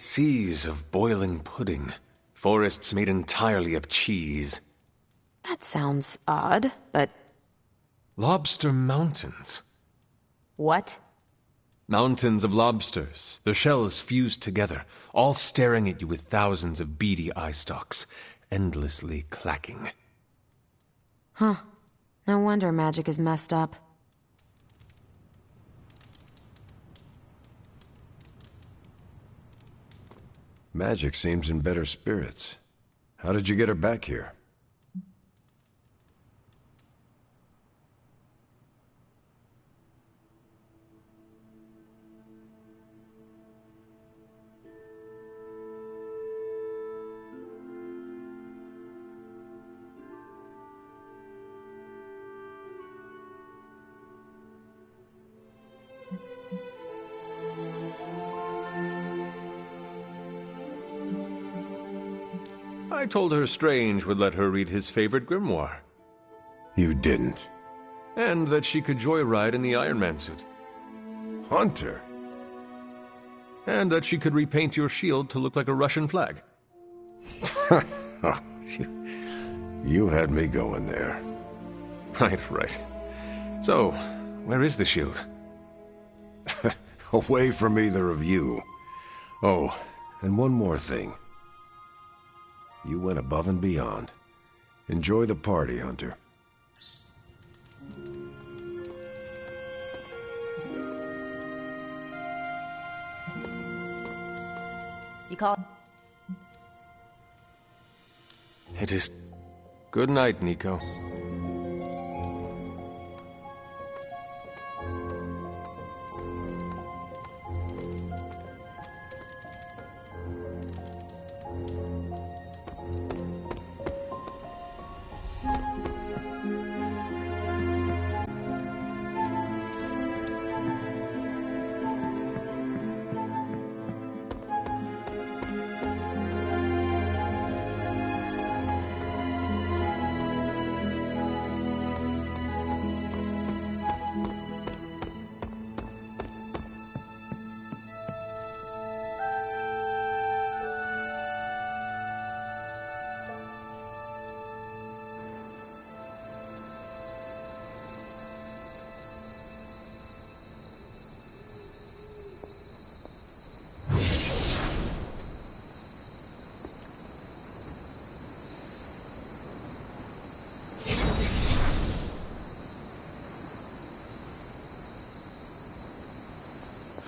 S2: Seas of boiling pudding. Forests made entirely of cheese.
S5: That sounds odd, but...
S2: Lobster mountains.
S5: What?
S2: Mountains of lobsters, their shells fused together, all staring at you with thousands of beady eye stalks, endlessly clacking.
S5: Huh. No wonder magic is messed up.
S13: Magic seems in better spirits. How did you get her back here?
S2: I told her Strange would let her read his favorite grimoire.
S13: You didn't.
S2: And that she could joyride in the Iron Man suit.
S13: Hunter?
S2: And that she could repaint your shield to look like a Russian flag.
S13: You had me going there.
S2: Right. So, where is the shield?
S13: Away from either of you. Oh, and one more thing. You went above and beyond. Enjoy the party, Hunter.
S18: You call...
S2: It is... Good night, Nico.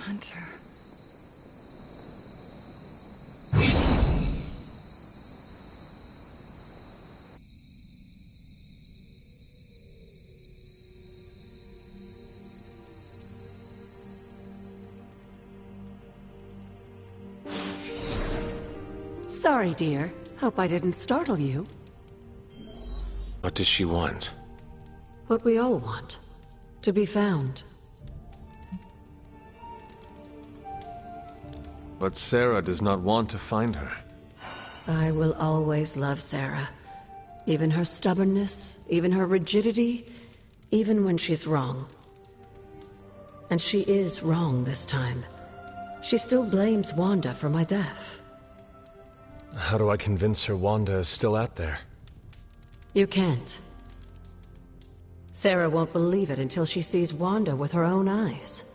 S21: Hunter.
S16: Sorry, dear. Hope I didn't startle you.
S2: What does she want?
S16: What we all want. To be found.
S2: But Sarah does not want to find her.
S16: I will always love Sarah. Even her stubbornness, even her rigidity, even when she's wrong. And she is wrong this time. She still blames Wanda for my death.
S2: How do I convince her Wanda is still out there?
S16: You can't. Sarah won't believe it until she sees Wanda with her own eyes.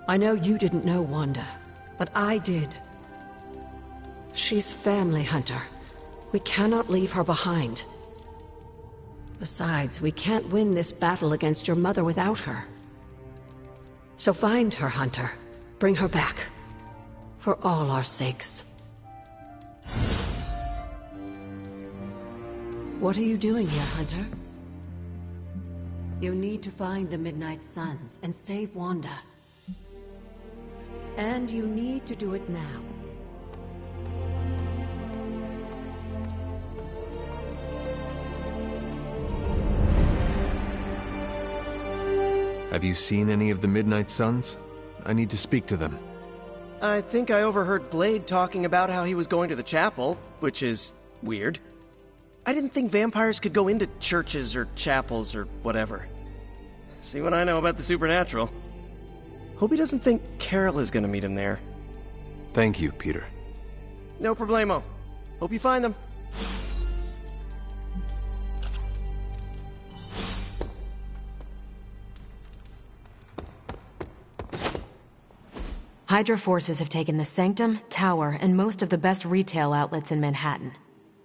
S16: I know you didn't know Wanda, but I did. She's family, Hunter. We cannot leave her behind. Besides, we can't win this battle against your mother without her. So find her, Hunter. Bring her back. For all our sakes. What are you doing here, Hunter? You need to find the Midnight Suns and save Wanda. And you need to do it now.
S2: Have you seen any of the Midnight Suns? I need to speak to them.
S15: I think I overheard Blade talking about how he was going to the chapel, which is weird. I didn't think vampires could go into churches or chapels or whatever. See what I know about the supernatural. Hope he doesn't think Carol is gonna meet him there.
S2: Thank you, Peter.
S15: No problemo. Hope you find them.
S5: Hydra forces have taken the Sanctum, Tower, and most of the best retail outlets in Manhattan.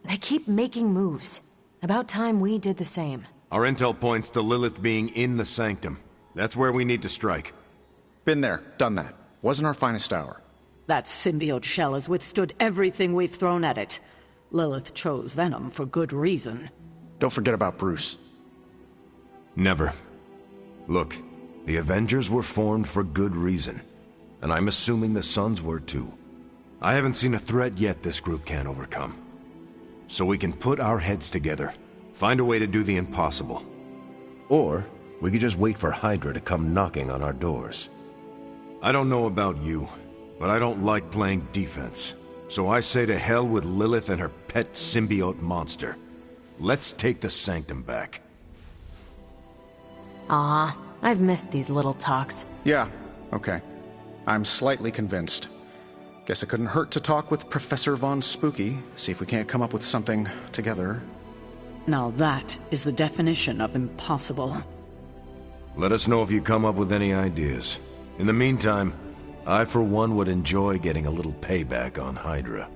S5: They keep making moves. About time we did the same.
S13: Our intel points to Lilith being in the Sanctum. That's where we need to strike.
S3: Been there, done that. Wasn't our finest hour.
S1: That symbiote shell has withstood everything we've thrown at it. Lilith chose Venom for good reason.
S3: Don't forget about Bruce.
S13: Never. Look, the Avengers were formed for good reason. And I'm assuming the Suns were too. I haven't seen a threat yet this group can't overcome. So we can put our heads together, find a way to do the impossible. Or we could just wait for Hydra to come knocking on our doors. I don't know about you, but I don't like playing defense. So I say to hell with Lilith and her pet symbiote monster. Let's take the Sanctum back.
S5: Ah, I've missed these little talks.
S3: Yeah, okay. I'm slightly convinced. Guess it couldn't hurt to talk with Professor Von Spooky, see if we can't come up with something together.
S1: Now that is the definition of impossible.
S13: Let us know if you come up with any ideas. In the meantime, I for one would enjoy getting a little payback on Hydra.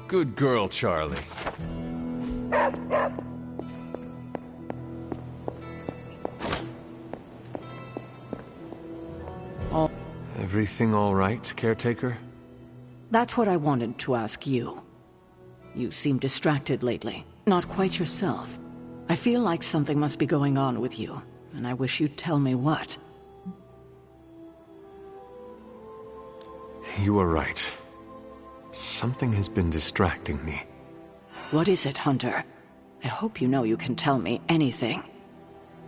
S2: Good girl, Charlie. Everything all right, caretaker?
S1: That's what I wanted to ask you. You seem distracted lately, not quite yourself. I feel like something must be going on with you, and I wish you'd tell me what.
S2: You are right. Something has been distracting me.
S1: What is it, Hunter? I hope you know you can tell me anything.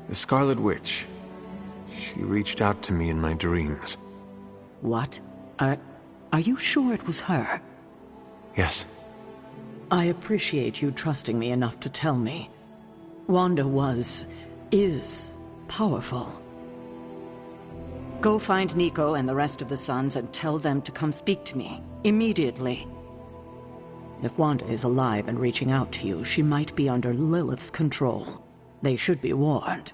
S2: The Scarlet Witch. She reached out to me in my dreams.
S1: What? Are you sure it was her?
S2: Yes.
S1: I appreciate you trusting me enough to tell me. Wanda is powerful. Go find Nico and the rest of the Suns and tell them to come speak to me, immediately. If Wanda is alive and reaching out to you, she might be under Lilith's control. They should be warned.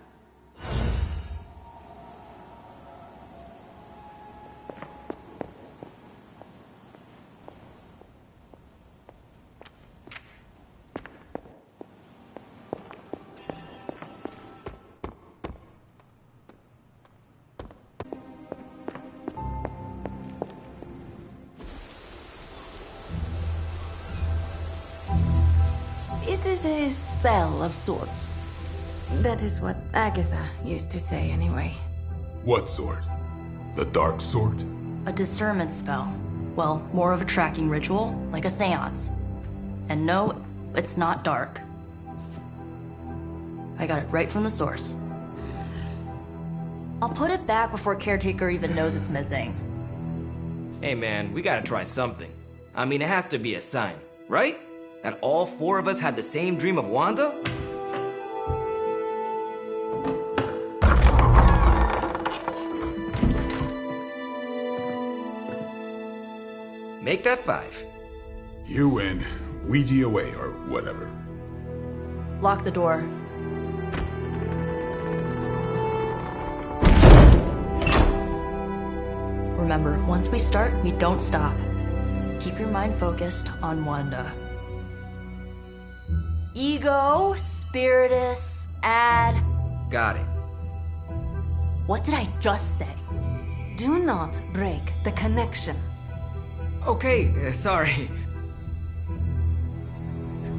S21: It is a spell of sorts. That is what Agatha used to say, anyway.
S12: What sort? The dark sort?
S18: A discernment spell. Well, more of a tracking ritual, like a seance. And no, it's not dark. I got it right from the source. I'll put it back before Caretaker even knows it's missing.
S19: Hey man, we gotta try something. I mean, it has to be a sign, right?
S7: That all four of us had the same dream of Wanda? Make that 5.
S10: You win. Ouija away, or whatever.
S18: Lock the door. Remember, once we start, we don't stop. Keep your mind focused on Wanda. Ego, Spiritus, add...
S7: Got it.
S18: What did I just say?
S21: Do not break the connection.
S7: Okay, sorry.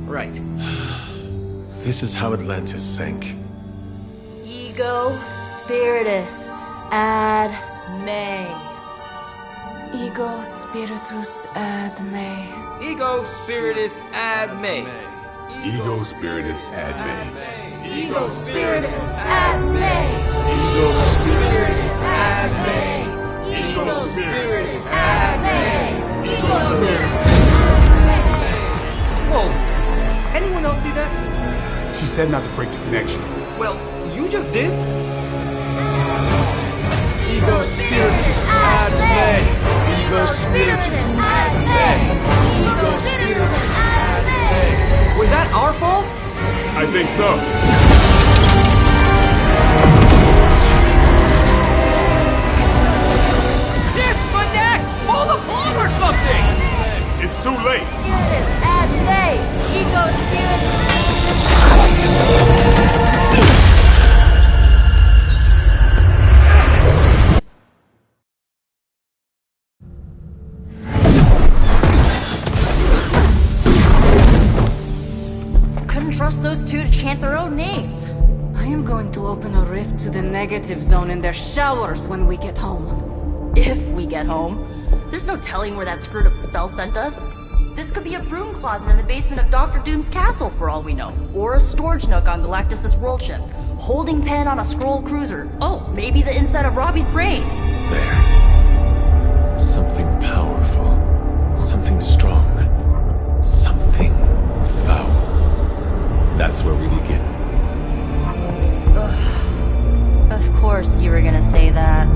S7: Right.
S2: This is how Atlantis sank.
S18: Ego, Spiritus, add May.
S21: Ego spiritus ad me.
S7: Ego spiritus ad me.
S10: Ego spiritus ad me.
S21: Ego spiritus ad me.
S10: Ego spiritus
S21: ad me. Ego spiritus ad me. Ego spiritus.
S7: Whoa! Anyone else see that?
S10: She said not to break the connection.
S7: Well, you just did.
S9: Ego spiritus ad me. Ego spiritus ad me. Ego spiritus ad me.
S7: Was that our fault?
S10: I think so.
S7: Disconnect! Pull the plug or something!
S10: It's too late.
S18: Spiritus ad May. Ego Spiritus. Trust those two to chant their own names.
S21: I am going to open a rift to the negative zone in their showers when we get home.
S18: If we get home. There's no telling where that screwed up spell sent us. This could be a broom closet in the basement of Dr. Doom's castle for all we know. Or a storage nook on Galactus' world ship. Holding pen on a scroll cruiser. Oh, maybe the inside of Robbie's brain.
S2: There. Something powerful. Something strong. Something foul. That's where we begin.
S18: Of course you were gonna say that.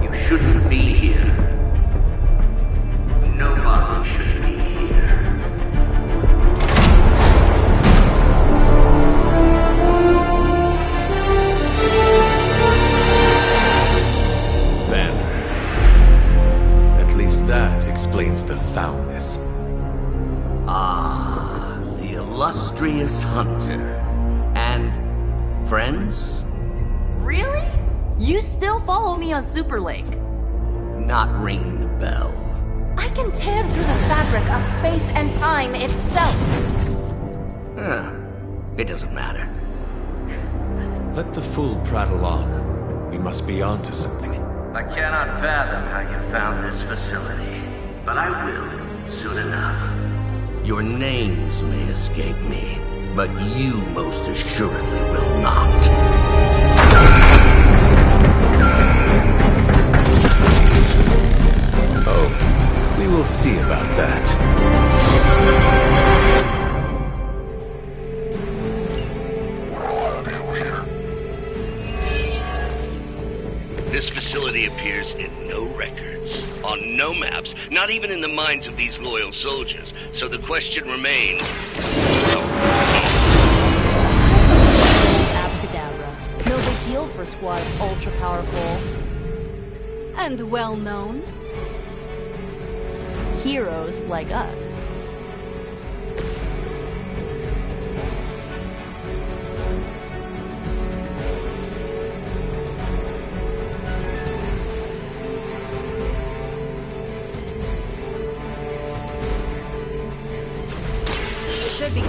S14: You shouldn't be here. Nobody should be here.
S2: Explains the foulness.
S14: Ah, the illustrious hunter. And friends?
S18: Really? You still follow me on Superlink?
S14: Not ring the bell.
S21: I can tear through the fabric of space and time itself.
S14: It doesn't matter.
S2: Let the fool prattle on. We must be on to something.
S14: I cannot fathom how you found this facility. But I will, soon enough. Your names may escape me, but you most assuredly will not.
S2: Oh, we will see about that.
S4: This facility appears in no records, on no maps, not even in the minds of these loyal soldiers. So the question remains...
S18: Abracadabra. No big deal for a squad of ultra-powerful...
S21: and well-known
S18: heroes like us. Should be good.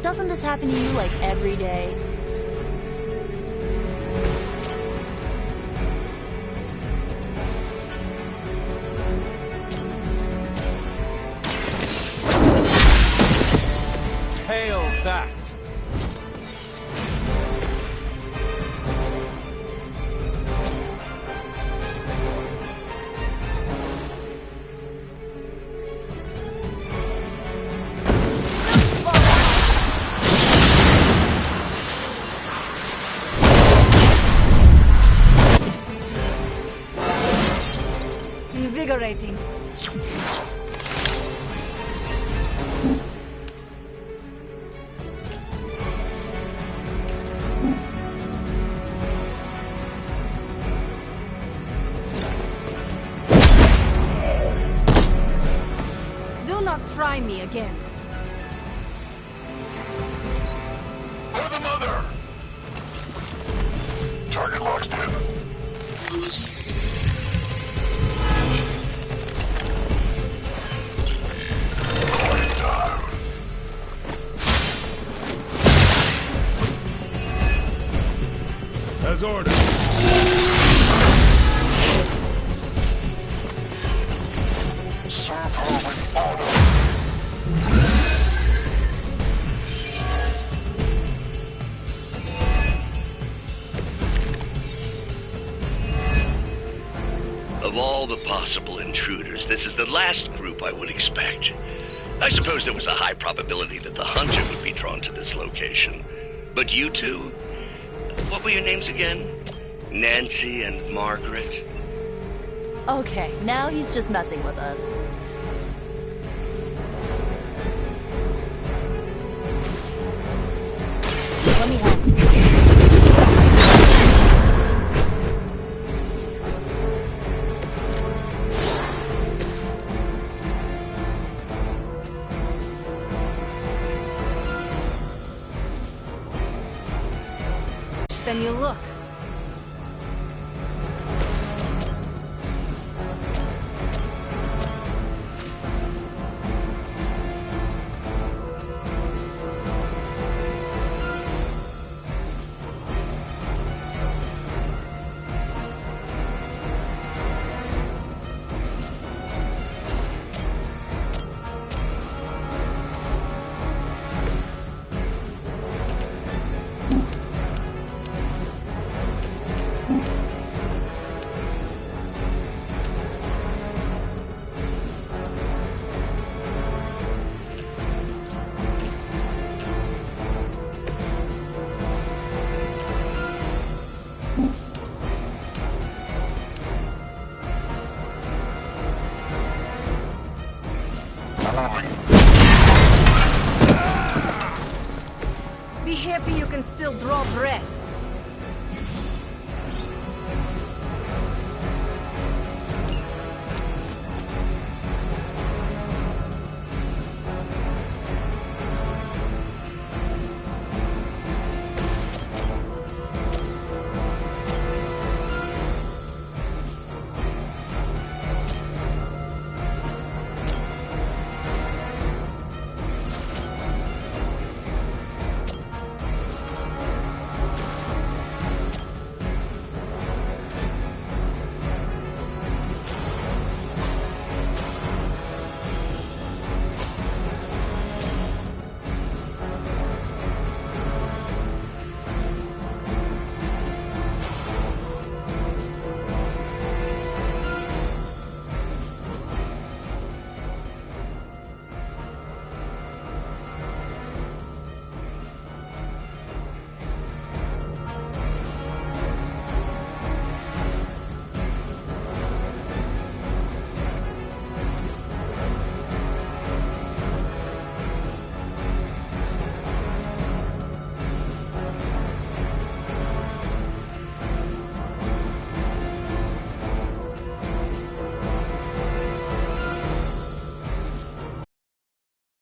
S18: Doesn't this happen to you like every day?
S9: fact.
S11: Invigorating. Do not try me again.
S12: For the mother! Target locked in. As ordered. Serve her with honor.
S4: Of all the possible intruders, this is the last group I would expect. I suppose there was a high probability that the hunter would be drawn to this location. But you two? What were your names again? Nancy and Margaret?
S18: Okay, now he's just messing with us. Let me help.
S11: Then you look. Be happy you can still draw breath.